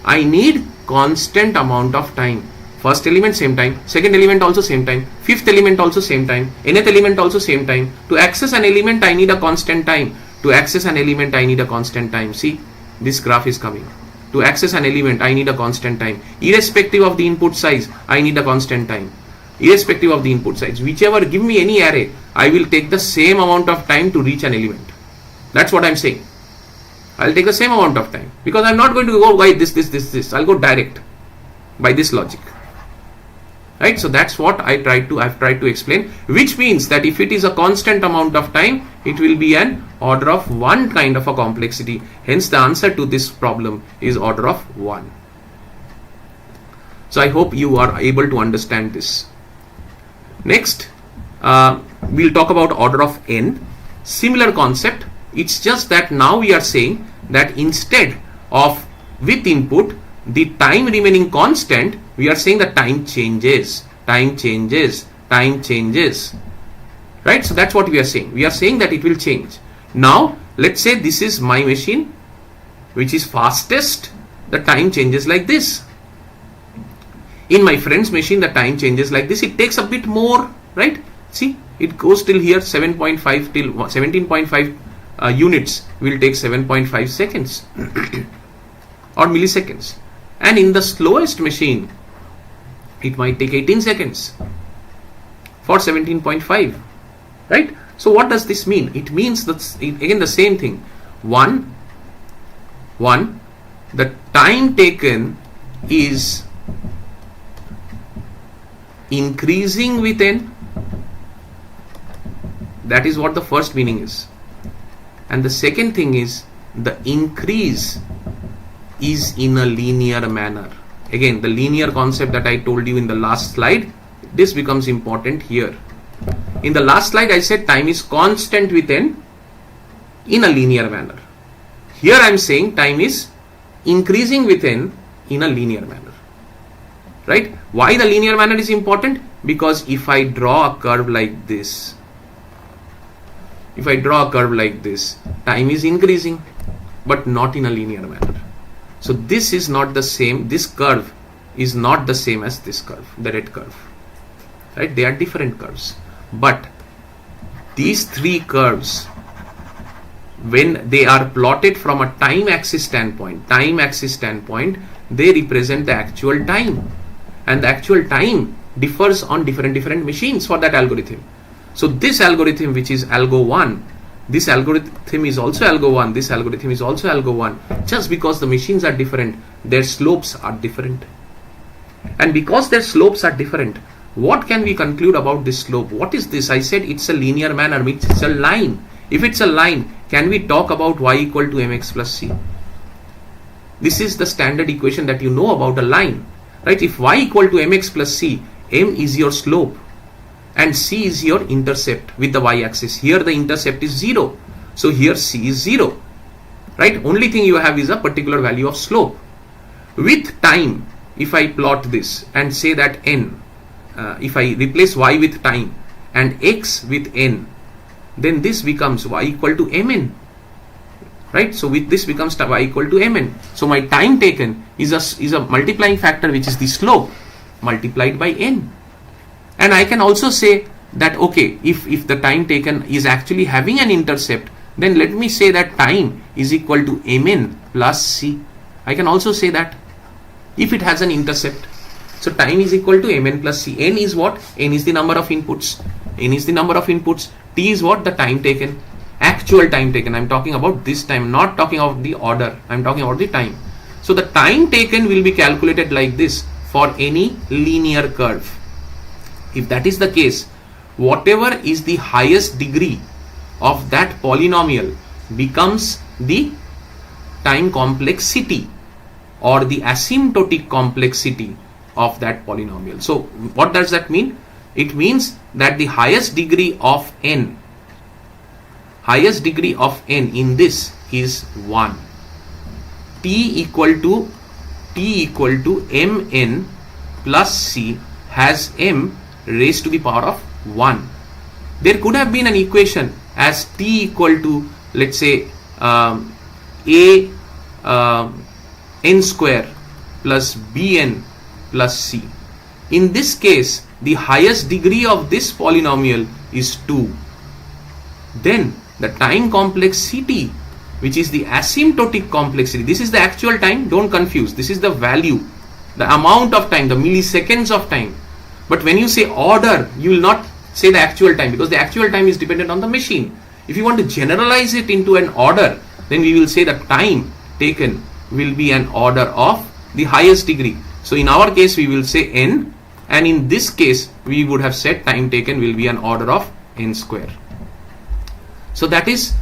I need constant amount of time. First element same time, second element also same time, fifth element also same time, nth element also same time. To access an element I need a constant time. To access an element I need a constant time. See, this graph is coming. To access an element I need a constant time. Irrespective of the input size, I need a constant time. Irrespective of the input size, whichever, give me any array, I will take the same amount of time to reach an element. That's what I'm saying. I'll take the same amount of time, because I'm not going to go by this. I'll go direct by this logic. right? So that's what I've tried to explain, which means that if it is a constant amount of time, it will be an order of 1 kind of a complexity. Hence the answer to this problem is order of 1. So I hope you are able to understand this. Next, we'll talk about order of n. Similar concept. It's just that now we are saying that instead of with input the time remaining constant, we are saying the time changes, right? So that's what we are saying. We are saying that it will change. Now let's say this is my machine, which is fastest. The time changes like this. In my friend's machine, the time changes like this. It takes a bit more, right? See, it goes till here 7.5 till 17.5 units will take 7.5 seconds or milliseconds. And in the slowest machine, it might take 18 seconds for 17.5, right? So what does this mean? It means that again the same thing. One, the time taken is increasing with n. That is what the first meaning is. And the second thing is the increase is in a linear manner. Again, the linear concept that I told you in the last slide, this becomes important here. In the last slide, I said time is constant with n in a linear manner. Here I am saying time is increasing with n in a linear manner. Right? Why the linear manner is important? Because if I draw a curve like this, time is increasing, but not in a linear manner. So this is not the same, this curve is not the same as this curve, the red curve, right? They are different curves. But these three curves, when they are plotted from a time axis standpoint, they represent the actual time. And the actual time differs on different machines for that algorithm. So this algorithm, which is algo 1, this algorithm is also algo 1, this algorithm is also algo 1. Just because the machines are different, their slopes are different. And because their slopes are different, what can we conclude about this slope? What is this? I said it's a linear manner, means it's a line. If it's a line, can we talk about y equal to mx plus c? This is the standard equation that you know about a line, right? If y equal to mx plus c, m is your slope and c is your intercept with the y-axis. Here the intercept is 0. So here c is 0, right? Only thing you have is a particular value of slope. With time, if I plot this and say that n, if I replace y with time and x with n, then this becomes y equal to mn, right? So with this becomes y equal to mn. So my time taken is a multiplying factor, which is the slope multiplied by n. And I can also say that, okay, if the time taken is actually having an intercept, then let me say that time is equal to mn plus c. I can also say that if it has an intercept. So time is equal to mn plus c. N is what? N is the number of inputs. T is what? The time taken. Actual time taken. I'm talking about this time, not talking about the order. I'm talking about the time. So the time taken will be calculated like this for any linear curve. If that is the case, whatever is the highest degree of that polynomial becomes the time complexity or the asymptotic complexity of that polynomial. So what does that mean? It means that the highest degree of n in this is 1. T equal to mn plus c has m raised to the power of 1. There could have been an equation as t equal to, let's say, n square plus bn plus c. In this case, the highest degree of this polynomial is 2. Then the time complexity, which is the asymptotic complexity, this is the actual time, don't confuse, this is the value, the amount of time, the milliseconds of time. But when you say order, you will not say the actual time, because the actual time is dependent on the machine. If you want to generalize it into an order, then we will say the time taken will be an order of the highest degree. So in our case, we will say n and in this case we would have said time taken will be an order of n square. So that is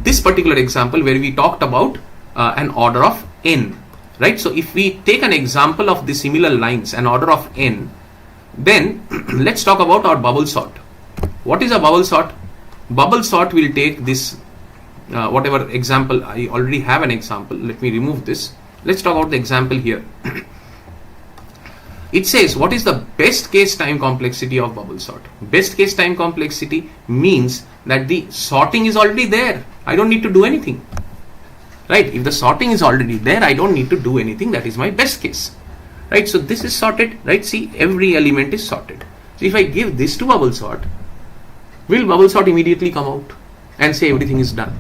this particular example where we talked about an order of n, right? So if we take an example of the similar lines, an order of n, then let's talk about our bubble sort. What is a bubble sort? Bubble sort will take this whatever example. I already have an example. Let me remove this. Let's talk about the example here. It says, what is the best case time complexity of bubble sort? Best case time complexity means that the sorting is already there. I don't need to do anything, right? If the sorting is already there, I don't need to do anything. That is my best case, right? So this is sorted, right? See, every element is sorted. So if I give this to bubble sort, will bubble sort immediately come out and say everything is done?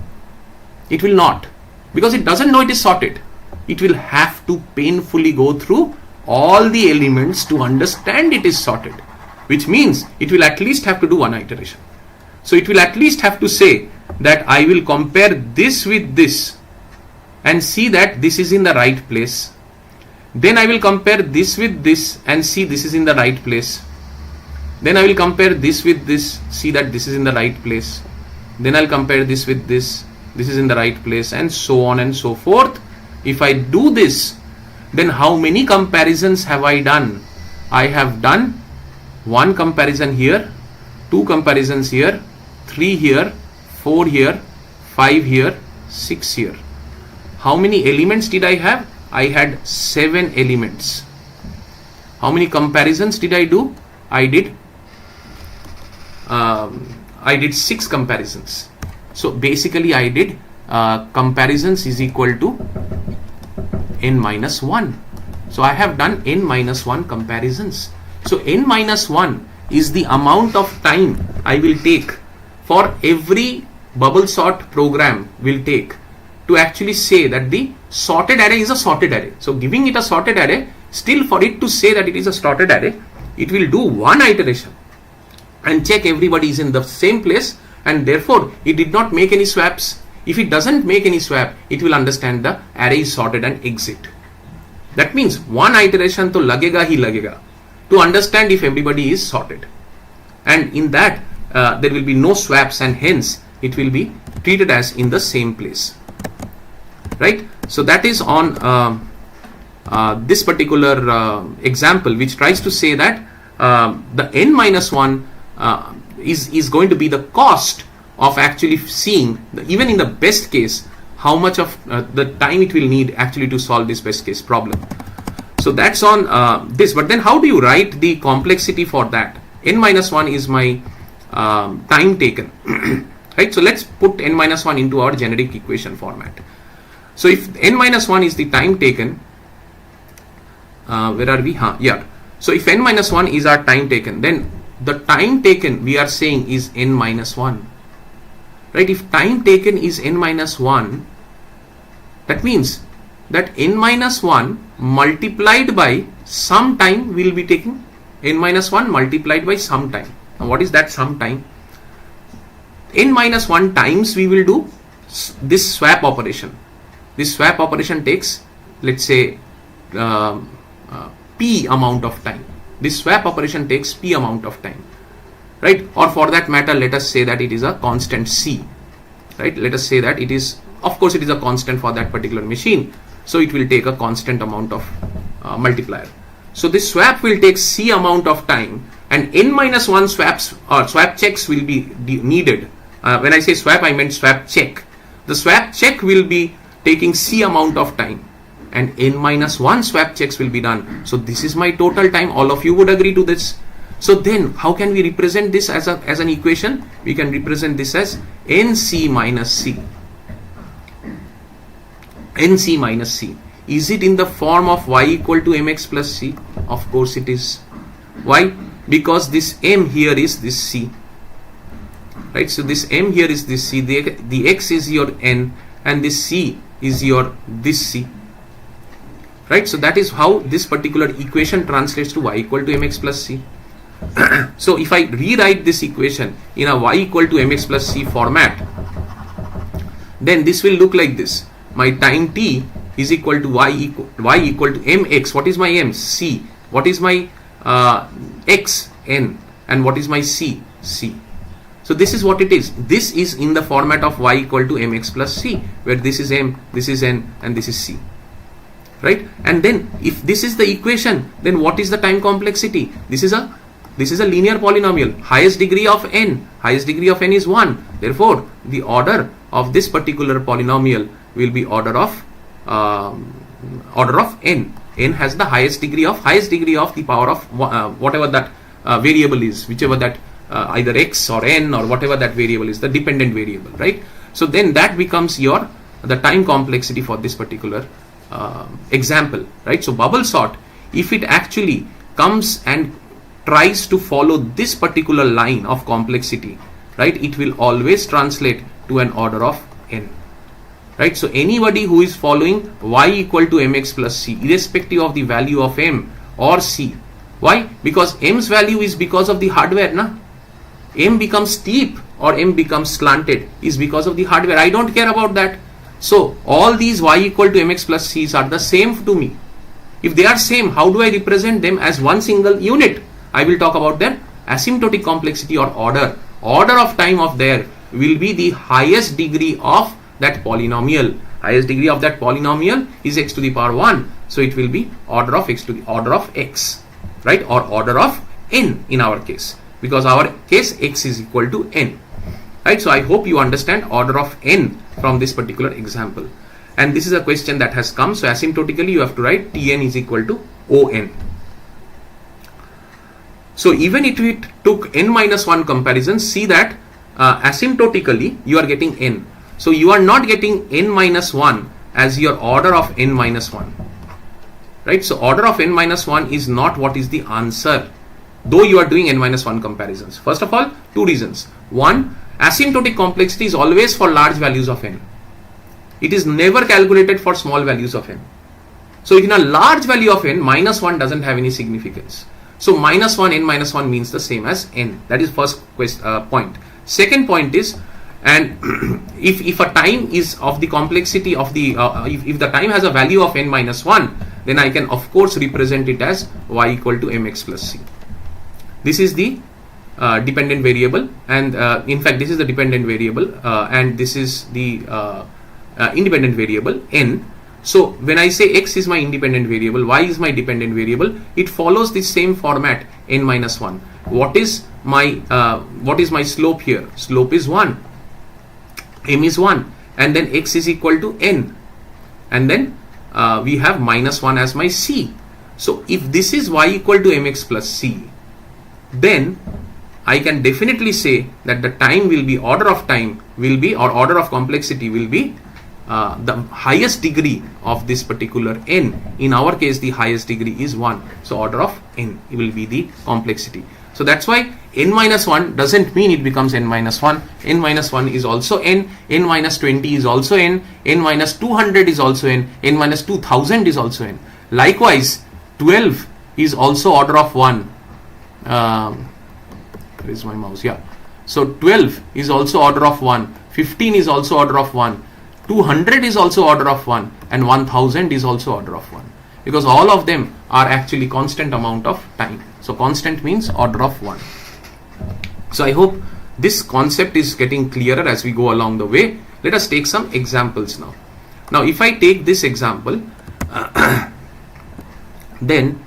It will not, because it doesn't know it is sorted. It will have to painfully go through all the elements to understand it is sorted, which means it will at least have to do one iteration. So it will at least have to say that I will compare this with this and see that this is in the right place. Then I will compare this with this and see this is in the right place. Then I will compare this with this, see that this is in the right place. Then I'll compare this with this is in the right place, and so on and so forth. If I do this, then how many comparisons have I done? I have done one comparison here, two comparisons here, 3 here, 4 here, 5 here, 6 here. How many elements did I have? I had 7 elements. How many comparisons did I do? I did 6 comparisons. So basically I did comparisons is equal to n minus 1. So I have done n minus 1 comparisons. So n minus 1 is the amount of time I will take for every bubble sort program will take to actually say that the sorted array is a sorted array. So giving it a sorted array, still for it to say that it is a sorted array, it will do one iteration and check everybody is in the same place, and therefore it did not make any swaps. If it doesn't make any swap, it will understand the array is sorted and exit. That means one iteration to lagega hi lagega to understand if everybody is sorted, and in that there will be no swaps, and hence it will be treated as in the same place, right? So that is on this particular example, which tries to say that the n minus 1 is going to be the cost of actually seeing, even in the best case, how much of the time it will need actually to solve this best case problem. So that's on this. But then how do you write the complexity for that? N minus 1 is my time taken, right? So let's put n minus 1 into our generic equation format. So if n minus 1 is the time taken, where are we? Yeah. So if n minus 1 is our time taken, then the time taken we are saying is n minus 1. Right? If time taken is n minus 1, that means that n minus 1 multiplied by some time will be taking n minus 1 multiplied by some time. Now what is that some time? N minus 1 times we will do this swap operation. This swap operation takes, let's say, p amount of time. This swap operation takes p amount of time, right? Or for that matter, let us say that it is a constant c, right? Let us say that it is, of course it is a constant for that particular machine, so it will take a constant amount of multiplier. So this swap will take c amount of time, and n minus 1 swaps or swap checks will be needed. When I say swap, I meant swap check. The swap check will be taking c amount of time, and n minus 1 swap checks will be done. So this is my total time. All of you would agree to this. So then how can we represent this as an equation? We can represent this as nc minus c. nc minus c. Is it in the form of y equal to mx plus c? Of course it is. Why? Because this m here is this c, right? So this m here is this c, the x is your n, and this c is your this c, right? So that is how this particular equation translates to y equal to mx plus c. So if I rewrite this equation in a y equal to mx plus c format, then this will look like this. My time t is equal to y equal to mx. What is my m? C. What is my x, n, and what is my c, c. So this is what it is. This is in the format of y equal to mx plus c, where this is m, this is n, and this is c. Right? And then if this is the equation, then what is the time complexity? This is a linear polynomial. Highest degree of n is 1. Therefore, the order of this particular polynomial will be order of n. N has the highest degree of the power of whatever that variable is, whichever that either x or n or whatever that variable is, the dependent variable, right? So then that becomes the time complexity for this particular example, right? So bubble sort, if it actually comes and tries to follow this particular line of complexity, right, it will always translate to an order of n, right? So anybody who is following y equal to mx plus c, irrespective of the value of m or c. Why? Because m's value is because of the hardware, na? M becomes steep or M becomes slanted is because of the hardware. I don't care about that. So all these y equal to mx plus c's are the same to me. If they are same, how do I represent them as one single unit? I will talk about their asymptotic complexity or order. Order of time of there will be the highest degree of that polynomial. Highest degree of that polynomial is x to the power 1. So it will be order of x to the order of x, right? Or order of n in our case, because our case x is equal to n, right? So I hope you understand order of n from this particular example. And this is a question that has come. So asymptotically you have to write Tn is equal to On. So even if it took n minus 1 comparison, see that asymptotically you are getting n. So you are not getting n minus 1 as your order of n minus 1, right? So order of n minus 1 is not what is the answer, though you are doing n minus 1 comparisons. First of all, two reasons. One, asymptotic complexity is always for large values of n. It is never calculated for small values of n. So in a large value of n, minus 1 doesn't have any significance. So minus 1, n minus 1 means the same as n. That is first point. Second point is, and if a time is of the complexity of the, if the time has a value of n minus 1, then I can of course represent it as y equal to mx plus c. This is the dependent variable, and in fact this is the dependent variable, and this is the independent variable n. So when I say x is my independent variable, y is my dependent variable, it follows the same format, n minus 1. What is my slope here? Slope is 1, m is 1, and then x is equal to n, and then we have minus 1 as my c. So if this is y equal to mx plus c, then I can definitely say that the time will be, order of time will be, or order of complexity will be the highest degree of this particular n. In our case, the highest degree is 1. So order of n will be the complexity. So that's why n minus 1 doesn't mean it becomes n minus 1. N minus 1 is also n. N minus 20 is also n. N minus 200 is also n. N minus 2000 is also n. Likewise, 12 is also order of 1. Where is my mouse? Yeah. So 12 is also order of 1. 15 is also order of 1. 200 is also order of 1, and 1000 is also order of 1, because all of them are actually constant amount of time. So constant means order of 1. So I hope this concept is getting clearer as we go along the way. Let us take some examples now. Now if I take this example, then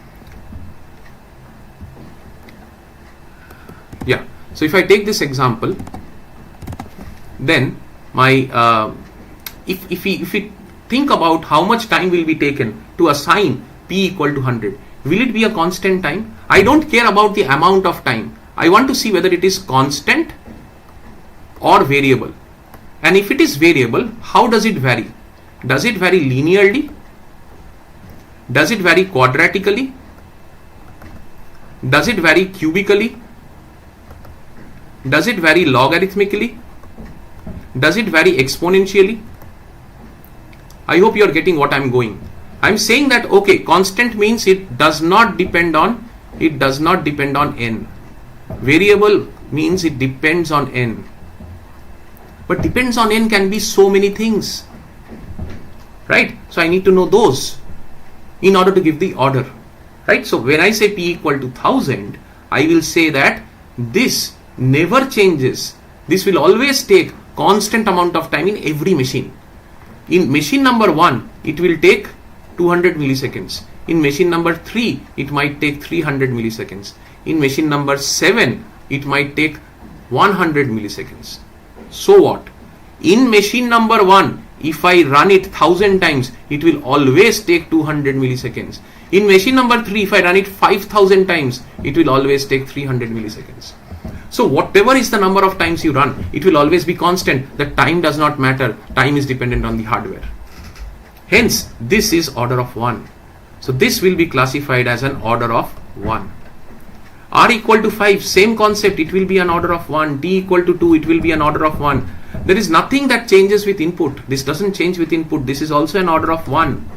yeah, so if I take this example, then my if we think about how much time will be taken to assign p equal to 100, will it be a constant time? I don't care about the amount of time. I want to see whether it is constant or variable. And if it is variable, how does it vary? Does it vary linearly? Does it vary quadratically? Does it vary cubically? Does it vary logarithmically? Does it vary exponentially? I hope you are getting what I am going. I am saying that okay, constant means it does not depend on n. Variable means it depends on n. But depends on n can be so many things, right? So I need to know those in order to give the order. right? So when I say P equal to 1000, I will say that this never changes. This will always take constant amount of time in every machine. In machine number 1, it will take 200 milliseconds. In machine number 3, it might take 300 milliseconds. In machine number 7, it might take 100 milliseconds. So what? In machine number 1, if I run it 1000 times, it will always take 200 milliseconds. In machine number 3, if I run it 5000 times, it will always take 300 milliseconds. So whatever is the number of times you run, it will always be constant. The time does not matter. Time is dependent on the hardware. Hence, this is order of 1. So this will be classified as an order of 1. R equal to 5, same concept, it will be an order of 1. T equal to 2, it will be an order of 1. There is nothing that changes with input. This doesn't change with input. This is also an order of 1.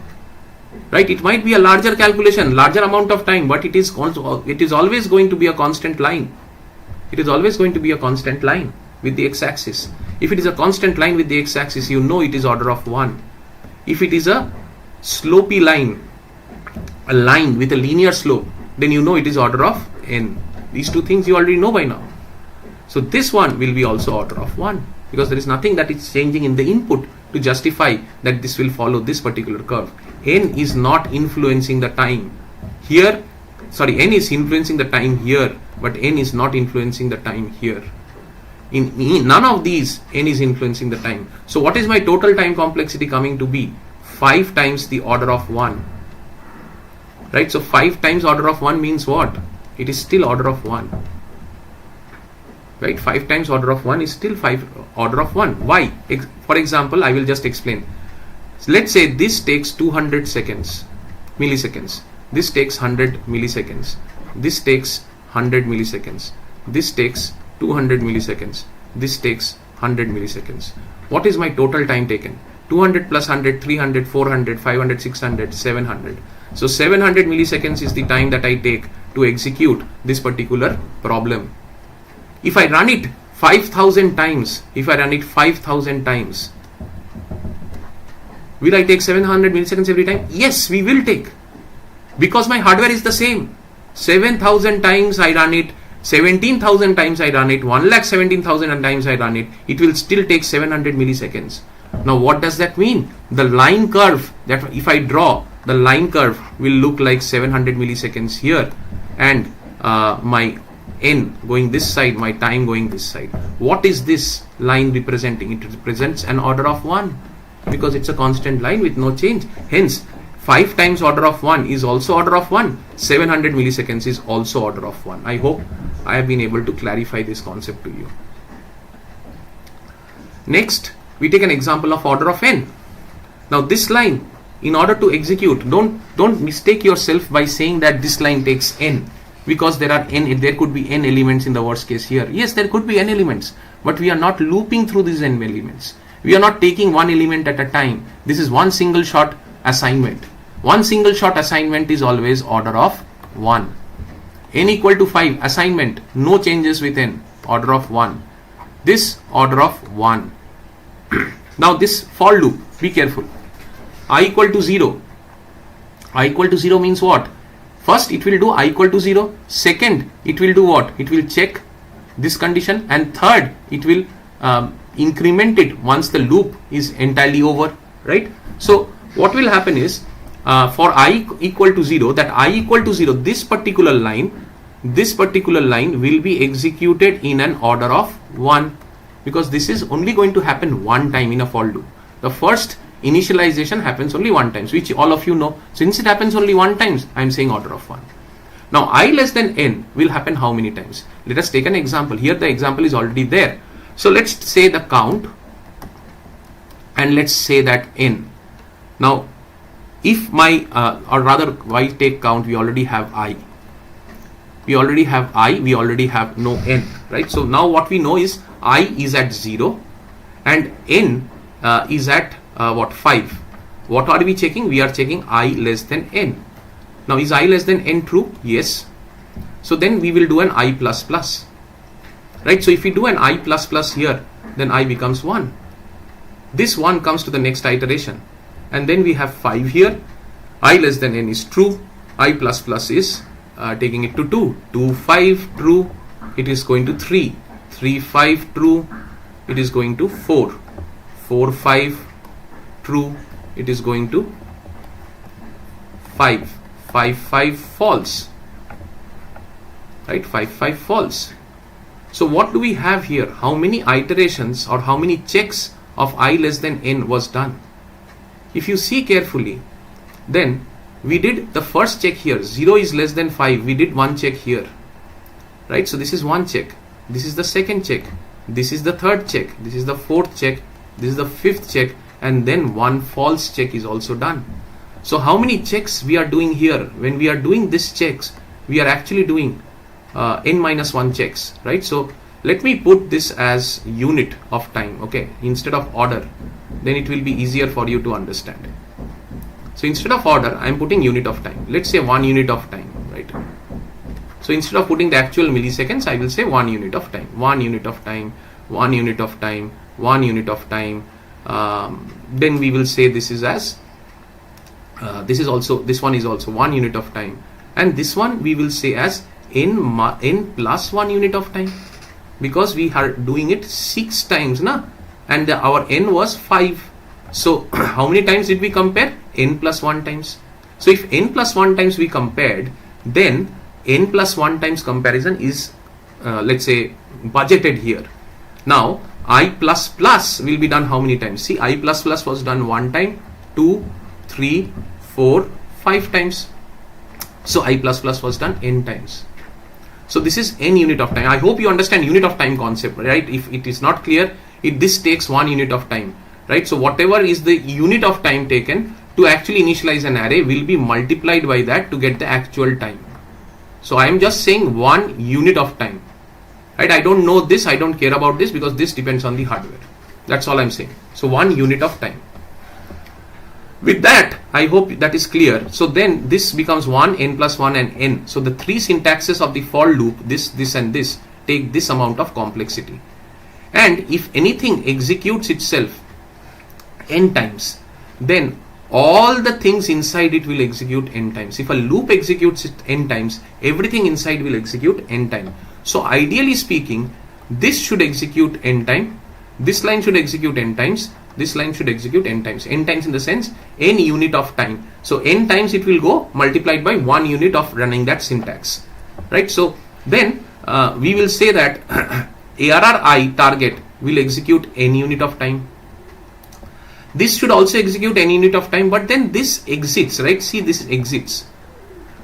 Right? It might be a larger calculation, larger amount of time, but it is always going to be a constant line. It is always going to be a constant line with the x-axis. If it is a constant line with the x-axis, you know it is order of 1. If it is a slopey line, a line with a linear slope, then you know it is order of n. These two things you already know by now. So this one will be also order of 1, because there is nothing that is changing in the input to justify that this will follow this particular curve. N is not influencing the time here. Sorry, n is influencing the time here, but n is not influencing the time here. In none of these, n is influencing the time. So what is my total time complexity coming to be? 5 times the order of 1. Right? So 5 times order of 1 means what? It is still order of 1. Right? 5 times order of 1 is still order of 1. Why? For example, I will just explain. So let's say this takes 200 milliseconds. This takes 100 milliseconds. This takes 100 milliseconds. This takes 200 milliseconds. This takes 100 milliseconds. What is my total time taken? 200 plus 100, 300, 400, 500, 600, 700. So 700 milliseconds is the time that I take to execute this particular problem. If I run it 5000 times, will I take 700 milliseconds every time? Yes, we will take. Because my hardware is the same. 7000 times I run it, 17,000 times I run it, 1,17,000 times I run it, it will still take 700 milliseconds. Now what does that mean? The line curve, that if I draw, the line curve will look like 700 milliseconds here, and my n going this side, my time going this side. What is this line representing? It represents an order of 1, because it's a constant line with no change. Hence 5 times order of 1 is also order of 1. 700 milliseconds is also order of 1. I hope I have been able to clarify this concept to you. Next, we take an example of order of n. Now this line, in order to execute, don't mistake yourself by saying that this line takes n, because there could be n elements in the worst case here. Yes, there could be n elements, but we are not looping through these n elements. We are not taking one element at a time. This is one single shot assignment. One single shot assignment is always order of 1. N equal to 5 assignment, no changes with n, order of 1. This order of 1. Now this for loop, be careful. I equal to 0. I equal to 0 means what? First it will do I equal to 0. Second it will do what? It will check this condition, and third it will increment it once the loop is entirely over, right? So what will happen is, for I equal to 0, that I equal to 0, this particular line will be executed in an order of 1, because this is only going to happen one time in a for loop. The first initialization happens only one time, which all of you know. Since it happens only one time, I am saying order of 1. Now I less than n will happen how many times? Let us take an example. Here the example is already there. So let's say the count, and let's say that n. Now if my or rather, why take count? We already have I. We already have no n, right? So now what we know is I is at 0 and n is at 5. What are we checking? We are checking I less than n. Now is I less than n true? Yes. So then we will do an I plus plus, right? So if we do an I plus plus here, then I becomes 1. This 1 comes to the next iteration, and then we have 5 here. I less than n is true. I plus plus is taking it to 2. 2 5 true, it is going to 3. 3 5 true, it is going to 4. 4 5 true, it is going to 5. 5 5 false, right? 5 5 false. So what do we have here? How many iterations or how many checks of I less than n was done? If you see carefully, then we did the first check here. 0 is less than 5. We did one check here, right? So this is one check. This is the second check. This is the third check. This is the fourth check. This is the fifth check. And then one false check is also done. So how many checks we are doing here? When we are doing these checks, we are actually doing n minus 1 checks, right? So let me put this as unit of time, okay, instead of order. Then it will be easier for you to understand. So instead of order, I am putting unit of time. Let's say 1 unit of time, right? So instead of putting the actual milliseconds, I will say 1 unit of time, 1 unit of time, 1 unit of time, 1 unit of time. Then we will say this is as this one is also 1 unit of time, and this one we will say as n plus 1 unit of time, because we are doing it 6 times, and our n was 5. So how many times did we compare? N plus 1 times. So if n plus 1 times we compared, then n plus 1 times comparison is let's say budgeted here. Now I plus plus will be done how many times? See, I plus plus was done 1 time, 2, 3, 4, 5 times. So I plus plus was done n times. So this is n unit of time. I hope you understand unit of time concept, right? If it is not clear, this takes 1 unit of time, right? So whatever is the unit of time taken to actually initialize an array will be multiplied by that to get the actual time. So I am just saying 1 unit of time, right? I don't know this, I don't care about this, because this depends on the hardware. That's all I'm saying. So 1 unit of time. With that, I hope that is clear. So then this becomes 1, n plus 1 and n. So the 3 syntaxes of the for loop, this and this, take this amount of complexity. And if anything executes itself n times, then all the things inside it will execute n times. If a loop executes it n times, everything inside will execute n time. So ideally speaking, this should execute n time, this line should execute n times, this line should execute n times. N times in the sense n unit of time. So n times it will go multiplied by 1 unit of running that syntax, right? So then we will say that ARRI target will execute n unit of time. This should also execute n unit of time, but then this exits, right? See, this exits.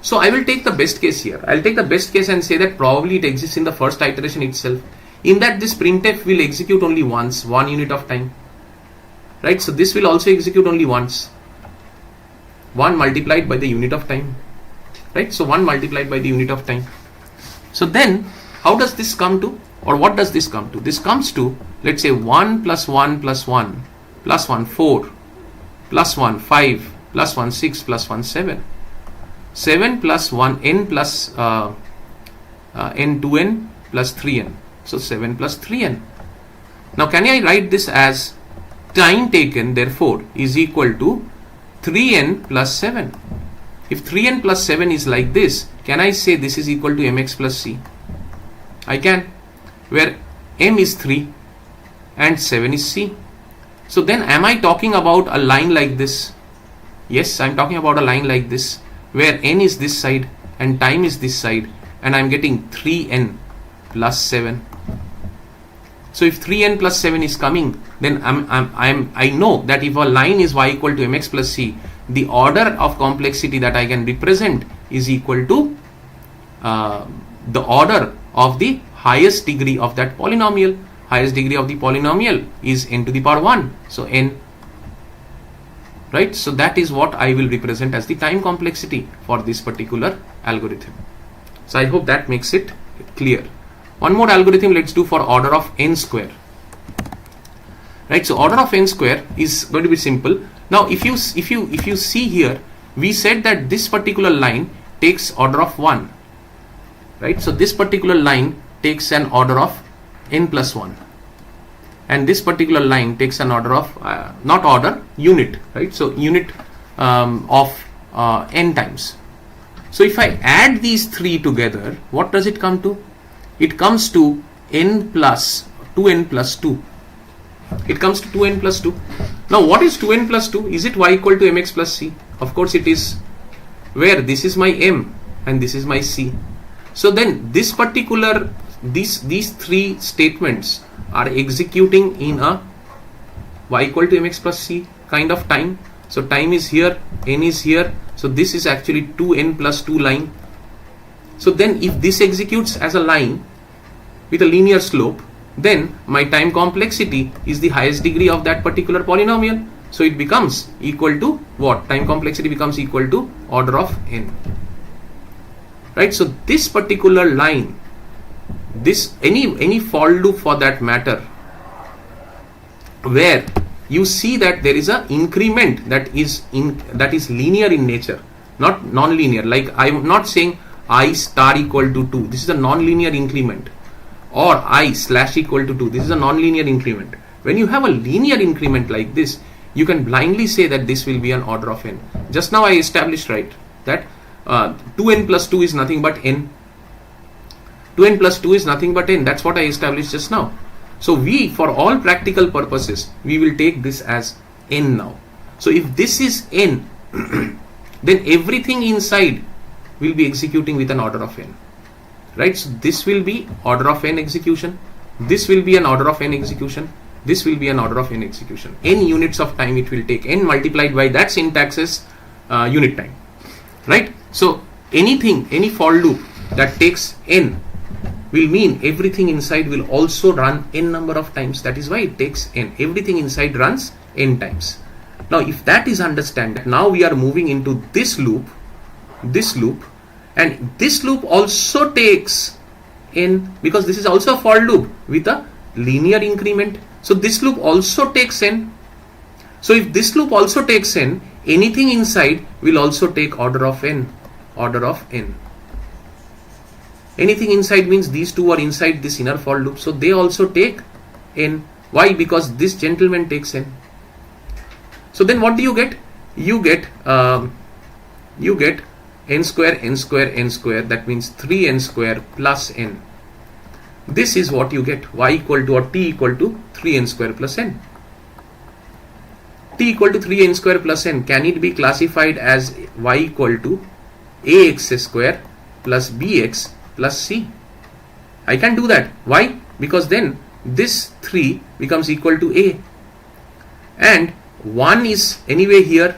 So I will take the best case here. I'll take the best case and say that probably it exists in the first iteration itself. In that, this printf will execute only once, 1 unit of time, right? So this will also execute only once, 1 multiplied by the unit of time, right? So 1 multiplied by the unit of time. So then how does this come to, or what does this come to? This comes to, let's say 1 plus 1 plus 1 plus 1 4 plus 1 5 plus 1 6 plus 1 7, 7 plus 1 n plus n 2n plus 3n. So 7 plus 3n. Now can I write this as time taken therefore is equal to 3n plus 7. If 3n plus 7 is like this, can I say this is equal to mx plus c? I can, where m is 3 and 7 is c. So then am I talking about a line like this? Yes, I'm talking about a line like this, where n is this side and time is this side, and I'm getting 3n plus 7. So if 3n plus 7 is coming, then I know that if a line is y equal to mx plus c, the order of complexity that I can represent is equal to the order of the highest degree of that polynomial. Highest degree of the polynomial is n to the power 1. So n, right? So that is what I will represent as the time complexity for this particular algorithm. So I hope that makes it clear. One more algorithm let's do for order of n square, right? So order of n square is going to be simple. Now if you see here, we said that this particular line takes order of 1, right? So this particular line takes an order of n plus 1, and this particular line takes an order of not order, unit, right? So unit of n times. So if I add these three together, what does it come to? It comes to n plus 2n plus 2. It comes to 2n plus 2. Now what is 2n plus 2? Is it y equal to mx plus c? Of course it is. Where this is my m and this is my c. So then this particular, these three statements are executing in a y equal to mx plus c kind of time. So time is here, n is here. So this is actually 2n plus 2 line. So then if this executes as a line with a linear slope, then my time complexity is the highest degree of that particular polynomial. So it becomes equal to what? Time complexity becomes equal to order of n. Right? So this particular line, this any for loop for that matter, where you see that there is a increment that is linear in nature, not non-linear. Like I am not saying I star equal to 2. This is a non-linear increment. Or I slash equal to 2. This is a non-linear increment. When you have a linear increment like this, you can blindly say that this will be an order of n. Just now I established, right, that 2n plus 2 is nothing but n. 2n plus 2 is nothing but n. That's what I established just now. So we, for all practical purposes, we will take this as n now. So if this is n, then everything inside will be executing with an order of n. Right? So this will be order of n execution. This will be an order of n execution. This will be an order of n execution. N units of time it will take. N multiplied by that syntax is unit time. Right? So anything, any for loop that takes n will mean everything inside will also run n number of times. That is why it takes n. Everything inside runs n times. Now if that is understood, now we are moving into this loop, and this loop also takes n, because this is also a for loop with a linear increment. So this loop also takes n. So if this loop also takes n, anything inside will also take order of n. Anything inside means these two are inside this inner for loop, so they also take n. Why? Because this gentleman takes n. So then what do you get? You get n square, n square, n square. That means 3n square plus n. This is what you get. Y equal to, or t equal to 3n square plus n. T equal to 3n square plus n. Can it be classified as y equal to ax square plus bx plus c? I can do that. Why? Because then this 3 becomes equal to a, and 1 is anyway here.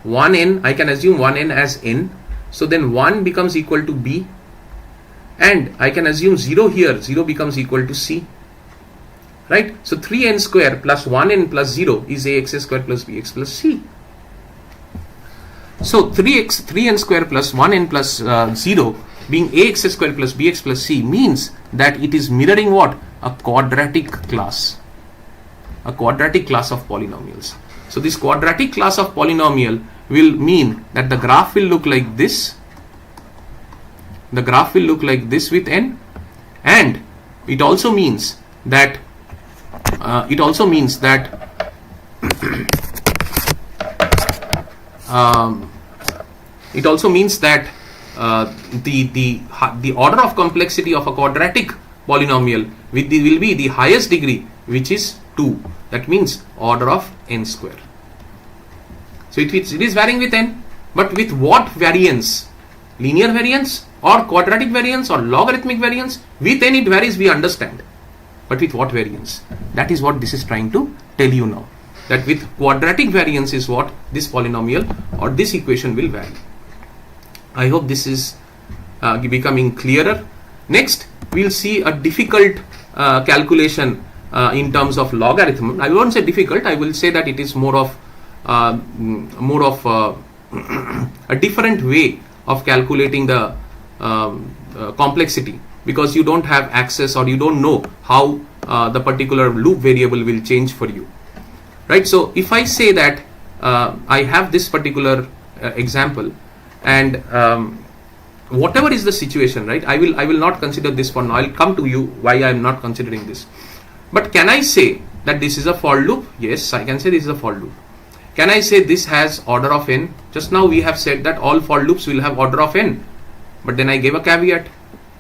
1n, I can assume 1n as n. So then 1 becomes equal to b, and I can assume 0 here. 0 becomes equal to c. Right? So 3n square plus 1n plus 0 is ax square plus bx plus c. So 3n square plus 1n plus 0 being ax square plus bx plus c means that it is mirroring what? A quadratic class. A quadratic class of polynomials. So this quadratic class of polynomial will mean that the graph will look like this. The graph will look like this with n, and it also means that the order of complexity of a quadratic polynomial will be the highest degree, which is 2. That means order of n square. So it is varying with n, but with what variance? Linear variance or quadratic variance or logarithmic variance? With n it varies, we understand. But with what variance? That is what this is trying to tell you now. That with quadratic variance is what this polynomial or this equation will vary. I hope this is becoming clearer. Next, we'll see a difficult calculation in terms of logarithm. I won't say difficult. I will say that it is more of a different way of calculating the complexity, because you don't have access or you don't know how the particular loop variable will change for you. Right? So if I say that I have this particular example, and whatever is the situation, right? I will not consider this for now. I'll come to you why I am not considering this. But can I say that this is a for loop? Yes, I can say this is a for loop. Can I say this has order of n? Just now we have said that all for loops will have order of n, but then I gave a caveat.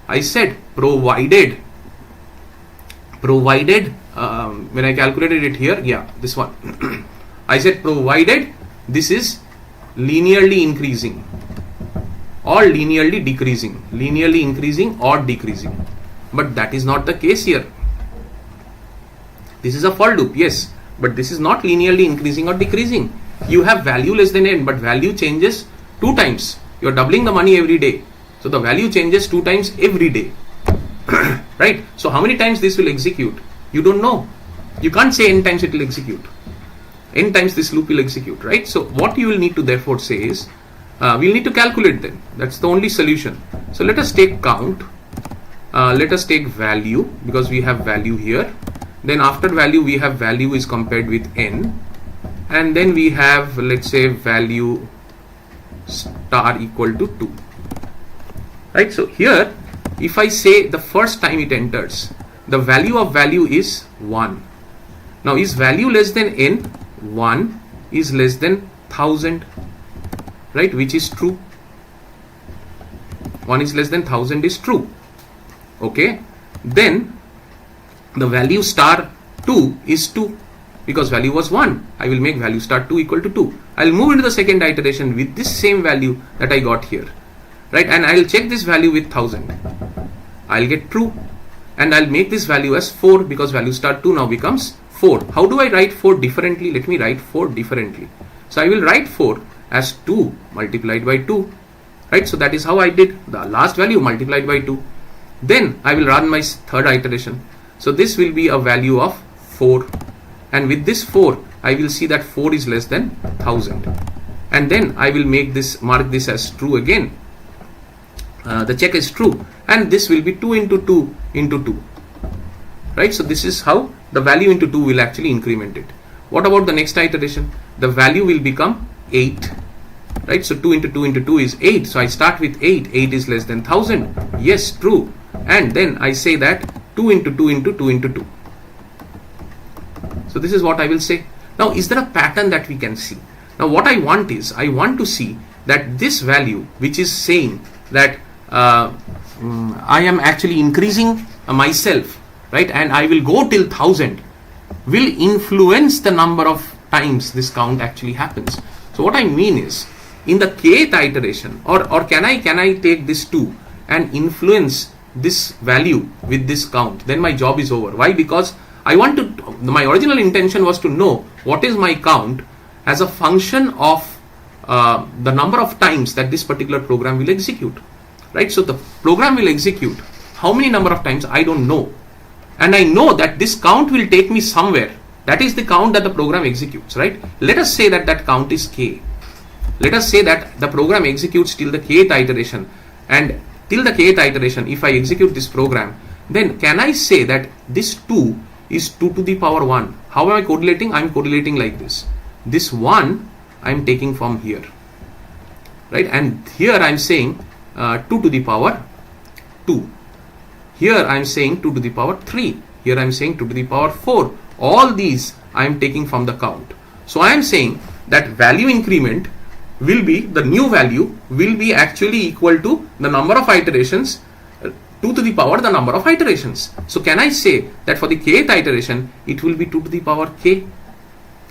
I said provided when I calculated it here, yeah, this one I said provided this is linearly increasing or linearly decreasing, linearly increasing or decreasing, but that is not the case here. This is a for loop, yes, but this is not linearly increasing or decreasing. You have value less than n, but value changes 2 times. You are doubling the money every day, so the value changes 2 times every day. Right? So how many times this will execute? You don't know. You can't say n times it will execute. N times this loop will execute, right? So what you will need to therefore say is, we'll need to calculate them. That's the only solution. So let us take count. Let us take value, because we have value here. Then after value we have value is compared with n, and then we have, let's say, value star equal to 2, right? So here if I say the first time it enters, the value of value is 1. Now is value less than n? 1 is less than 1000, right? Which is true. 1 is less than 1000 is true. Okay, then the value star 2 is 2, because value was 1. I will make value star 2 equal to 2. I will move into the second iteration with this same value that I got here, right? And I will check this value with 1000. I'll get true, and I'll make this value as 4, because value star 2 now becomes 4. How do I write 4 differently? Let me write 4 differently. So I will write 4 as 2 multiplied by 2, right? So that is how I did the last value multiplied by 2. Then I will run my third iteration. So this will be a value of 4, and with this 4 I will see that 4 is less than 1000, and then I will make this, mark this as true again. The check is true, and this will be 2 into 2 into 2, right? So this is how the value into 2 will actually increment it. What about the next iteration? The value will become 8, right? So 2 into 2 into 2 is 8. So I start with 8. 8 is less than 1000. Yes, true. And then I say that 2 into 2 into 2 into 2. So this is what I will say. Now, is there a pattern that we can see? Now, what I want is, I want to see that this value, which is saying that I am actually increasing myself, right, and I will go till 1000, will influence the number of times this count actually happens. So what I mean is, in the kth iteration, or can I take this 2 and influence this value with this count? Then my job is over. Why? Because I want to, my original intention was to know what is my count as a function of the number of times that this particular program will execute, right? So the program will execute how many number of times, I don't know, and I know that this count will take me somewhere. That is the count that the program executes, right? Let us say that that count is k. Let us say that the program executes till the kth iteration, and till the kth iteration, if I execute this program, then can I say that this 2 is 2 to the power 1? How am I correlating? I am correlating like this. This 1 I am taking from here, right? And here I am saying 2 to the power 2. Here I am saying 2 to the power 3. Here I am saying 2 to the power 4. All these I am taking from the count. So I am saying that value increment will be, the new value will be actually equal to the number of iterations, 2 to the power the number of iterations. So can I say that for the kth iteration it will be 2 to the power k?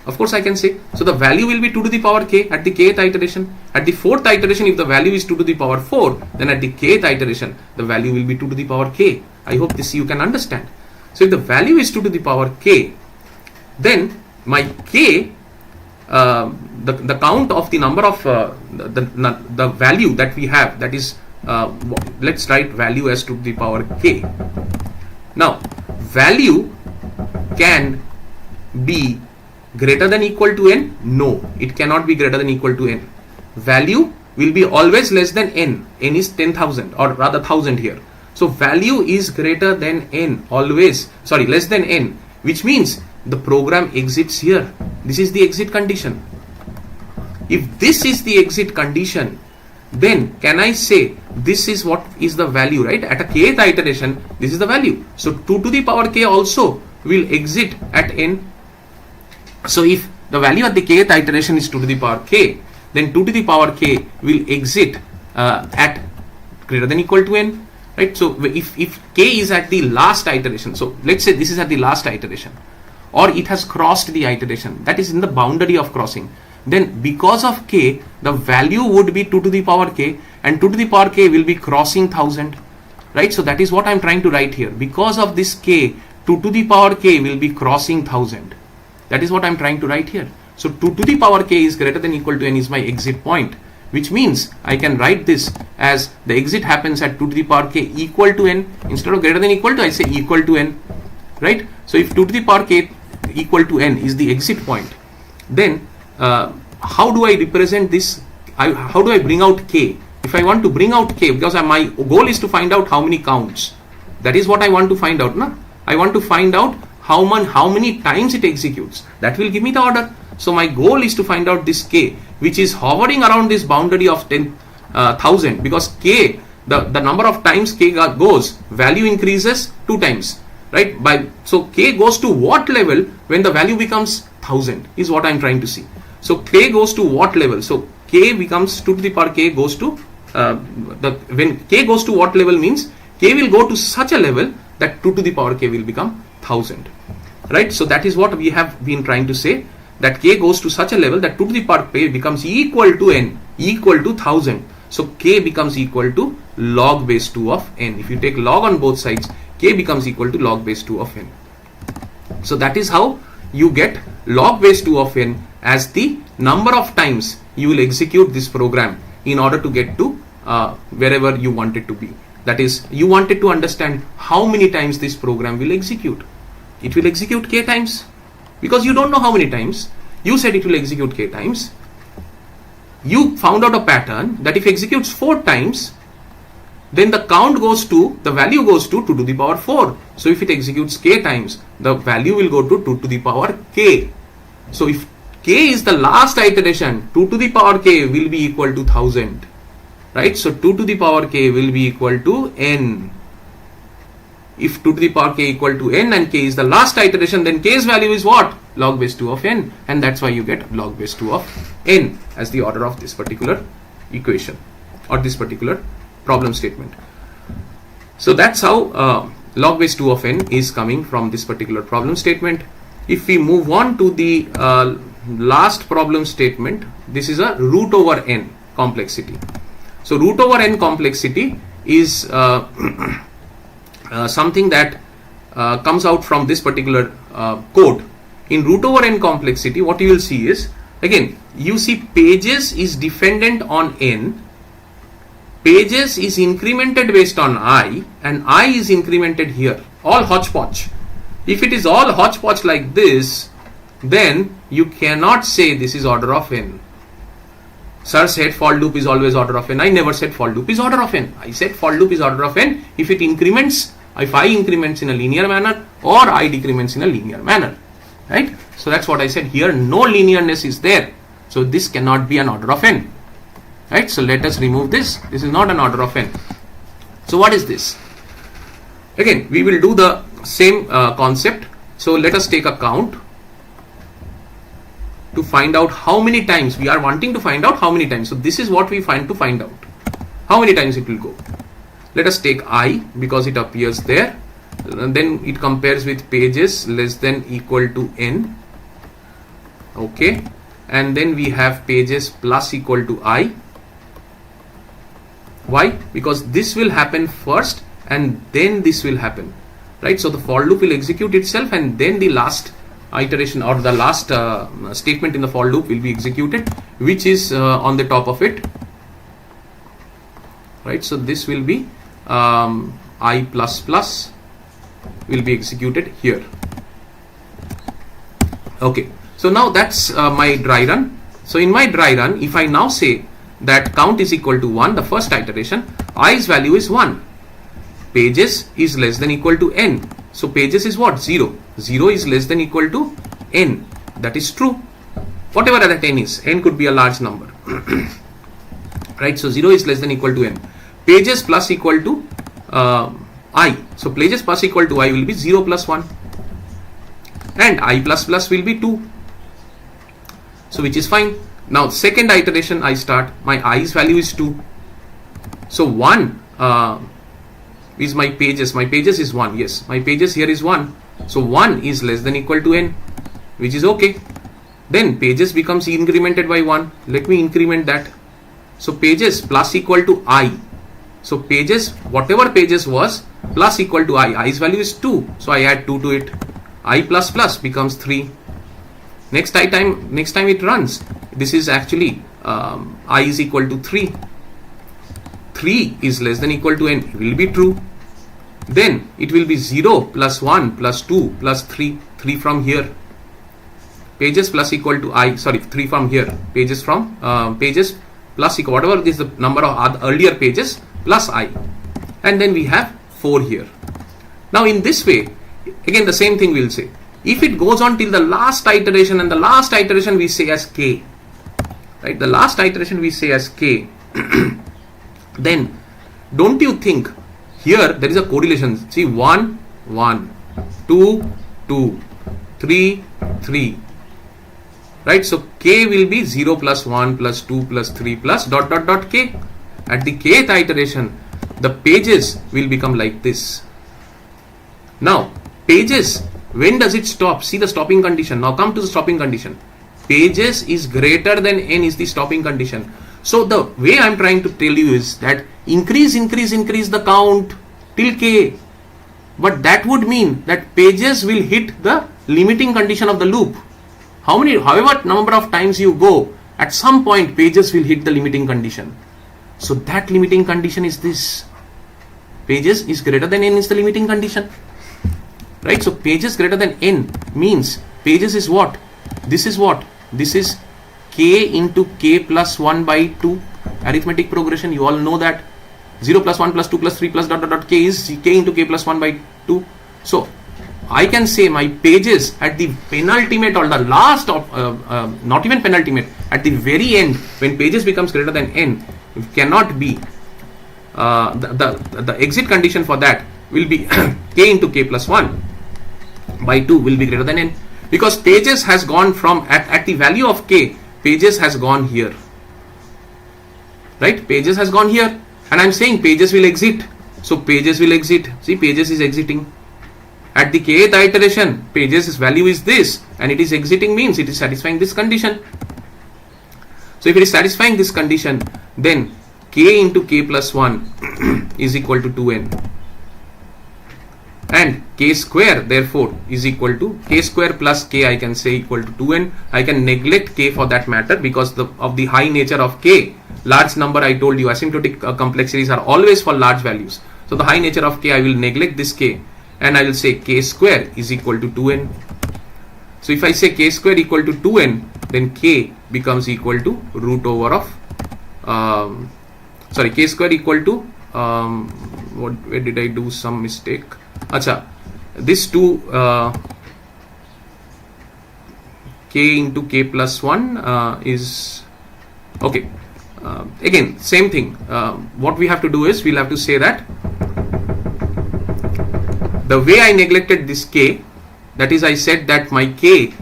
Of course I can say. So the value will be 2 to the power k at the kth iteration. At the fourth iteration, if the value is 2 to the power 4, then at the kth iteration the value will be 2 to the power k. I hope this you can understand. So if the value is 2 to the power k, then my k, the count of the number of the value that we have, that is, let's write value as 2 to the power k. Now value can be greater than equal to n? No, it cannot be greater than equal to n. Value will be always less than n. N is 10,000, or rather 1000 here. So value is greater than n, always, sorry, less than n, which means the program exits here. This is the exit condition. If this is the exit condition, then can I say this is what is the value, right? At a kth iteration, this is the value. So 2 to the power k also will exit at n. So if the value at the kth iteration is 2 to the power k, then 2 to the power k will exit at greater than equal to n, right? So if k is at the last iteration, so let's say this is at the last iteration, or it has crossed the iteration, that is in the boundary of crossing, then because of k, the value would be 2 to the power k, and 2 to the power k will be crossing 1000, right? So that is what I'm trying to write here. Because of this k, 2 to the power k will be crossing 1000. That is what I'm trying to write here. So 2 to the power k is greater than equal to n is my exit point, which means I can write this as the exit happens at 2 to the power k equal to n. Instead of greater than equal to, I say equal to n, right? So if 2 to the power k equal to n is the exit point, then how do I represent this? How do I bring out k? If I want to bring out k, because my goal is to find out how many counts. That is what I want to find out. No? I want to find out how many times it executes. That will give me the order. So my goal is to find out this k, which is hovering around this boundary of 10,000, because k, the number of times k goes, value increases 2 times, right? So k goes to what level when the value becomes 1000 is what I'm trying to see. So k goes to what level? So k becomes 2 to the power k goes to when k goes to what level means k will go to such a level that 2 to the power k will become 1000, right? So that is what we have been trying to say, that k goes to such a level that 2 to the power k becomes equal to n, equal to 1000. So k becomes equal to log base 2 of n. If you take log on both sides, k becomes equal to log base 2 of n. So that is how you get log base 2 of n as the number of times you will execute this program in order to get to wherever you want it to be. That is, you wanted to understand how many times this program will execute. It will execute k times, because you don't know how many times. You said it will execute k times. You found out a pattern that if it executes 4 times, then the count goes to, the value goes to 2 to the power 4. So if it executes k times, the value will go to 2 to the power k. So if k is the last iteration, 2 to the power k will be equal to 1000, right? So 2 to the power k will be equal to n. If 2 to the power k equal to n and k is the last iteration, then k's value is what? Log base 2 of n, and that's why you get log base 2 of n as the order of this particular equation or this particular problem statement. So that's how log base 2 of n is coming from this particular problem statement. If we move on to the last problem statement, this is a root over n complexity. So root over n complexity is something that comes out from this particular code. In root over n complexity, what you will see is, again, you see pages is dependent on n, pages is incremented based on I, and I is incremented here, all hodgepodge. If it is all hodgepodge like this, then you cannot say this is order of n. Sir said for loop is always order of n. I never said for loop is order of n. I said for loop is order of n if it increments, if I increments in a linear manner or I decrements in a linear manner, right? So that's what I said here. No linearness is there, so this cannot be an order of n, right? So let us remove this. This is not an order of n. So what is this? Again, we will do the same concept. So let us take a count to find out how many times we are wanting to find out how many times. So this is what we find to find out how many times it will go. Let us take I because it appears there, and then it compares with pages less than equal to n. Okay, and then we have pages plus equal to I. Why? Because this will happen first and then this will happen, right? So the for loop will execute itself and then the last iteration or the last statement in the for loop will be executed, which is on the top of it, right? So this will be I plus plus will be executed here. Okay, so now that's my dry run. So in my dry run, if I now say that count is equal to 1, the first iteration, I's value is 1, pages is less than equal to n. So pages is what? 0. 0 is less than equal to n. That is true. Whatever that n is, n could be a large number, right? So 0 is less than equal to n. Pages plus equal to I. So pages plus equal to I will be 0 plus 1, and I plus plus will be 2. So which is fine. Now second iteration I start, my i's value is 2. So 1 is my pages is 1. Yes, my pages here is 1. So 1 is less than equal to n, which is okay. Then pages becomes incremented by 1. Let me increment that. So pages plus equal to I. So pages, whatever pages was, plus equal to I. I's value is 2. So I add 2 to it. I plus plus becomes 3. Next time it runs, this is actually I is equal to 3. 3 is less than equal to n, will be true. Then it will be 0 plus 1 plus 2 plus 3. 3 from here. Pages plus equal to I, 3 from here. Pages from pages plus equal, whatever is the number of earlier pages plus I. And then we have 4 here. Now in this way, again the same thing we'll say. If it goes on till the last iteration, and the last iteration we say as k, right? The last iteration we say as k, then don't you think here there is a correlation? See, 1, 1, 2, 2, 3, 3. Right? So k will be 0 plus 1 plus 2 plus 3 plus dot dot dot k. At the kth iteration, the pages will become like this. Now, pages, when does it stop? See the stopping condition. Now come to the stopping condition. Pages is greater than n is the stopping condition. So the way I am trying to tell you is that increase the count till k. But that would mean that pages will hit the limiting condition of the loop. However number of times you go, at some point pages will hit the limiting condition. So that limiting condition is this. Pages is greater than n is the limiting condition. Right? So pages greater than n means pages is what? This is what? This is k into k plus 1 by 2 arithmetic progression. You all know that 0 plus 1 plus 2 plus 3 plus dot dot dot k is k into k plus 1 by 2. So I can say my pages at the penultimate or the last of not even penultimate, at the very end, when pages becomes greater than n, it cannot be the exit condition for that will be k into k plus 1 by 2 will be greater than n, because pages has gone from at the value of k, pages has gone here, right? Pages has gone here, and I'm saying pages will exit. So pages will exit. See, pages is exiting. At the kth iteration, pages value is this, and it is exiting means it is satisfying this condition. So if it is satisfying this condition, then k into k plus 1 is equal to 2n, and k square therefore is equal to k square plus k, I can say equal to 2n. I can neglect k for that matter because of the high nature of k. Large number, I told you, asymptotic complexities are always for large values. So the high nature of k, I will neglect this k, and I will say k square is equal to 2n. So if I say k square equal to 2n, then k becomes equal to root over of k square equal to where did I do some mistake? Acha, this 2 k into k plus 1 is okay. Again same thing. What we have to do is we'll have to say that the way I neglected this k, that is I said that my k,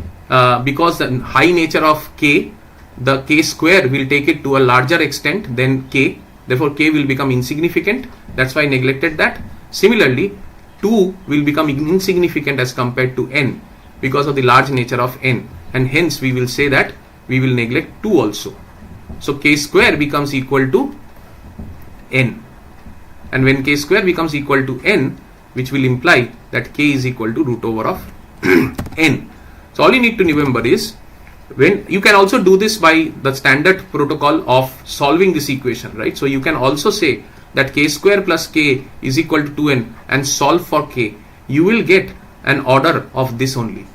because the high nature of k, the k square will take it to a larger extent than k, therefore k will become insignificant. That's why I neglected that. Similarly, 2 will become insignificant as compared to n because of the large nature of n, and hence we will say that we will neglect 2 also. So k square becomes equal to n, and when k square becomes equal to n, which will imply that k is equal to root over of n. So all you need to remember is, when you can also do this by the standard protocol of solving this equation, right? So you can also say that k square plus k is equal to 2n and solve for k. You will get an order of this only.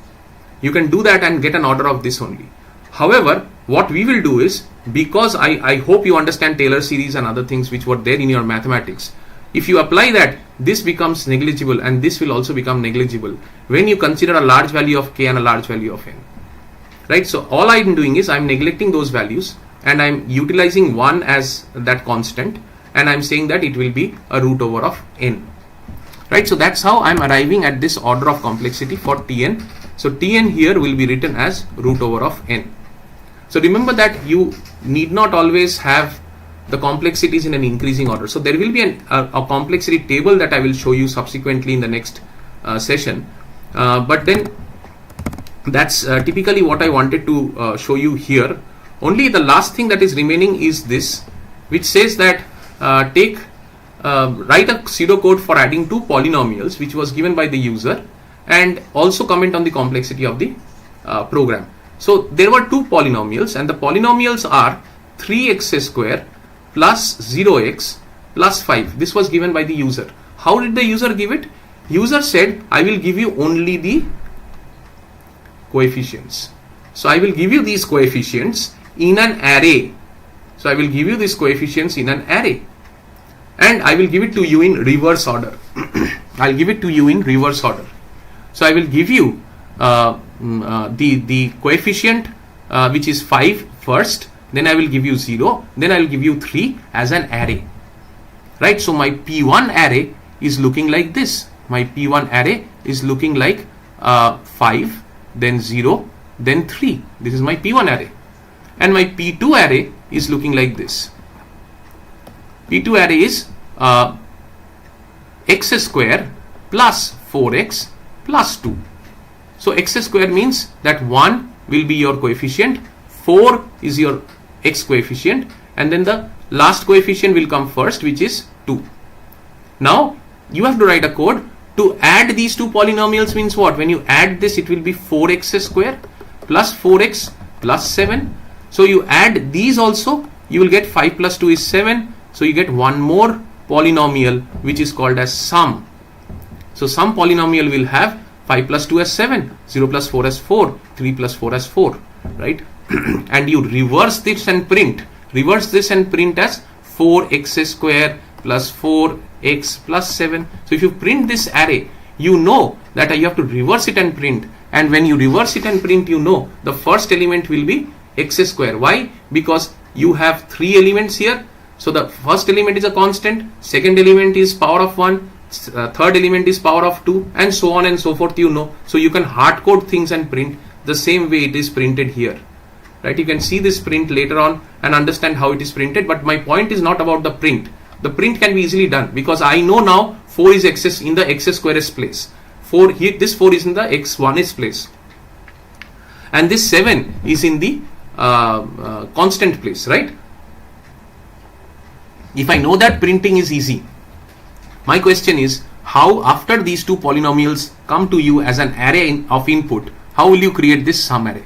You can do that and get an order of this only. However, what we will do is, because I hope you understand Taylor series and other things which were there in your mathematics, if you apply that, this becomes negligible and this will also become negligible when you consider a large value of k and a large value of n, right? So all I'm doing is I'm neglecting those values and I'm utilizing 1 as that constant, and I'm saying that it will be a root over of n, right? So that's how I'm arriving at this order of complexity for Tn. So Tn here will be written as root over of n. So remember that you need not always have the complexities in an increasing order. So there will be a complexity table that I will show you subsequently in the next session. But then that's typically what I wanted to show you here. Only the last thing that is remaining is this, which says that write a pseudocode for adding two polynomials which was given by the user, and also comment on the complexity of the program. So there were two polynomials, and the polynomials are 3x square plus 0x plus 5. This was given by the user. How did the user give it? User said, I will give you only the coefficients. So I will give you these coefficients in an array. So I will give you these coefficients in an array, and I will give it to you in reverse order. I'll give it to you in reverse order. So I will give you the coefficient which is 5 first, then I will give you 0, then I will give you 3 as an array, right? So my P1 array is looking like this. My P1 array is looking like 5, then 0, then 3. This is my P1 array. And my P2 array is looking like this. P2 array is x square plus 4x plus 2. So x square means that 1 will be your coefficient, 4 is your x coefficient, and then the last coefficient will come first, which is 2. Now you have to write a code to add these two polynomials. Means what? When you add this, it will be 4x square plus 4x plus 7. So you add these also, you will get 5 plus 2 is 7. So you get one more polynomial which is called as sum. So some polynomial will have 5 plus 2 as 7, 0 plus 4 as 4, 3 plus 4 as 4, right? And you reverse this and print. Reverse this and print as 4x square plus 4x plus 7. So if you print this array, you know that you have to reverse it and print. And when you reverse it and print, you know the first element will be x square. Why? Because you have 3 elements here. So the first element is a constant, second element is power of 1, third element is power of 2, and so on and so forth, you know. So you can hard code things and print the same way it is printed here, right? You can see this print later on and understand how it is printed, but my point is not about the print. The print can be easily done because I know now 4 is x in the x square's place. 4 here, this 4 is in the x1's place, and this 7 is in the constant place, right? If I know that printing is easy, my question is, how after these two polynomials come to you as an array of input, how will you create this sum array,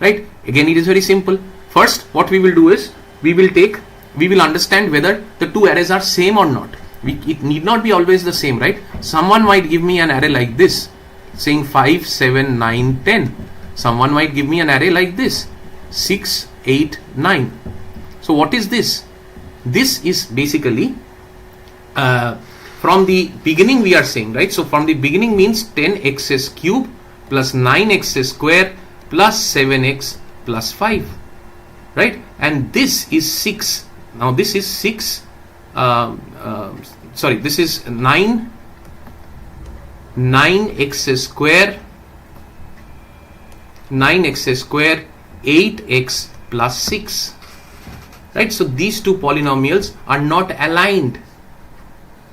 right? Again, it is very simple. First, what we will do is we will understand whether the two arrays are same or not. It need not be always the same, right? Someone might give me an array like this saying 5, 7, 9, 10. Someone might give me an array like this 6, 8, 9. So what is this? This is basically from the beginning we are saying, right? So from the beginning means 10x cube plus 9x square plus 7x plus 5, right? And this is 6. Now this is 6, sorry, this is 9x square, 9x square, 8x plus 6, right? So these two polynomials are not aligned,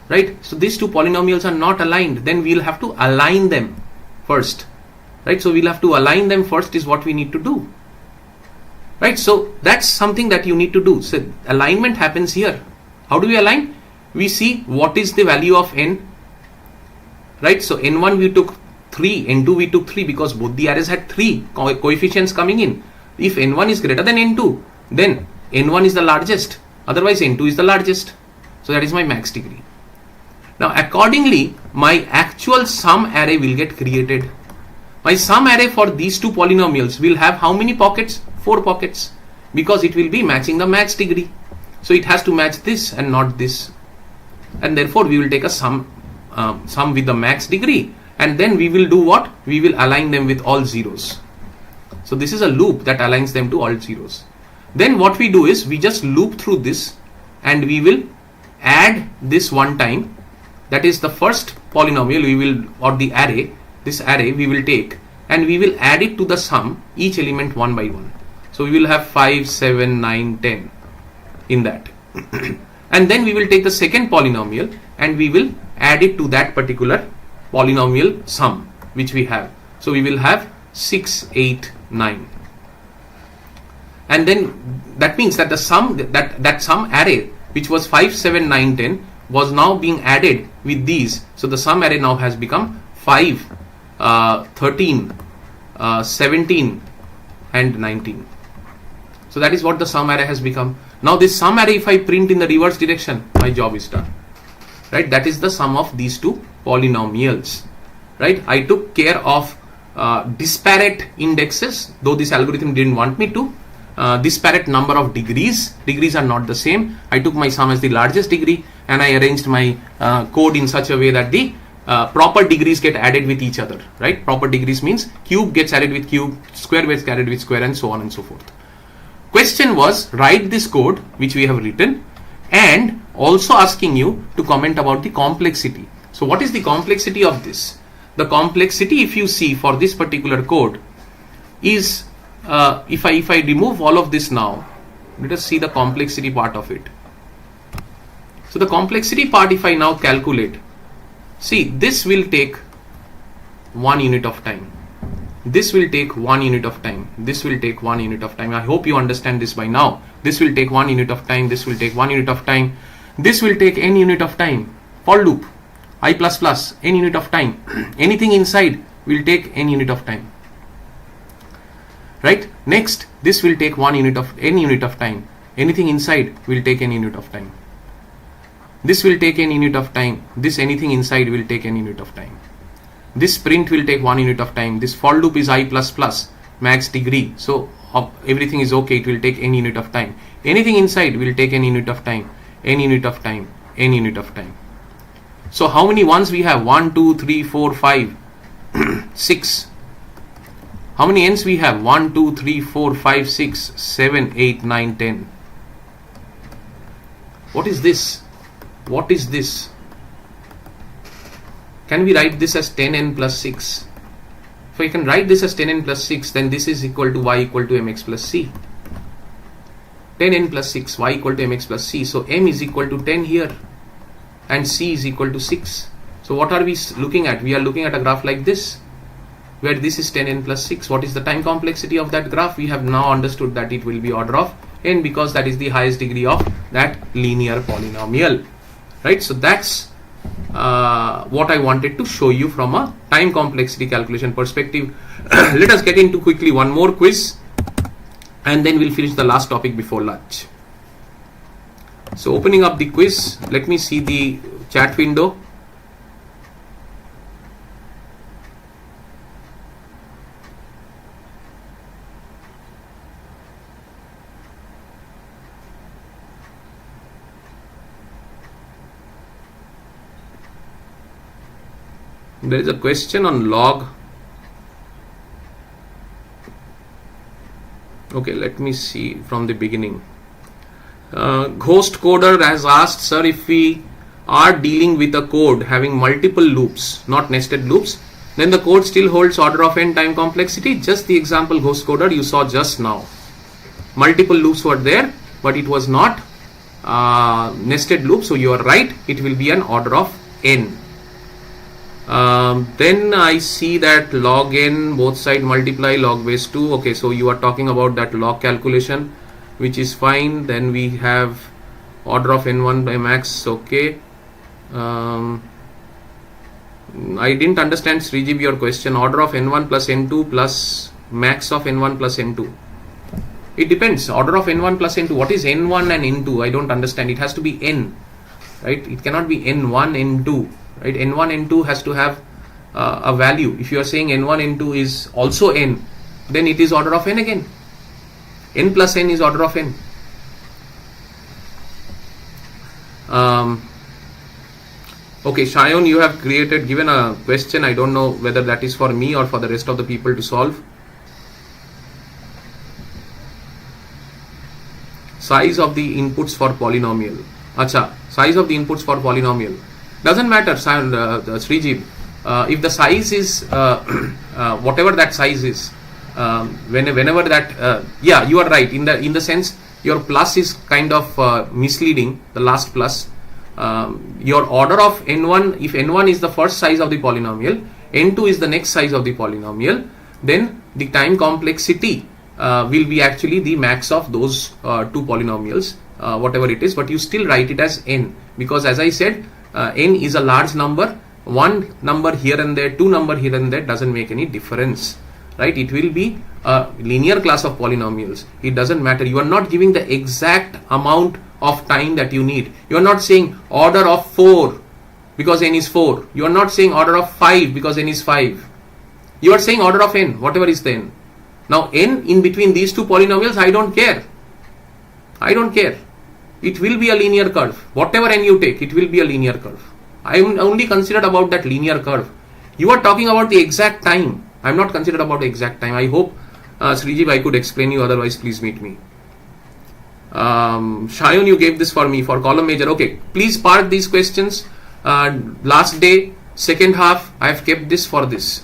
right? So these two polynomials are not aligned. Then we'll have to align them first, right? So we'll have to align them first is what we need to do, right? So that's something that you need to do. So alignment happens here. How do we align? We see what is the value of n, right? So n1 we took 3, n2 we took 3 because both the arrays had 3 coefficients coming in. If n1 is greater than n2, then n1 is the largest, otherwise n2 is the largest. So that is my max degree. Now accordingly, my actual sum array will get created. My sum array for these two polynomials will have how many pockets? 4 pockets, because it will be matching the max degree. So it has to match this and not this, and therefore we will take a sum with the max degree, and then we will do what? We will align them with all zeros. So this is a loop that aligns them to all zeros. Then what we do is we just loop through this, and we will add this one time. That is the first polynomial we will, or the array, this array we will take, and we will add it to the sum, each element one by one. So we will have 5, 7, 9, 10 in that. And then we will take the second polynomial and we will add it to that particular polynomial sum which we have. So we will have 6, 8, 9. And then that means that the sum, that sum array which was 5, 7, 9, 10 was now being added with these. So the sum array now has become 5, 13, 17 and 19. So that is what the sum array has become. Now this sum array, if I print in the reverse direction, my job is done. Right? That is the sum of these two polynomials. Right? I took care of disparate indexes, though this algorithm didn't want me to. Disparate number of degrees. Degrees are not the same. I took my sum as the largest degree and I arranged my code in such a way that the proper degrees get added with each other. Right? Proper degrees means cube gets added with cube, square gets added with square, and so on and so forth. Question was, write this code which we have written and also asking you to comment about the complexity. So what is the complexity of this? The complexity, if you see for this particular code, is if I remove all of this now, let us see the complexity part of it. So the complexity part, if I now calculate, see, this will take 1 unit of time. This will take 1 unit of time. This will take 1 unit of time. I hope you understand this by now. This will take 1 unit of time. This will take 1 unit of time. This will take n unit of time. For loop, I++, n unit of time. Anything inside will take n unit of time. Right? Next, this will take 1 unit of n unit of time. Anything inside will take n unit of time. This will take n unit of time. This anything inside will take n unit of time. This print will take 1 unit of time. This for loop is I++, max degree. So everything is okay. It will take n unit of time. Anything inside will take n unit of time, n unit of time, n unit of time. So how many ones we have? 1, 2, 3, 4, 5, 6. How many n's we have? 1, 2, 3, 4, 5, 6, 7, 8, 9, 10. What is this? What is this? Can we write this as 10n plus 6? If I can write this as 10n plus 6, then this is equal to y equal to mx plus c. 10n plus 6, y equal to mx plus c. So m is equal to 10 here and c is equal to 6. So what are we looking at? We are looking at a graph like this, where this is 10n plus 6. What is the time complexity of that graph? We have now understood that it will be order of n, because that is the highest degree of that linear polynomial. Right? So that's what I wanted to show you from a time complexity calculation perspective. Let us get into quickly one more quiz and then we'll finish the last topic before lunch. So opening up the quiz, let me see the chat window. There is a question on log. Okay, let me see from the beginning. Ghost Coder has asked, sir, if we are dealing with a code having multiple loops, not nested loops, then the code still holds order of n time complexity. Just the example, Ghost Coder, you saw just now. Multiple loops were there, but it was not nested loop. So you are right, it will be an order of n. Then I see that log n, both side multiply, log base 2. Okay, so you are talking about that log calculation, which is fine. Then we have order of n1 by max. Okay. I didn't understand, Srijib, your question. Order of n1 plus n2 plus max of n1 plus n2. It depends. Order of n1 plus n2. What is n1 and n2? I don't understand. It has to be n, right? It cannot be n1, n2. Right? N1, N2 has to have a value. If you are saying N1, N2 is also n, then it is order of n again. N plus n is order of n. Okay, Shayon, you have given a question. I don't know whether that is for me or for the rest of the people to solve. Size of the inputs for polynomial. Acha, size of the inputs for polynomial. Doesn't matter, Srijib. If the size is whatever that size is, whenever that, yeah, you are right in the sense your plus is kind of misleading, the last plus. Your order of n1, if n1 is the first size of the polynomial, n2 is the next size of the polynomial, then the time complexity will be actually the max of those two polynomials, whatever it is, but you still write it as n, because as I said, n is a large number. One number here and there, two number here and there doesn't make any difference, right? It will be a linear class of polynomials. It doesn't matter. You are not giving the exact amount of time that you need. You are not saying order of 4 because n is 4. You are not saying order of 5 because n is 5. You are saying order of n, whatever is the n. Now n in between these two polynomials, I don't care. I don't care. It will be a linear curve. Whatever n you take, it will be a linear curve. I am only considered about that linear curve. You are talking about the exact time. I am not considered about the exact time. I hope, Srijeev, I could explain you, otherwise please meet me. Shayon, you gave this for me for column major. Okay, please park these questions. Last day, second half, I have kept this for this.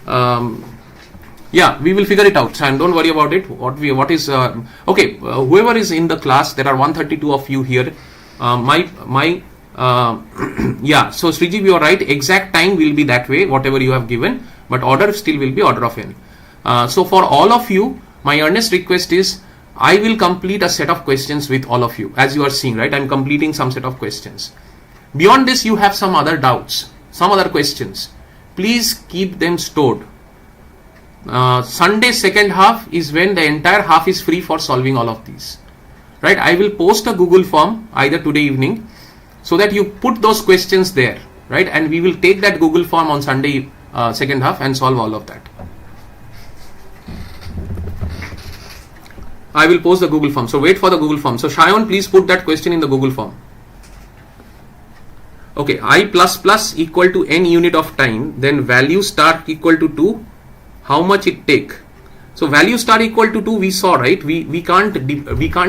Yeah, we will figure it out, and don't worry about it. Okay, whoever is in the class, there are 132 of you here. Yeah, so Srijeev, you are right. Exact time will be that way, whatever you have given, but order still will be order of n. So for all of you, my earnest request is, I will complete a set of questions with all of you. As you are seeing, right, I am completing some set of questions. Beyond this, you have some other doubts, some other questions. Please keep them stored. Sunday second half is when the entire half is free for solving all of these, right? I will post a Google form either today evening, so that you put those questions there, right? And we will take that Google form on Sunday second half and solve all of that. I will post the Google form. So wait for the Google form. So Shayon, please put that question in the Google form. Okay, I plus plus equal to n unit of time, then value star equal to 2. How much it take? So value star equal to 2 we saw, right? We can't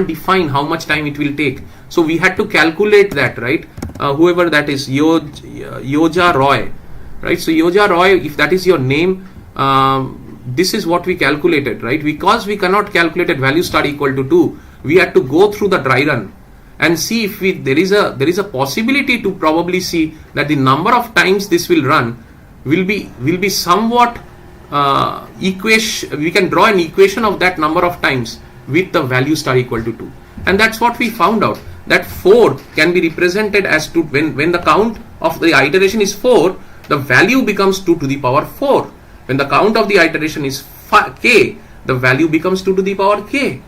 define how much time it will take. So we had to calculate that, right? Whoever that is, Yoja Roy, right? So Yoja Roy, if that is your name, this is what we calculated, right? Because we cannot calculate at value star equal to 2, we had to go through the dry run and see if there is a possibility to probably see that the number of times this will run will be somewhat equation. We can draw an equation of that number of times with the value star equal to 2, and that's what we found out, that 4 can be represented as 2. When the count of the iteration is 4, the value becomes 2 to the power 4. When the count of the iteration is k, the value becomes 2 to the power k.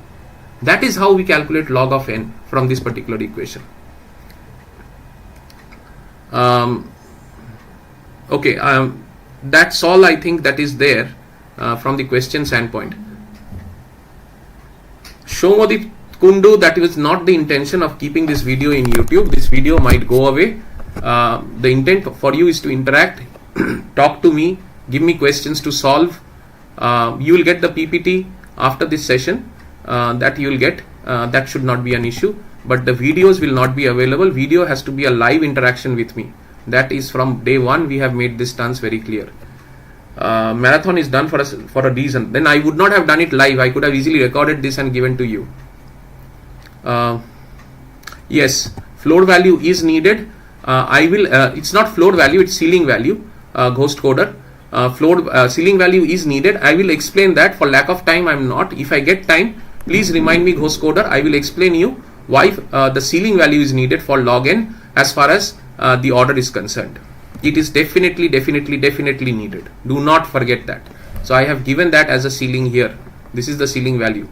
That is how we calculate log of n from this particular equation. Okay, that's all I think that is there from the question standpoint. Shomodip Kundu, that was not the intention of keeping this video in YouTube. This video might go away. The intent for you is to interact, talk to me, give me questions to solve. You will get the PPT after this session that you will get. That should not be an issue, but the videos will not be available. Video has to be a live interaction with me. That is from day one. We have made this stance very clear. Marathon is done for a reason. Then I would not have done it live. I could have easily recorded this and given to you. Yes, floor value is needed. I will. It's not floor value. It's ceiling value. Ghost coder. Ceiling value is needed. I will explain that. For lack of time, I'm not. If I get time, please remind me, Ghost coder. I will explain you why the ceiling value is needed for log n as far as the order is concerned. It is definitely needed. Do not forget that. So I have given that as a ceiling here. This is the ceiling value,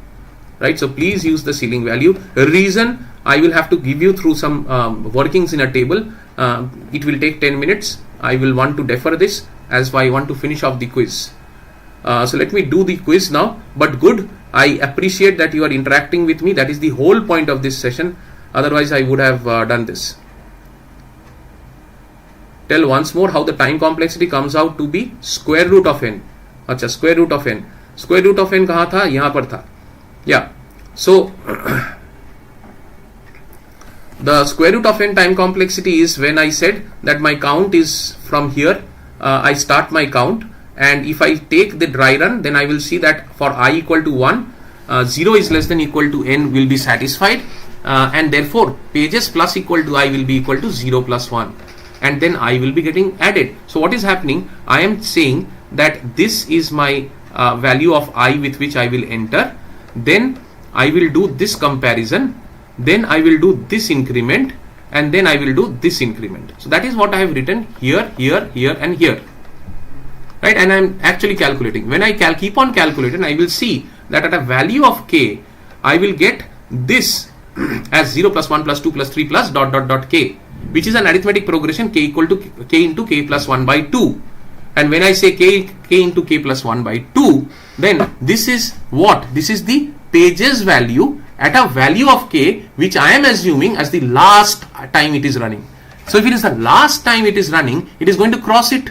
right? So please use the ceiling value. Reason, I will have to give you through some workings in a table. It will take 10 minutes. I will want to defer this as I want to finish off the quiz. So let me do the quiz now. But good, I appreciate that you are interacting with me. That is the whole point of this session. Otherwise I would have done this. Tell once more how the time complexity comes out to be square root of n. अच्छा, square root of n. Square root of n कहाँ था? यहाँ पर था. Yeah. So the square root of n time complexity is when I said that my count is from here. I start my count and if I take the dry run, then I will see that for I equal to 1, 0 is less than equal to n will be satisfied, and therefore pages plus equal to I will be equal to 0 plus 1, and then I will be getting added. So what is happening? I am saying that this is my value of I with which I will enter, then I will do this comparison, then I will do this increment, and then I will do this increment. So that is what I have written here, here, here, and here, right? And I am actually calculating. When I keep on calculating, I will see that at a value of k, I will get this as 0 plus 1 plus 2 plus 3 plus dot dot dot k, which is an arithmetic progression k equal to k into k plus 1 by 2. And when I say k into k plus 1 by 2, then this is what? This is the pages value at a value of k, which I am assuming as the last time it is running. So if it is the last time it is running, it is going to cross it,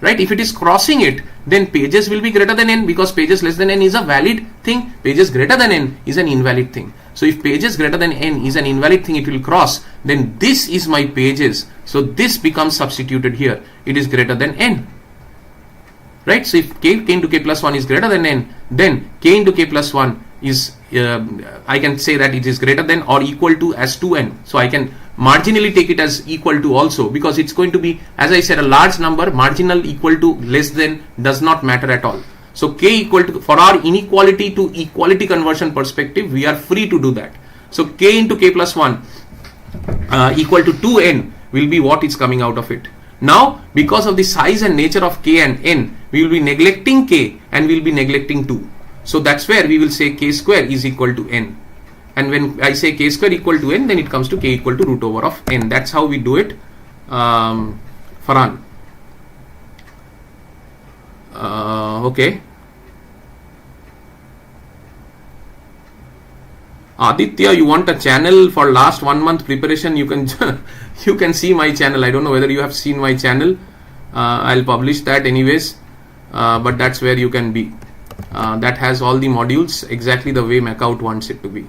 right? If it is crossing it, then pages will be greater than n, because pages less than n is a valid thing, pages greater than n is an invalid thing. So if pages greater than n is an invalid thing, it will cross, then this is my pages. So this becomes substituted here, it is greater than n, right? So if k into k plus 1 is greater than n, then k into k plus 1 is I can say that it is greater than or equal to as 2n. So I can marginally take it as equal to also, because it's going to be, as I said, a large number. Marginal equal to less than does not matter at all. So k equal to, for our inequality to equality conversion perspective, we are free to do that. So k into k plus 1 equal to 2n will be what is coming out of it. Now because of the size and nature of k and n, we will be neglecting k and we will be neglecting 2. So that's where we will say k square is equal to n. And when I say k square equal to n, then it comes to k equal to root over of n. That's how we do it, Farhan. Okay. Aditya, you want a channel for last 1 month preparation? You can you can see my channel. I don't know whether you have seen my channel. I'll publish that anyways, but that's where you can be. That has all the modules exactly the way MAKAUT wants it to be.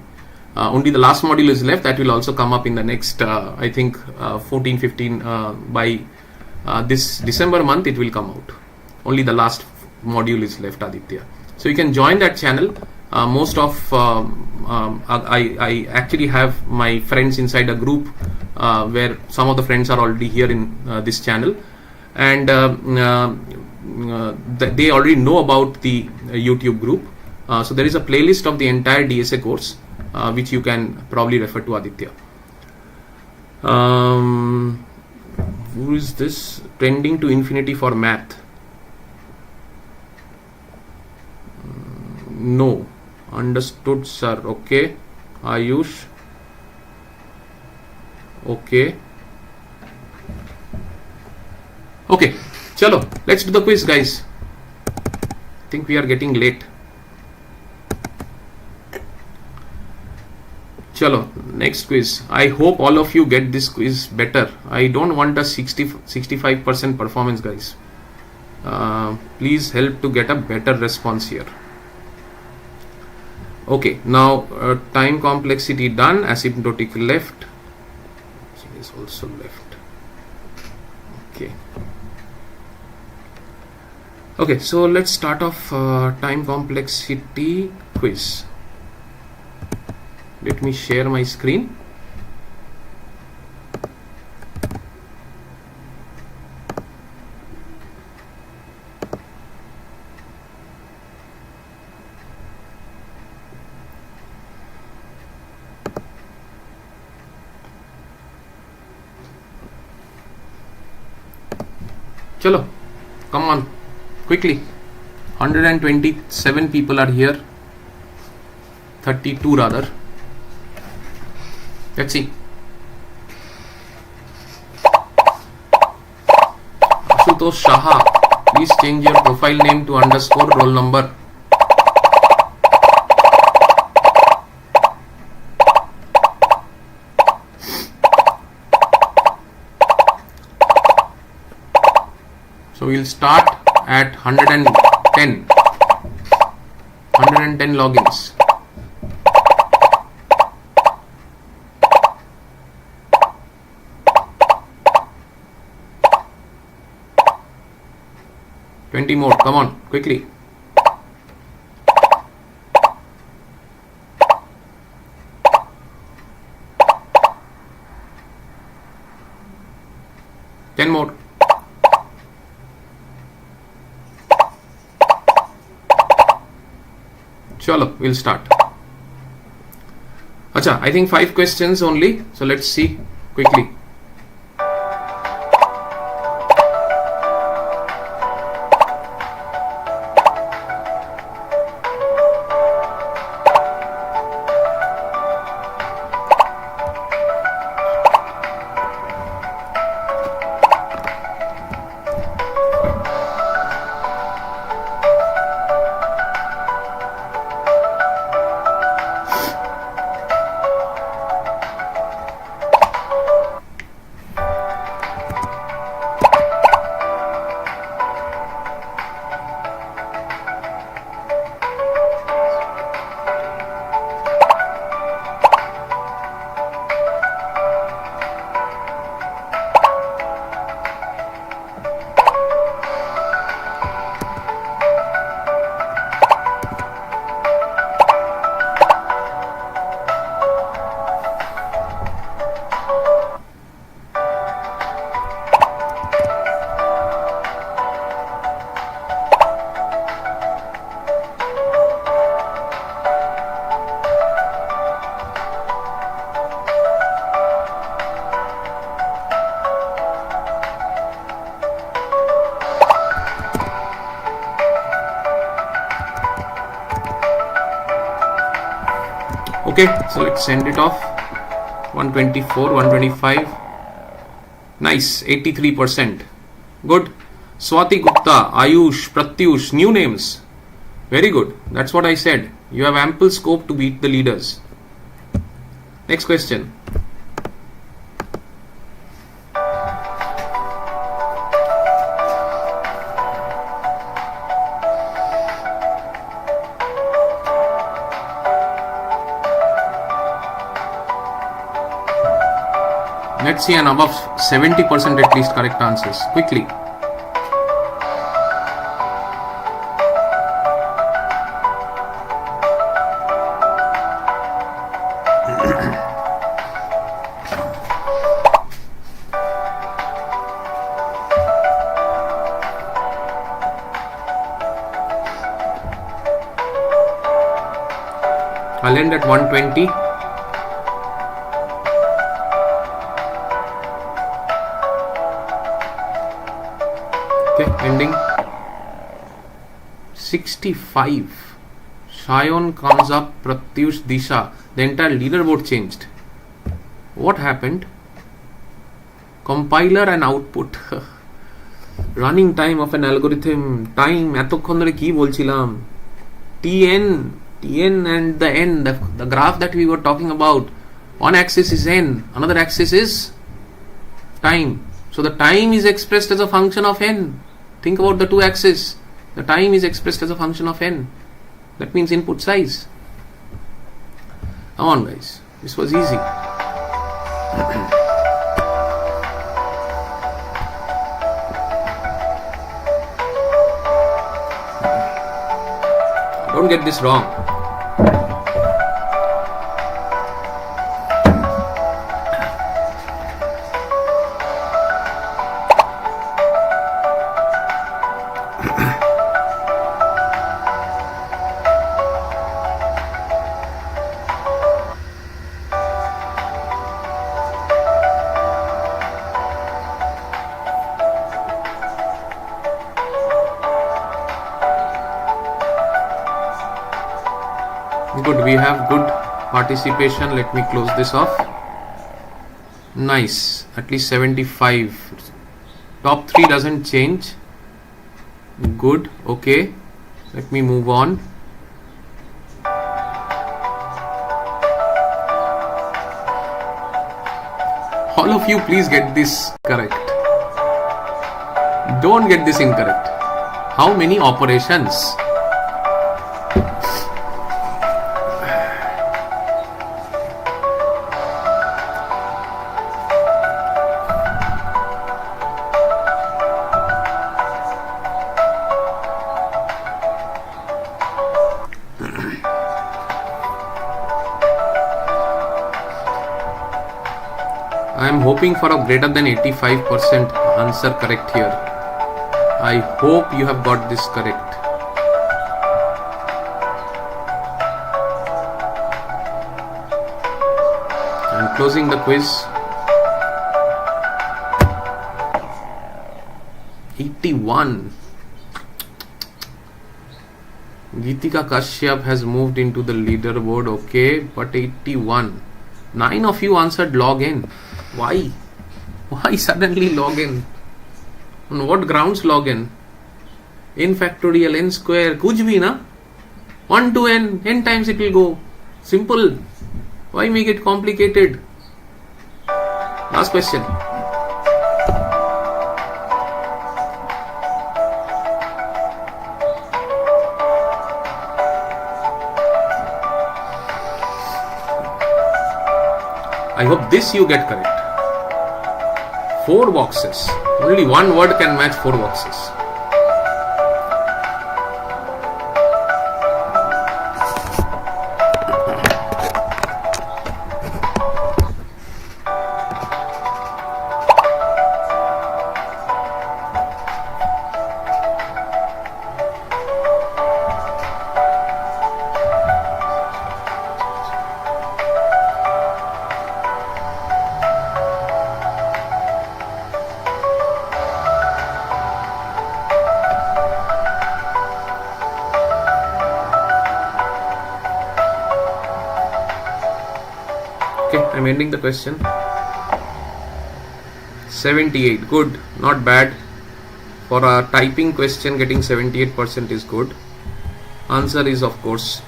Only the last module is left. That will also come up in the next I think 14-15 by this December month it will come out. Only the last module is left, Aditya. So you can join that channel. Most of I actually have my friends inside a group where some of the friends are already here in this channel, and they already know about the YouTube group. So there is a playlist of the entire DSA course which you can probably refer to, Aditya. Who is this? Trending to infinity for math? No. Understood, sir. Okay. Ayush. Okay. Okay. Chalo. Let's do the quiz, guys. I think we are getting late. Chalo. Next quiz. I hope all of you get this quiz better. I don't want a 65% performance, guys. Please help to get a better response here. Okay, now time complexity done, asymptotic left, so is also left. Okay. Okay, so let's start off time complexity quiz. Let me share my screen. Chalo, come on, quickly. 127 people are here. 32 rather. Let's see. Ashutosh Shaha, please change your profile name to underscore roll number. So we'll start at 110 logins. 20 more. Come on, quickly. Ten more. Chalo, we'll start. Acha, I think 5 questions only. So let's see quickly. Okay, so let's send it off. 124, 125. Nice, 83%. Good. Swati Gupta, Ayush, Pratyush, new names. Very good. That's what I said. You have ample scope to beat the leaders. Next question. Let's see an above 70% at least correct answers. Quickly. I'll end at 120. Okay, ending. 65. Shayon comes up, Pratyush, Disha. The entire leaderboard changed. What happened? Compiler and output. Running time of an algorithm. Time. এতক্ষণ ধরে কি বলছিলাম? TN and the n, the graph that we were talking about. One axis is n, another axis is time. So the time is expressed as a function of n. Think about the two axes. The time is expressed as a function of n. That means input size. Come on guys, this was easy. Don't get this wrong. Good, we have good participation. Let me close this off. Nice, at least 75. Top 3 doesn't change. Good, okay. Let me move on. All of you, please get this correct. Don't get this incorrect. How many operations? hoping for a greater than 85% answer correct here. I hope you have got this correct. I'm closing the quiz. 81. Geetika Kashyap has moved into the leaderboard, okay, but 81. 9 of you answered log n. Why? Why suddenly log n? On what grounds log n? N factorial, n square, kuch bhi na? 1 to n times it will go. Simple. Why make it complicated? Last question. I hope this you get correct. 4 boxes. Only one word can match 4 boxes. I'm ending the question. 78, good, not bad. For a typing question, getting 78% is good. Answer is of course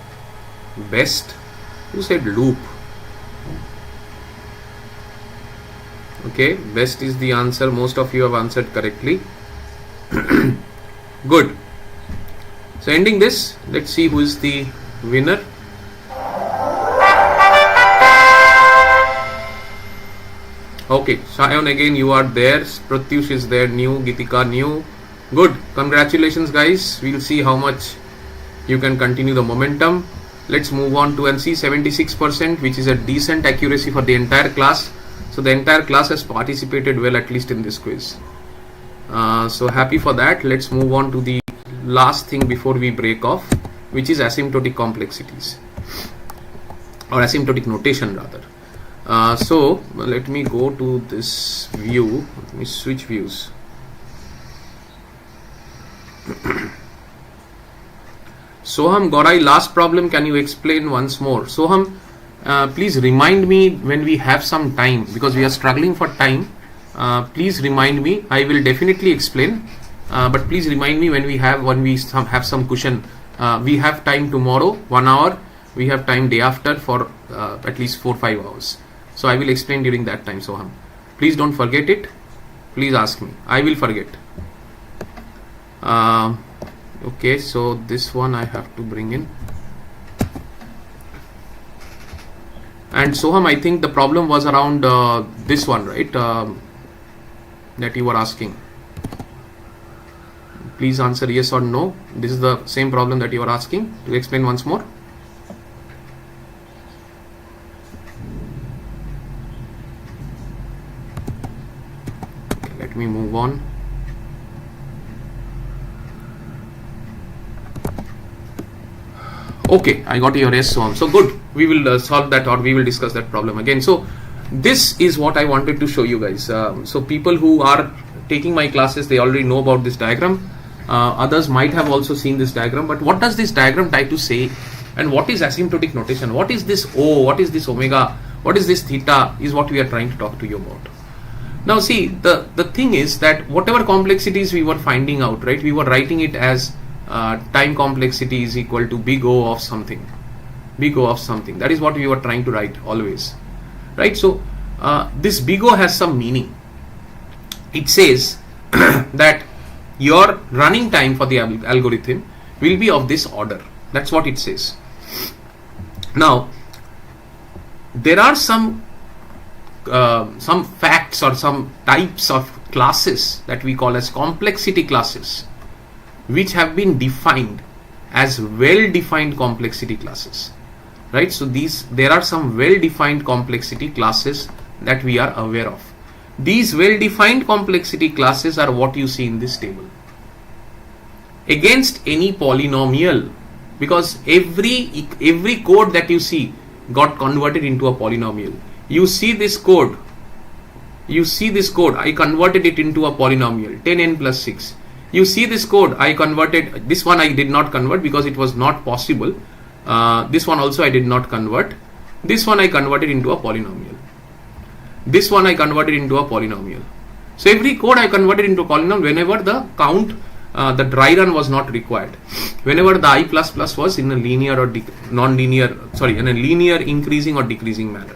best. Who said loop? Okay, best is the answer. Most of you have answered correctly. Good. So ending this, let's see who is the winner. Okay, Shayan again, you are there. Pratyush is there, new. Geetika new. Good. Congratulations guys. We'll see how much you can continue the momentum. Let's move on to and see 76%, which is a decent accuracy for the entire class. So the entire class has participated well, at least in this quiz. So happy for that. Let's move on to the last thing before we break off, which is asymptotic complexities, or asymptotic notation rather. So let me go to this view. Let me switch views. Soham Gorai, last problem, can you explain once more? Soham, please remind me when we have some time, because we are struggling for time. Please remind me. I will definitely explain, but please remind me when we have some cushion. We have time tomorrow, 1 hour. We have time day after for at least 4-5 hours. So I will explain during that time, Soham. Please don't forget it. Please ask me. I will forget. Okay, so this one I have to bring in. And Soham, I think the problem was around this one, right? That you were asking. Please answer yes or no. This is the same problem that you are asking. To explain once more. Let me move on. Okay, I got your yes, Soham. So good. We will solve that, or we will discuss that problem again. So this is what I wanted to show you guys. So people who are taking my classes, they already know about this diagram. Others might have also seen this diagram. But what does this diagram try to say? And what is asymptotic notation? What is this O? What is this omega? What is this theta? Is what we are trying to talk to you about. Now see, the thing is that whatever complexities we were finding out, right, we were writing it as time complexity is equal to big O of something. Big O of something. That is what we were trying to write always. Right? So this big O has some meaning. It says that your running time for the algorithm will be of this order. That's what it says. Now, there are some facts or some types of classes that we call as complexity classes, which have been defined as well-defined complexity classes, right? So there are some well-defined complexity classes that we are aware of. These well-defined complexity classes are what you see in this table. Against any polynomial, because every code that you see got converted into a polynomial. You see this code, I converted it into a polynomial, 10n plus 6. You see this code, I converted, this one I did not convert because it was not possible. This one also I did not convert. This one I converted into a polynomial. This one I converted into a polynomial. So every code I converted into a polynomial whenever the count, the dry run was not required. Whenever the I++ was in a linear or non-linear, in a linear increasing or decreasing manner.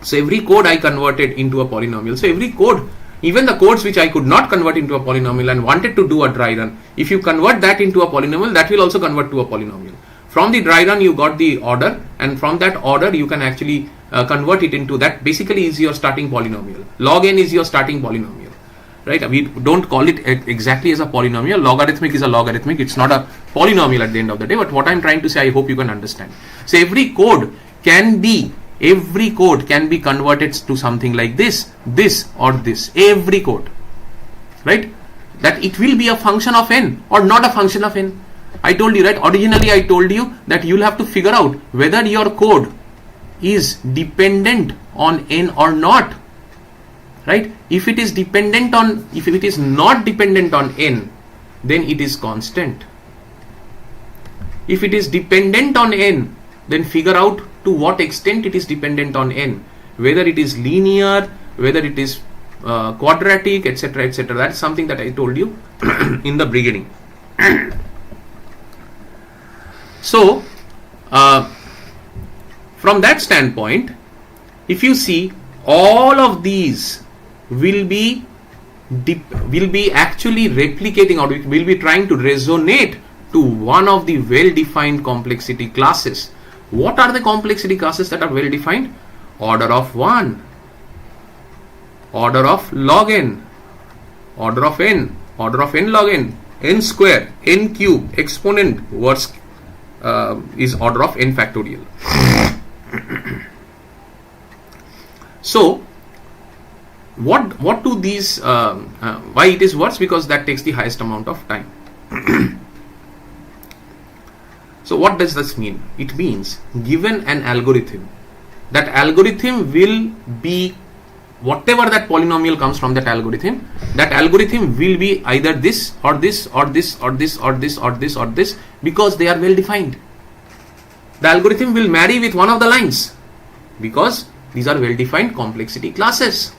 So every code I converted into a polynomial. So every code, even the codes which I could not convert into a polynomial and wanted to do a dry run, if you convert that into a polynomial, that will also convert to a polynomial. From the dry run you got the order, and from that order you can actually convert it into that. Basically is your starting polynomial. Log n is your starting polynomial, right? We don't call it exactly as a polynomial. Logarithmic is a logarithmic. It's not a polynomial at the end of the day, but what I'm trying to say, I hope you can understand. So every code can be converted to something like this or this. Every code, right? That it will be a function of n or not a function of n. I told you, right? Originally I told you that you'll have to figure out whether your code is dependent on n or not, right? If it is not dependent on n, then it is constant. If it is dependent on n, then figure out to what extent it is dependent on n, whether it is linear, whether it is quadratic, etc., etc. That's something that I told you in the beginning. So from that standpoint, if you see, all of these will be actually replicating, or will be trying to resonate to one of the well-defined complexity classes. What are the complexity classes that are well-defined? Order of 1, order of log n, order of n log n, n square, n cube, exponent, worst is order of n factorial. So what do these, why it is worse? Because that takes the highest amount of time. So what does this mean? It means, given an algorithm, that algorithm will be, whatever that polynomial comes from that algorithm will be either this or this or this or this or this or this or this, because they are well defined. The algorithm will marry with one of the lines because these are well defined complexity classes.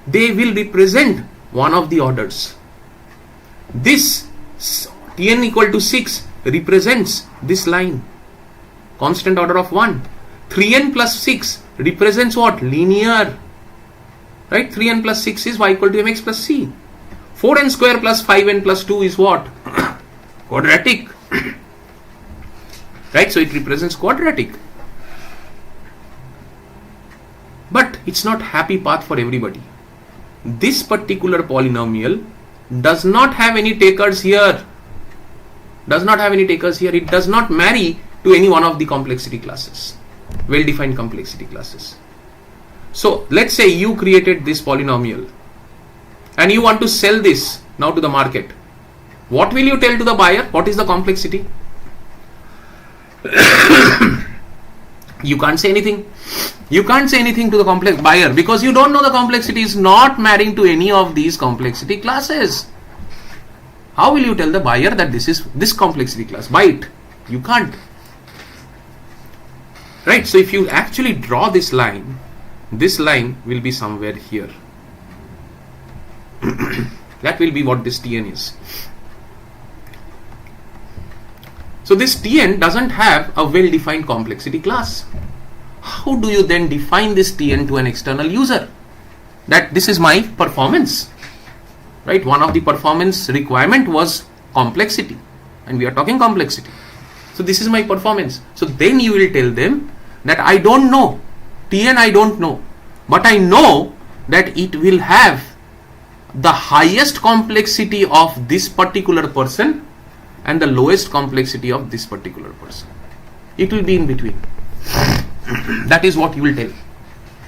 They will represent one of the orders. This Tn equal to 6 represents this line, constant order of 1. 3n plus 6 represents what? Linear, right? 3n plus 6 is y equal to mx plus c. 4n square plus 5n plus 2 is what? Quadratic, right? So it represents quadratic. But it's not happy path for everybody. This particular polynomial does not have any takers here. It does not marry to any one of the complexity classes, well-defined complexity classes. So let's say you created this polynomial and you want to sell this now to the market. What will you tell to the buyer? What is the complexity? You can't say anything. You can't say anything to the complex buyer because you don't know the complexity is not marrying to any of these complexity classes. How will you tell the buyer that this is this complexity class? Buy it. You can't. Right? So if you actually draw this line will be somewhere here. That will be what this Tn is. So this Tn doesn't have a well-defined complexity class. How do you then define this Tn to an external user? That this is my performance, right? One of the performance requirement was complexity, and we are talking complexity. So this is my performance. So then you will tell them that I don't know, Tn I don't know, but I know that it will have the highest complexity of this particular person and the lowest complexity of this particular person. It will be in between. That is what you will tell.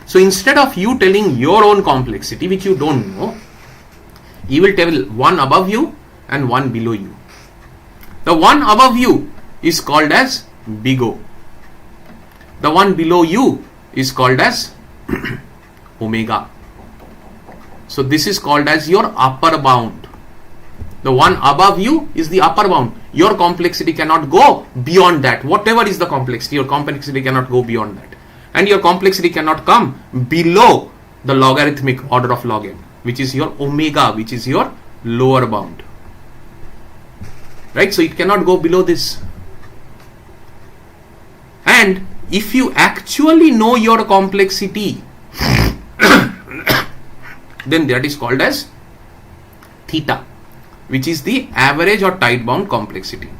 So instead of you telling your own complexity, which you don't know, you will tell one above you and one below you. The one above you is called as big O. The one below you is called as omega. So this is called as your upper bound. The one above you is the upper bound. Your complexity cannot go beyond that. Whatever is the complexity, your complexity cannot go beyond that. And your complexity cannot come below the logarithmic order of log n, which is your omega, which is your lower bound. Right? So it cannot go below this. And if you actually know your complexity, then that is called as theta, which is the average or tight bound complexity.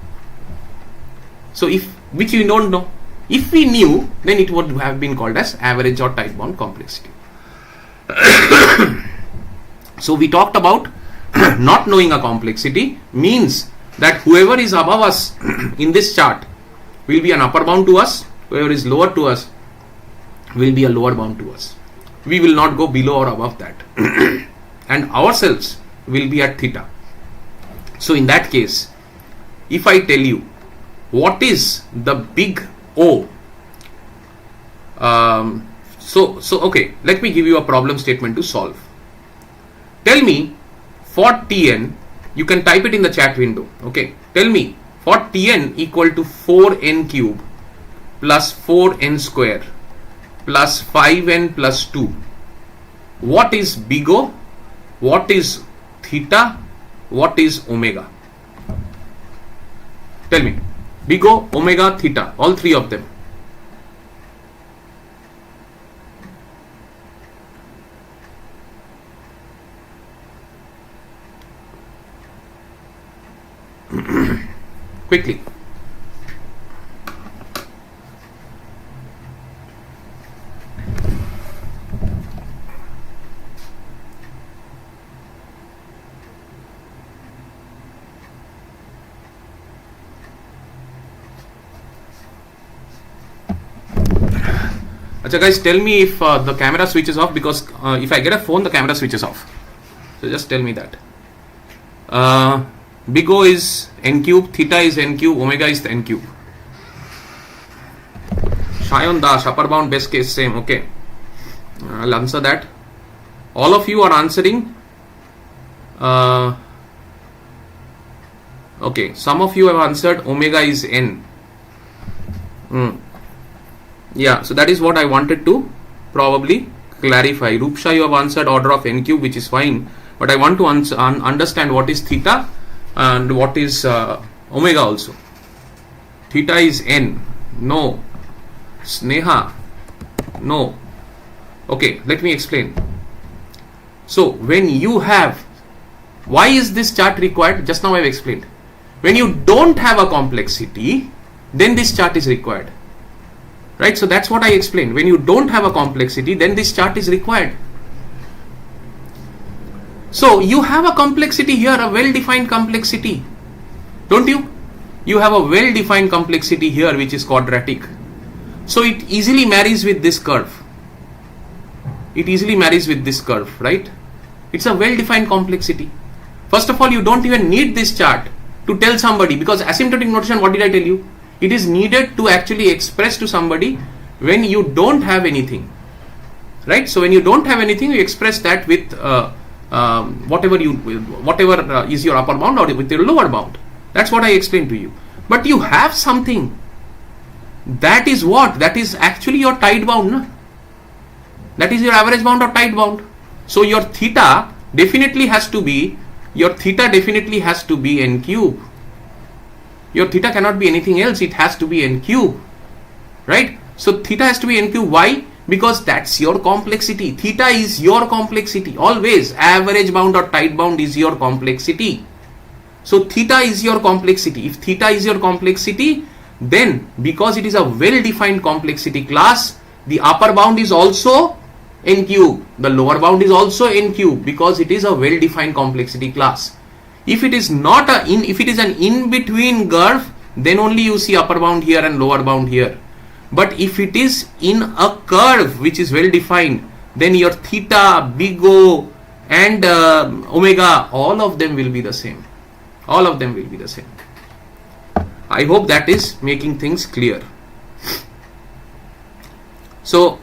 So which we don't know. If we knew, then it would have been called as average or tight bound complexity. So we talked about not knowing a complexity means that whoever is above us in this chart will be an upper bound to us, whoever is lower to us will be a lower bound to us. We will not go below or above that. And ourselves will be at theta. So in that case, if I tell you what is the big O, okay, let me give you a problem statement to solve. Tell me for Tn, you can type it in the chat window. Okay, tell me for Tn equal to 4n cube plus 4n square plus 5n plus 2. What is big O? What is theta? What is omega? Tell me. Big O, omega, theta, all three of them. Quickly. Achha guys, tell me if the camera switches off, because if I get a phone, the camera switches off. So just tell me that. Big O is n cube, theta is n cube, omega is n cube. Shayan Das, upper bound, best case, same. Okay, I'll answer that. All of you are answering. Okay, some of you have answered omega is n. Yeah, so that is what I wanted to probably clarify. Rupsha, you have answered order of n cube, which is fine, but I want to understand what is theta and what is omega also. Theta is n. No. Sneha. No. Okay, let me explain. So when you have, why is this chart required? Just now I have explained. When you don't have a complexity, then this chart is required. Right? So that's what I explained. When you don't have a complexity, then this chart is required. So you have a complexity here, a well-defined complexity. Don't you? You have a well-defined complexity here, which is quadratic. So it easily marries with this curve. It easily marries with this curve, right? It's a well-defined complexity. First of all, you don't even need this chart to tell somebody, because asymptotic notation, what did I tell you? It is needed to actually express to somebody when you don't have anything, right? So when you don't have anything, you express that with whatever is your upper bound or with your lower bound. That's what I explained to you. But you have something. That is what? That is actually your tight bound. No? That is your average bound or tight bound. So your theta definitely has to be n cube. Your theta cannot be anything else. It has to be n cube, right? So theta has to be n cube. Why? Because that's your complexity. Theta is your complexity. Always average bound or tight bound is your complexity. So theta is your complexity. If theta is your complexity, then because it is a well-defined complexity class, the upper bound is also n cube. The lower bound is also n cube, because it is a well-defined complexity class. If it is not if it is an in-between curve, then only you see upper bound here and lower bound here. But if it is in a curve which is well defined, then your theta, big O and omega, all of them will be the same. All of them will be the same. I hope that is making things clear. So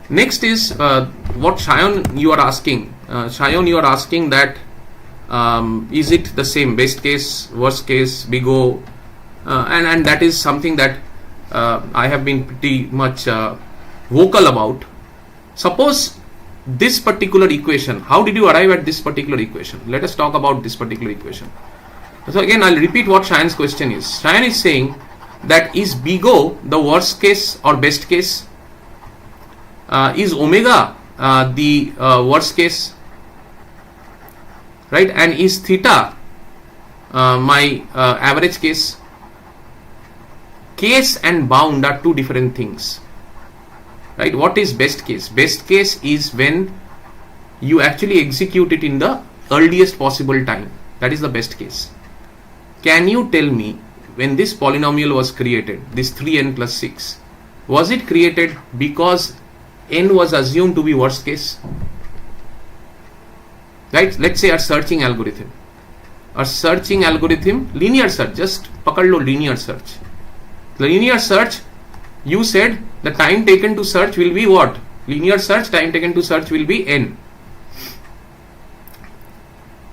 next is what Shayan you are asking. Shayan, you are asking that is it the same, best case, worst case, big O, and that is something that I have been pretty much vocal about. Suppose this particular equation, how did you arrive at this particular equation? Let us talk about this particular equation. So again, I'll repeat what Shayan's question is. Shayan is saying that is big O the worst case or best case? Is omega the worst case? Right? And is theta my average case? Case and bound are two different things. Right? What is best case? Best case is when you actually execute it in the earliest possible time. That is the best case. Can you tell me, when this polynomial was created, this 3n plus 6, was it created because n was assumed to be worst case? Right? Let's say a searching algorithm. Linear search, just pakad lo linear search. Linear search, you said the time taken to search will be what? Linear search, time taken to search will be n.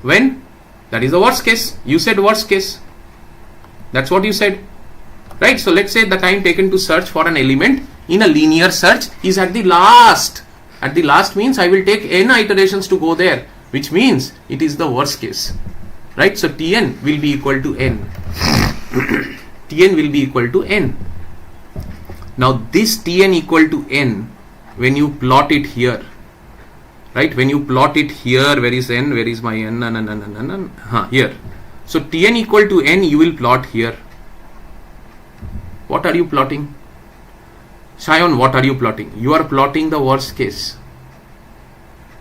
When? That is the worst case. You said worst case. That's what you said. Right? So let's say the time taken to search for an element in a linear search is at the last. At the last means I will take n iterations to go there, which means it is the worst case. Right? So Tn will be equal to n. Tn will be equal to n. Now this Tn equal to n, when you plot it here, right? When you plot it here, where is n? Where is my n? Here. So Tn equal to n, you will plot here. What are you plotting? Shayan, what are you plotting? You are plotting the worst case.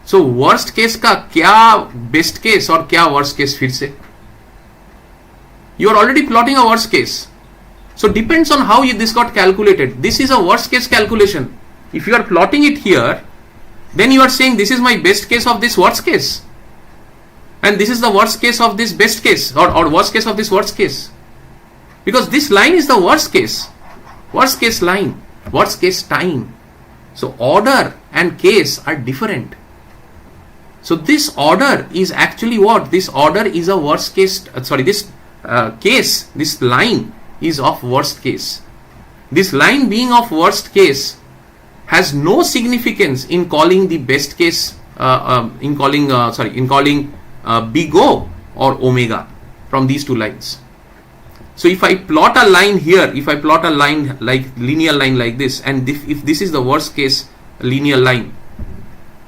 So worst case का क्या best case और क्या worst case फिर से? You are already plotting a worst case. So depends on how this got calculated. This is a worst case calculation. If you are plotting it here, then you are saying this is my best case of this worst case. And this is the worst case of this best case, or worst case of this worst case. Because this line is the worst case. Worst case line. Worst case time. So order and case are different. So this order is actually what? This order is a worst case, this line is of worst case. This line being of worst case has no significance in calling the best case, in calling big O or omega from these two lines. So if I plot a line here, if I plot a line like linear line like this, and if this is the worst case linear line,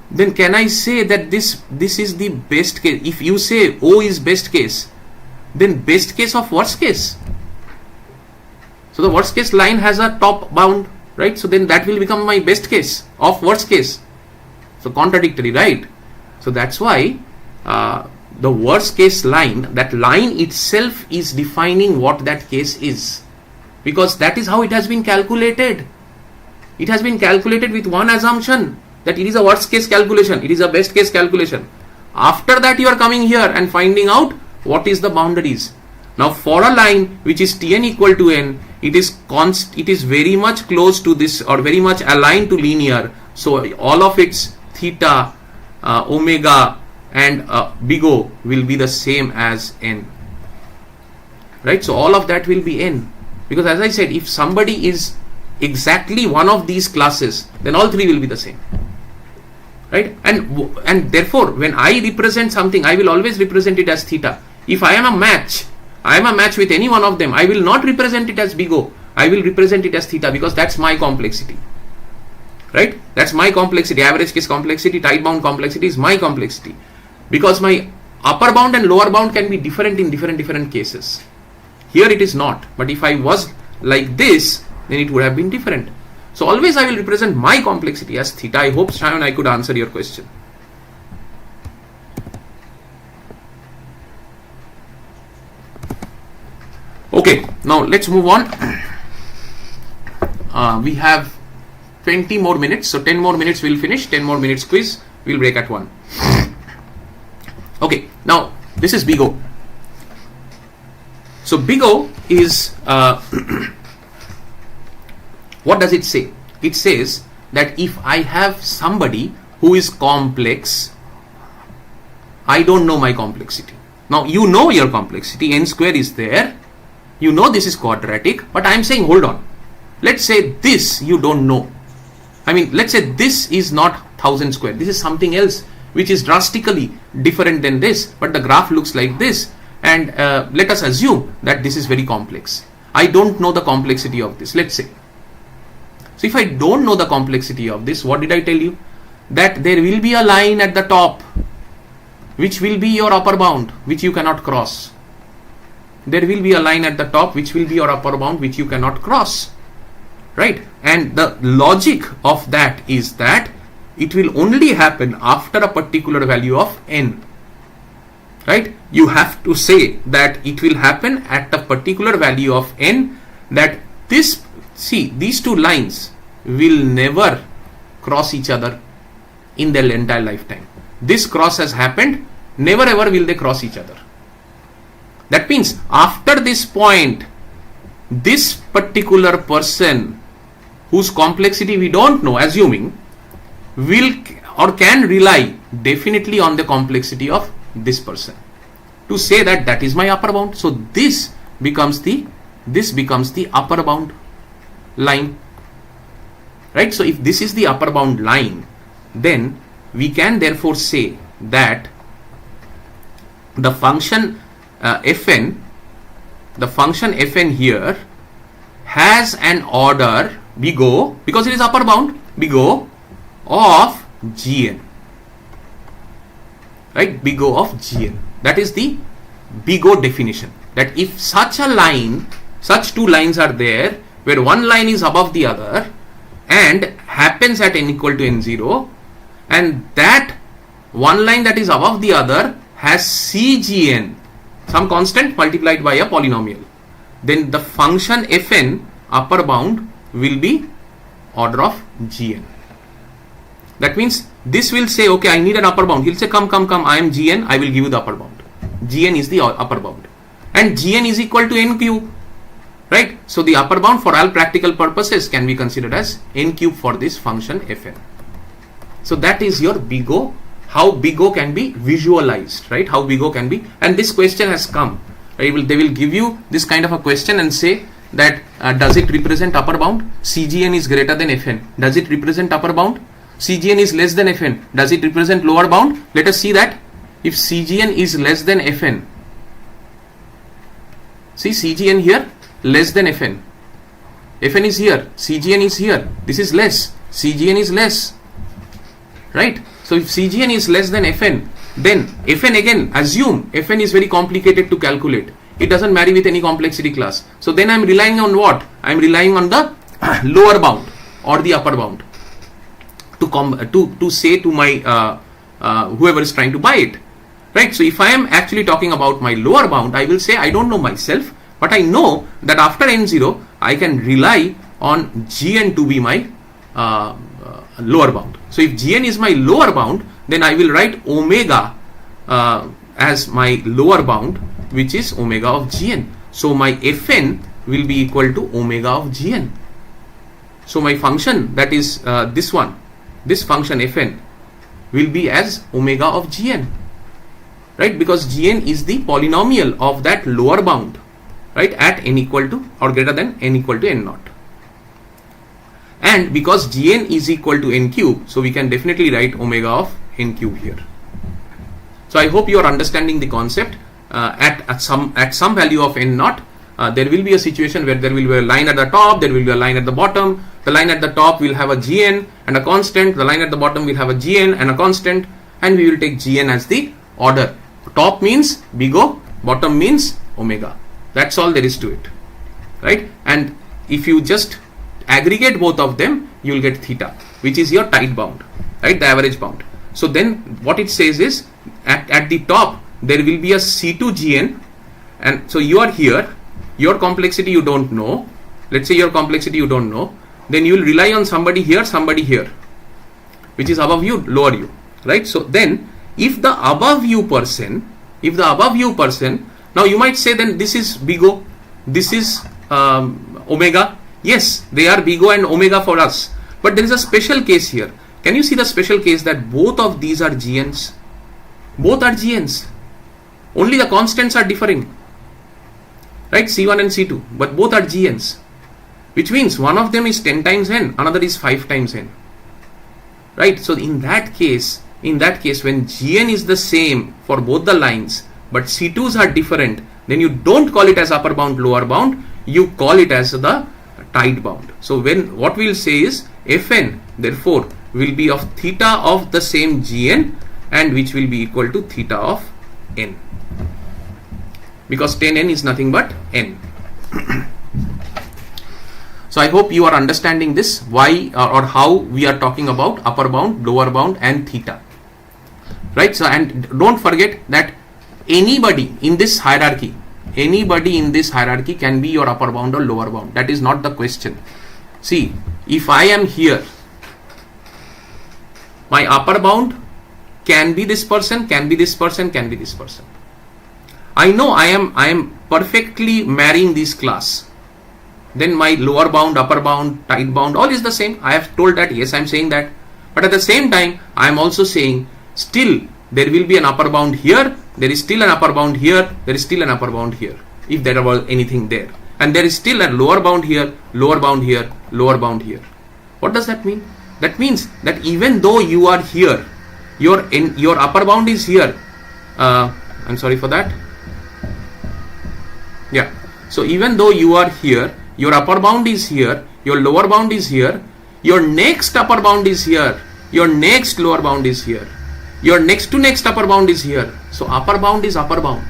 then can I say that this is the best case? If you say O is best case, then best case of worst case. So the worst case line has a top bound, right? So then that will become my best case of worst case. So contradictory, right? So that's why the worst case line, that line itself is defining what that case is, because that is how it has been calculated. It has been calculated with one assumption, that it is a worst case calculation, it is a best case calculation. After that you are coming here and finding out what is the boundaries. Now for a line which is Tn equal to n, it is very much close to this, or very much aligned to linear. So all of its theta, omega and big O will be the same as n. Right? So all of that will be n. Because as I said, if somebody is exactly one of these classes, then all three will be the same. Right? And therefore, when I represent something, I will always represent it as theta. If I am a match with any one of them, I will not represent it as big O. I will represent it as theta, because that's my complexity. Right? That's my complexity. Average case complexity, tight bound complexity is my complexity. Because my upper bound and lower bound can be different in different cases. Here it is not. But if I was like this, then it would have been different. So always I will represent my complexity as theta. I hope, Shayan, I could answer your question. Okay, now let's move on. We have 20 more minutes, so 10 more minutes we'll finish, 10 more minutes quiz, we'll break at 1. Okay, now this is big O. So big O is, what does it say? It says that if I have somebody who is complex, I don't know my complexity. Now you know your complexity, n square is there, you know this is quadratic, but I am saying hold on. Let's say this you don't know. I mean, let's say this is not 1000 square, this is something else which is drastically different than this, but the graph looks like this, and let us assume that this is very complex. I don't know the complexity of this, let's say. So if I don't know the complexity of this, what did I tell you? That there will be a line at the top which will be your upper bound, which you cannot cross. There will be a line at the top which will be your upper bound, which you cannot cross. Right? And the logic of that is that it will only happen after a particular value of n. Right? You have to say that it will happen at a particular value of n, that this, see, these two lines will never cross each other in their entire lifetime. This cross has happened, never ever will they cross each other. That means after this point, this particular person whose complexity we don't know, assuming, will or can rely definitely on the complexity of this person to say that that is my upper bound. So this becomes the upper bound line, right? So if this is the upper bound line, then we can therefore say that the function fn here has an order big O, because it is upper bound, big O of Gn, right? Big O of Gn. That is the big O definition, that if such a line, such two lines are there where one line is above the other and happens at n equal to n0, and that one line that is above the other has Cgn, some constant multiplied by a polynomial, then the function fn upper bound will be order of Gn. That means this will say, okay, I need an upper bound. He'll say, come, I am Gn, I will give you the upper bound. Gn is the upper bound, and Gn is equal to n cube, right? So the upper bound for all practical purposes can be considered as n cube for this function fn. So that is your big O, how big O can be visualized, right? How big O can be, and this question has come. Right? They will give you this kind of a question and say that does it represent upper bound? Cgn is greater than fn. Does it represent upper bound? Cgn is less than fn. Does it represent lower bound? Let us see that. If Cgn is less than fn, see Cgn here less than fn. Fn is here, Cgn is here. This is less, Cgn is less, right? So if Cgn is less than fn, then fn, again assume fn is very complicated to calculate. It doesn't marry with any complexity class. So then I am relying on what? I am relying on the lower bound or the upper bound to say to my whoever is trying to buy it, right? So if I am actually talking about my lower bound, I will say I don't know myself, but I know that after n0 I can rely on Gn to be my lower bound. So if Gn is my lower bound, then I will write omega as my lower bound, which is omega of Gn. So my fn will be equal to omega of Gn. So my function, that is this one, this function fn will be as omega of Gn, right? Because Gn is the polynomial of that lower bound, right, at n equal to or greater than n equal to n naught. And because Gn is equal to n cube, so we can definitely write omega of n cube here. So I hope you are understanding the concept. At some value of n naught, there will be a situation where there will be a line at the top, there will be a line at the bottom. The line at the top will have a Gn and a constant, the line at the bottom will have a Gn and a constant, and we will take Gn as the order. Top means big O, bottom means omega. That's all there is to it, right? And if you just aggregate both of them, you will get theta, which is your tight bound, right, the average bound. So then what it says is at the top there will be a C2 Gn, and so you are here, your complexity you don't know, let's say your complexity you don't know, then you will rely on somebody here, which is above you, lower you, right? So then if the above you person, now you might say then this is big O, this is omega. Yes, they are big O and omega for us, but there is a special case here. Can you see the special case that both of these are GNs? Both are GNs. Only the constants are differing, right? C1 and C2, but both are GNs, which means one of them is 10 times n, another is 5 times n, right? So in that case, when GN is the same for both the lines, but C2s are different, then you don't call it as upper bound, lower bound, you call it as the tight bound. So when what we'll say is Fn therefore will be of theta of the same GN, and which will be equal to theta of n, because 10n is nothing but n. So I hope you are understanding this, why or how we are talking about upper bound, lower bound and theta, right? So, and don't forget that anybody in this hierarchy can be your upper bound or lower bound. That is not the question. See, if I am here, my upper bound can be this person, can be this person, can be this person. I know I am perfectly marrying this class. Then my lower bound, upper bound, tight bound, all is the same. I have told that, yes, I am saying that. But at the same time, I am also saying still there will be an upper bound here, there is still an upper bound here, there is still an upper bound here, if there was anything there. And there is still a lower bound here, lower bound here, lower bound here. What does that mean? That means that even though you are here, your upper bound is here. I'm sorry for that. Yeah. So even though you are here, your upper bound is here, your lower bound is here, your next upper bound is here, your next lower bound is here, your next to next upper bound is here. So upper bound is upper bound.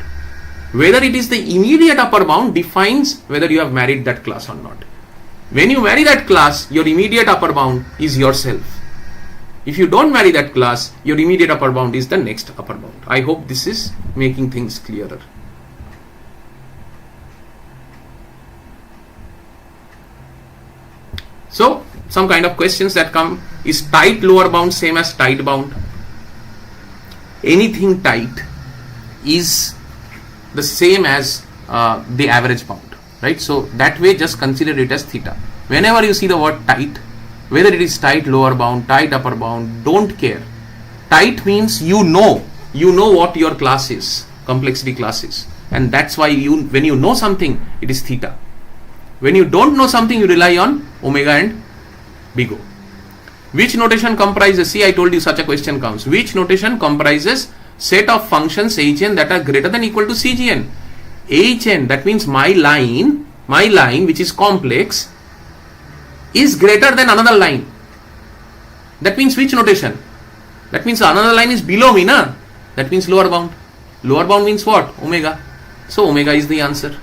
Whether it is the immediate upper bound defines whether you have married that class or not. When you marry that class, your immediate upper bound is yourself. If you don't marry that class, your immediate upper bound is the next upper bound. I hope this is making things clearer. So some kind of questions that come: is tight lower bound same as tight bound? Anything tight is the same as the average bound, right? So that way just consider it as theta. Whenever you see the word tight, whether it is tight lower bound, tight upper bound, don't care. Tight means you know what your class is, complexity class is, and that's why when you know something, it is theta. When you don't know something, you rely on omega and big O. Which notation comprises, see, I told you such a question comes, which notation comprises set of functions Hn that are greater than equal to Cgn? Hn, that means my line which is complex is greater than another line. That means which notation? That means another line is below me, na? That means lower bound. Lower bound means what? Omega. So omega is the answer.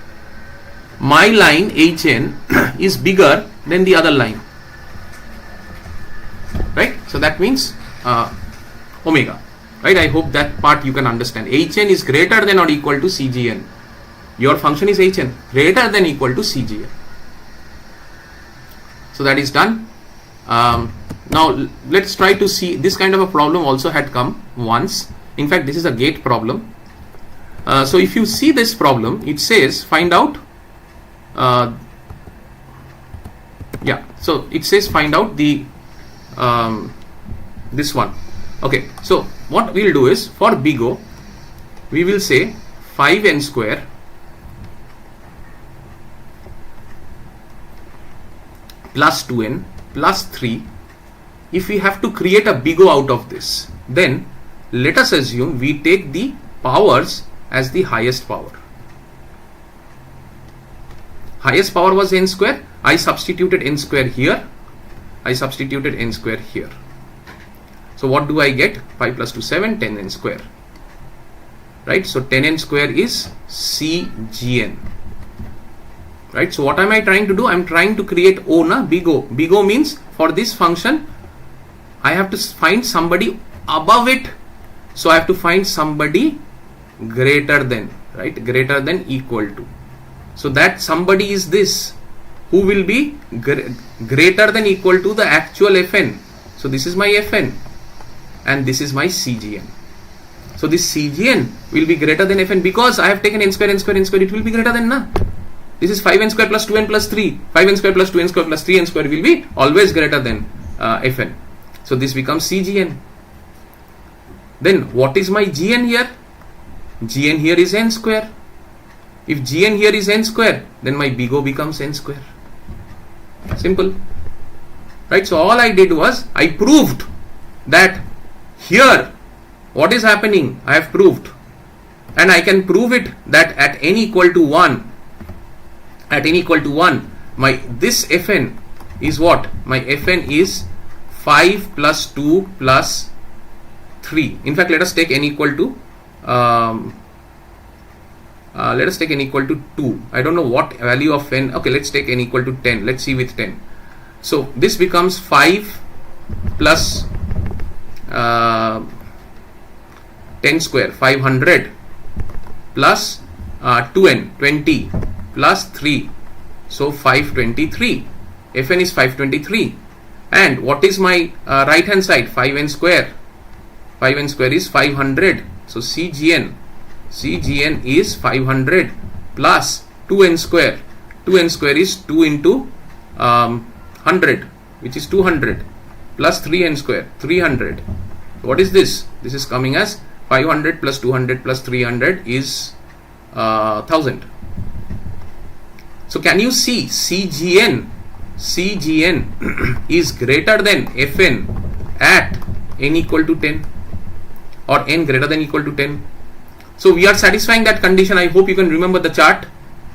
My line Hn is bigger than the other line, right? So that means omega, right? I hope that part you can understand. Hn is greater than or equal to Cgn. Your function is Hn greater than equal to Cgn. So that is done. Now let's try to see, this kind of a problem also had come once. In fact, this is a gate problem. So if you see this problem, it says find out so it says find out the this one. Okay, so what we'll do is, for big O we will say 5n square plus 2n plus 3. If we have to create a big O out of this, then let us assume we take the powers as the highest power. Highest power was n square. I substituted n square here. I substituted n square here. So what do I get? 5 plus 2, 7, 10n square. Right? So 10n square is Cgn. Right? So what am I trying to do? I am trying to create O, na? Big O. Big O means for this function, I have to find somebody above it. So I have to find somebody greater than, right? Greater than equal to. So that somebody is this, who will be greater than equal to the actual Fn. So this is my Fn and this is my CGN. So this CGN will be greater than Fn because I have taken n square, it will be greater than na. This is 5n square plus 2n plus 3. 5n square plus 2n square plus 3n square will be always greater than Fn. So this becomes CGN. Then what is my Gn here? Gn here is n square. If Gn here is n square, then my big O becomes n square. Simple. Right? So all I did was I proved that here what is happening, I have proved. And I can prove it that at n equal to 1, my this Fn is what? My Fn is 5 plus 2 plus 3. In fact, let us take n equal to 2. I don't know what value of n. Okay, let's take n equal to 10. Let's see with 10. So this becomes 5 plus 10 square, 500 plus 2n, 20 plus 3. So 523. Fn is 523. And what is my right hand side? 5n square. 5n square is 500. So CGN is 500 plus 2n square. 2n square is 2 into 100, which is 200, plus 3n square, 300. What is this? This is coming as 500 plus 200 plus 300 is 1000. So can you see CGN is greater than Fn at n equal to 10 or n greater than equal to 10. So we are satisfying that condition. I hope you can remember the chart.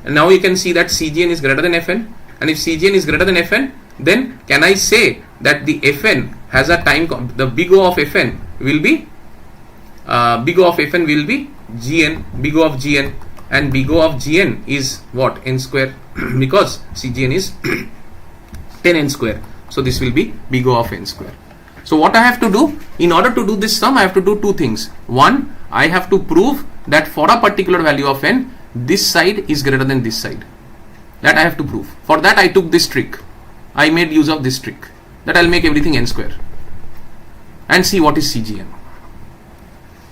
And now you can see that CGN is greater than Fn. And if CGN is greater than Fn, then can I say that the Fn has a time, the big O of Fn will be Gn, big O of Gn, and big O of Gn is what? N square, because CGN is 10n square. So this will be big O of n square. So what I have to do, in order to do this sum, I have to do two things. One, I have to prove that for a particular value of n, this side is greater than this side. That I have to prove. For that I took this trick. I made use of this trick, that I'll make everything n square and see what is CGN.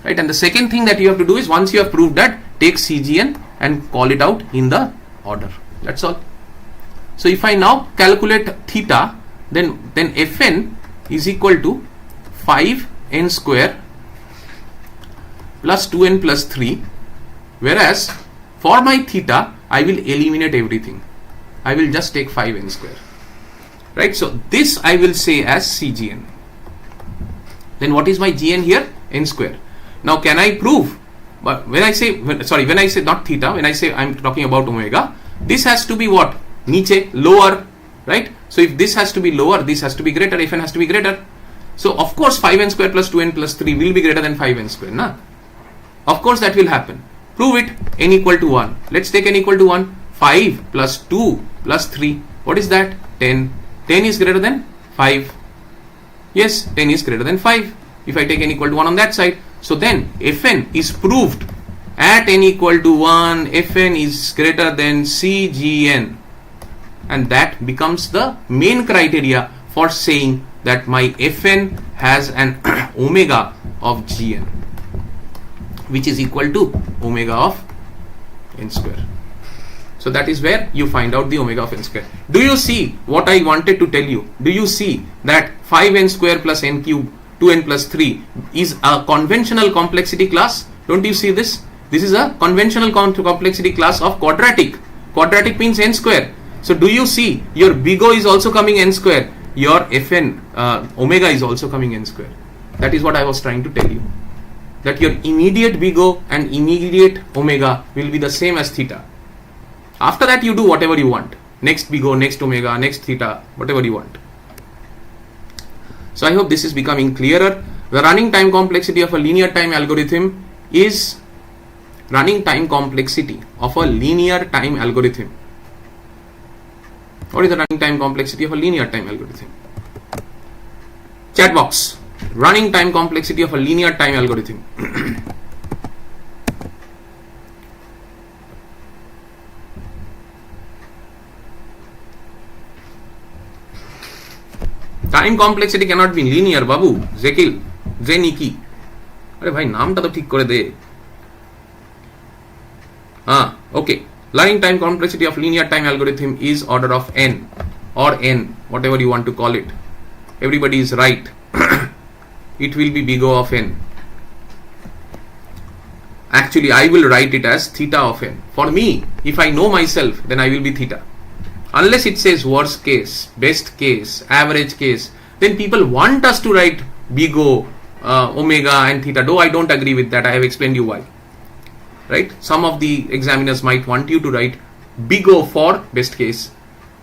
Right? And the second thing that you have to do is, once you have proved that, take CGN and call it out in the order. That's all. So if I now calculate theta, then Fn is equal to 5n square plus 2n plus 3, whereas for my theta I will eliminate everything. I will just take 5n square. Right? So this I will say as CGN. Then what is my Gn here? N square. Now can I prove? But when I say not theta, when I say I'm talking about omega, this has to be what? Niche, lower, right? So if this has to be lower, this has to be greater, Fn has to be greater. So of course 5n square plus 2n plus 3 will be greater than 5n square, na? Of course that will happen. Prove it. N equal to 1. Let's take n equal to 1. 5 plus 2 plus 3. What is that? 10. 10 is greater than 5. Yes, 10 is greater than 5. If I take n equal to 1 on that side. So then Fn is proved at n equal to 1. Fn is greater than CGN. And that becomes the main criteria for saying that my Fn has an omega of Gn, which is equal to omega of n square. So that is where you find out the omega of n square. Do you see what I wanted to tell you? Do you see that 5n square plus n cube 2n plus 3 is a conventional complexity class? Don't you see this? This is a conventional complexity class of quadratic. Quadratic means n square. So do you see your big O is also coming n square? Your Fn omega is also coming n square. That is what I was trying to tell you. That your immediate big O and immediate omega will be the same as theta. After that you do whatever you want. Next big O, next omega, next theta, whatever you want. So I hope this is becoming clearer. The running time complexity of a linear time algorithm is running time complexity of a linear time algorithm. What is the running time complexity of a linear time algorithm? Chat box. Running time complexity of a linear time algorithm. Time complexity cannot be linear, Babu. Zeniki. अरे भाई नाम तो ठीक करे दे. Okay. Learning time complexity of linear time algorithm is order of n or n, whatever you want to call it. Everybody is right. It will be big O of n. Actually, I will write it as theta of n. For me, if I know myself, then I will be theta. Unless it says worst case, best case, average case, then people want us to write big O, omega and theta. Though I don't agree with that, I have explained you why. Right? Some of the examiners might want you to write big O for best case,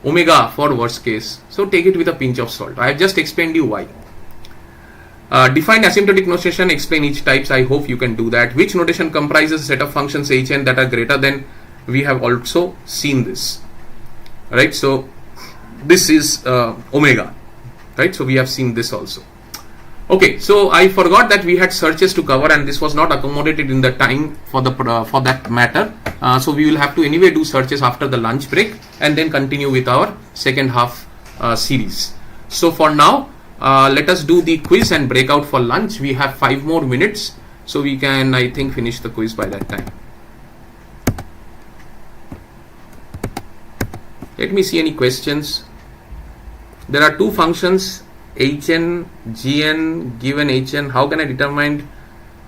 omega for worst case. So take it with a pinch of salt. I have just explained you why. Define asymptotic notation, explain each types. I hope you can do that. Which notation comprises a set of functions hn that are greater than? We have also seen this. Right? So this is omega. Right? So we have seen this also. Okay, so I forgot that we had searches to cover and this was not accommodated in the time for that matter. So we will have to anyway do searches after the lunch break and then continue with our second half series. So for now, let us do the quiz and break out for lunch. We have 5 more minutes, so we can, I think, finish the quiz by that time. Let me see any questions. There are 2 functions, hn, gn, given hn. How can I determine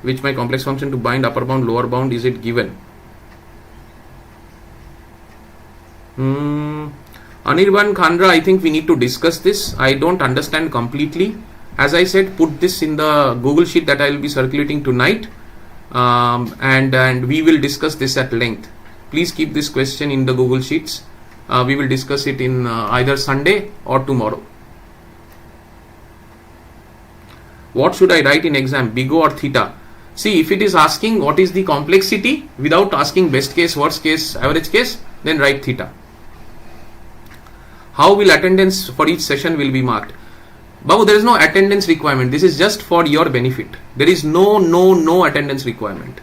which my complex function to bind, upper bound, lower bound? Is it given? Anirban Khandra, I think we need to discuss this. I don't understand completely. As I said, put this in the Google sheet that I will be circulating tonight, and we will discuss this at length. Please keep this question in the Google sheets. We will discuss it in either Sunday or tomorrow. What should I write in exam, big O or theta? See, if it is asking what is the complexity without asking best case, worst case, average case, then write theta. How will attendance for each session will be marked? Babu, there is no attendance requirement. This is just for your benefit. There is no attendance requirement.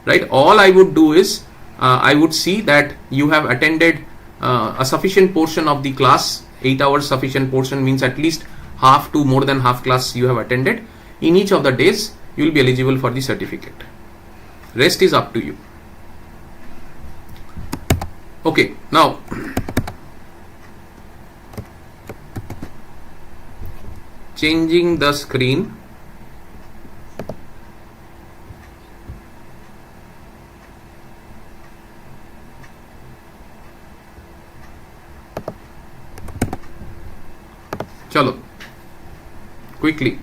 Right? All I would do is, I would see that you have attended a sufficient portion of the class. 8 hours sufficient portion means at least half to more than half class you have attended. In each of the days, you will be eligible for the certificate. Rest is up to you. Okay, now changing the screen. Chalo, quickly.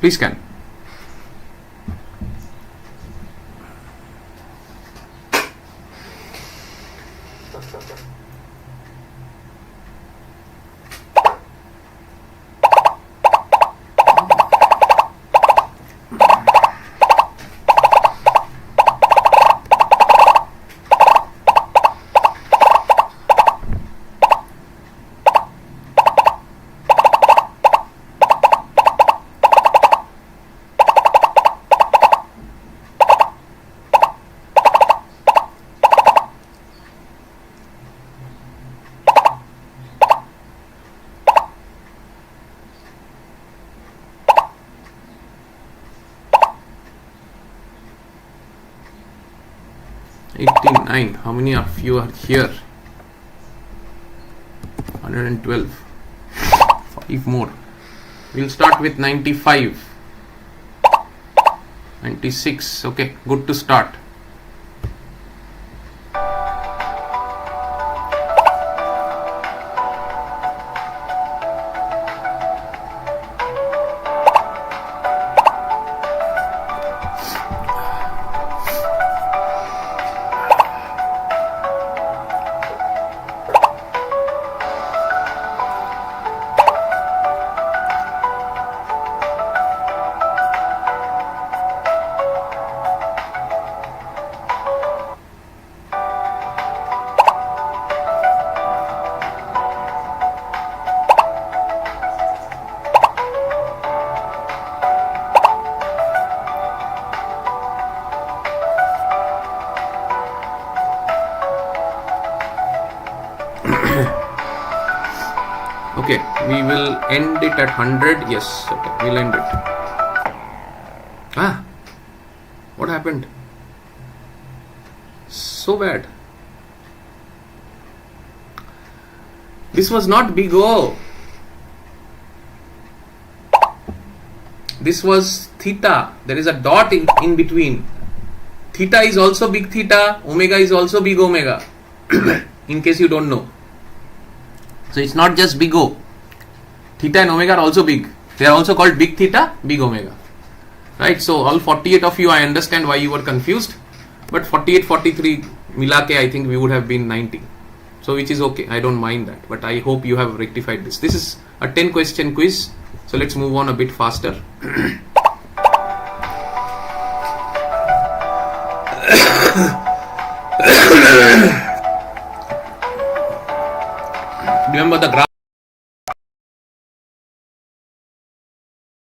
Please scan. How many of you are here? 112. 5 more. We'll start with 95. 96. Okay, good to start. Okay, we will end it at 100. Yes, okay, we'll end it. What happened? So bad. This was not big O. This was theta. There is a dot in between. Theta is also big theta. Omega is also big omega. In case you don't know. So it's not just big O. Theta and omega are also big. They are also called big theta, big omega. Right? So all 48 of you, I understand why you were confused. But 48, 43 milake, I think we would have been 90. So which is okay. I don't mind that. But I hope you have rectified this. This is a 10 question quiz. So let's move on a bit faster. Remember the graph.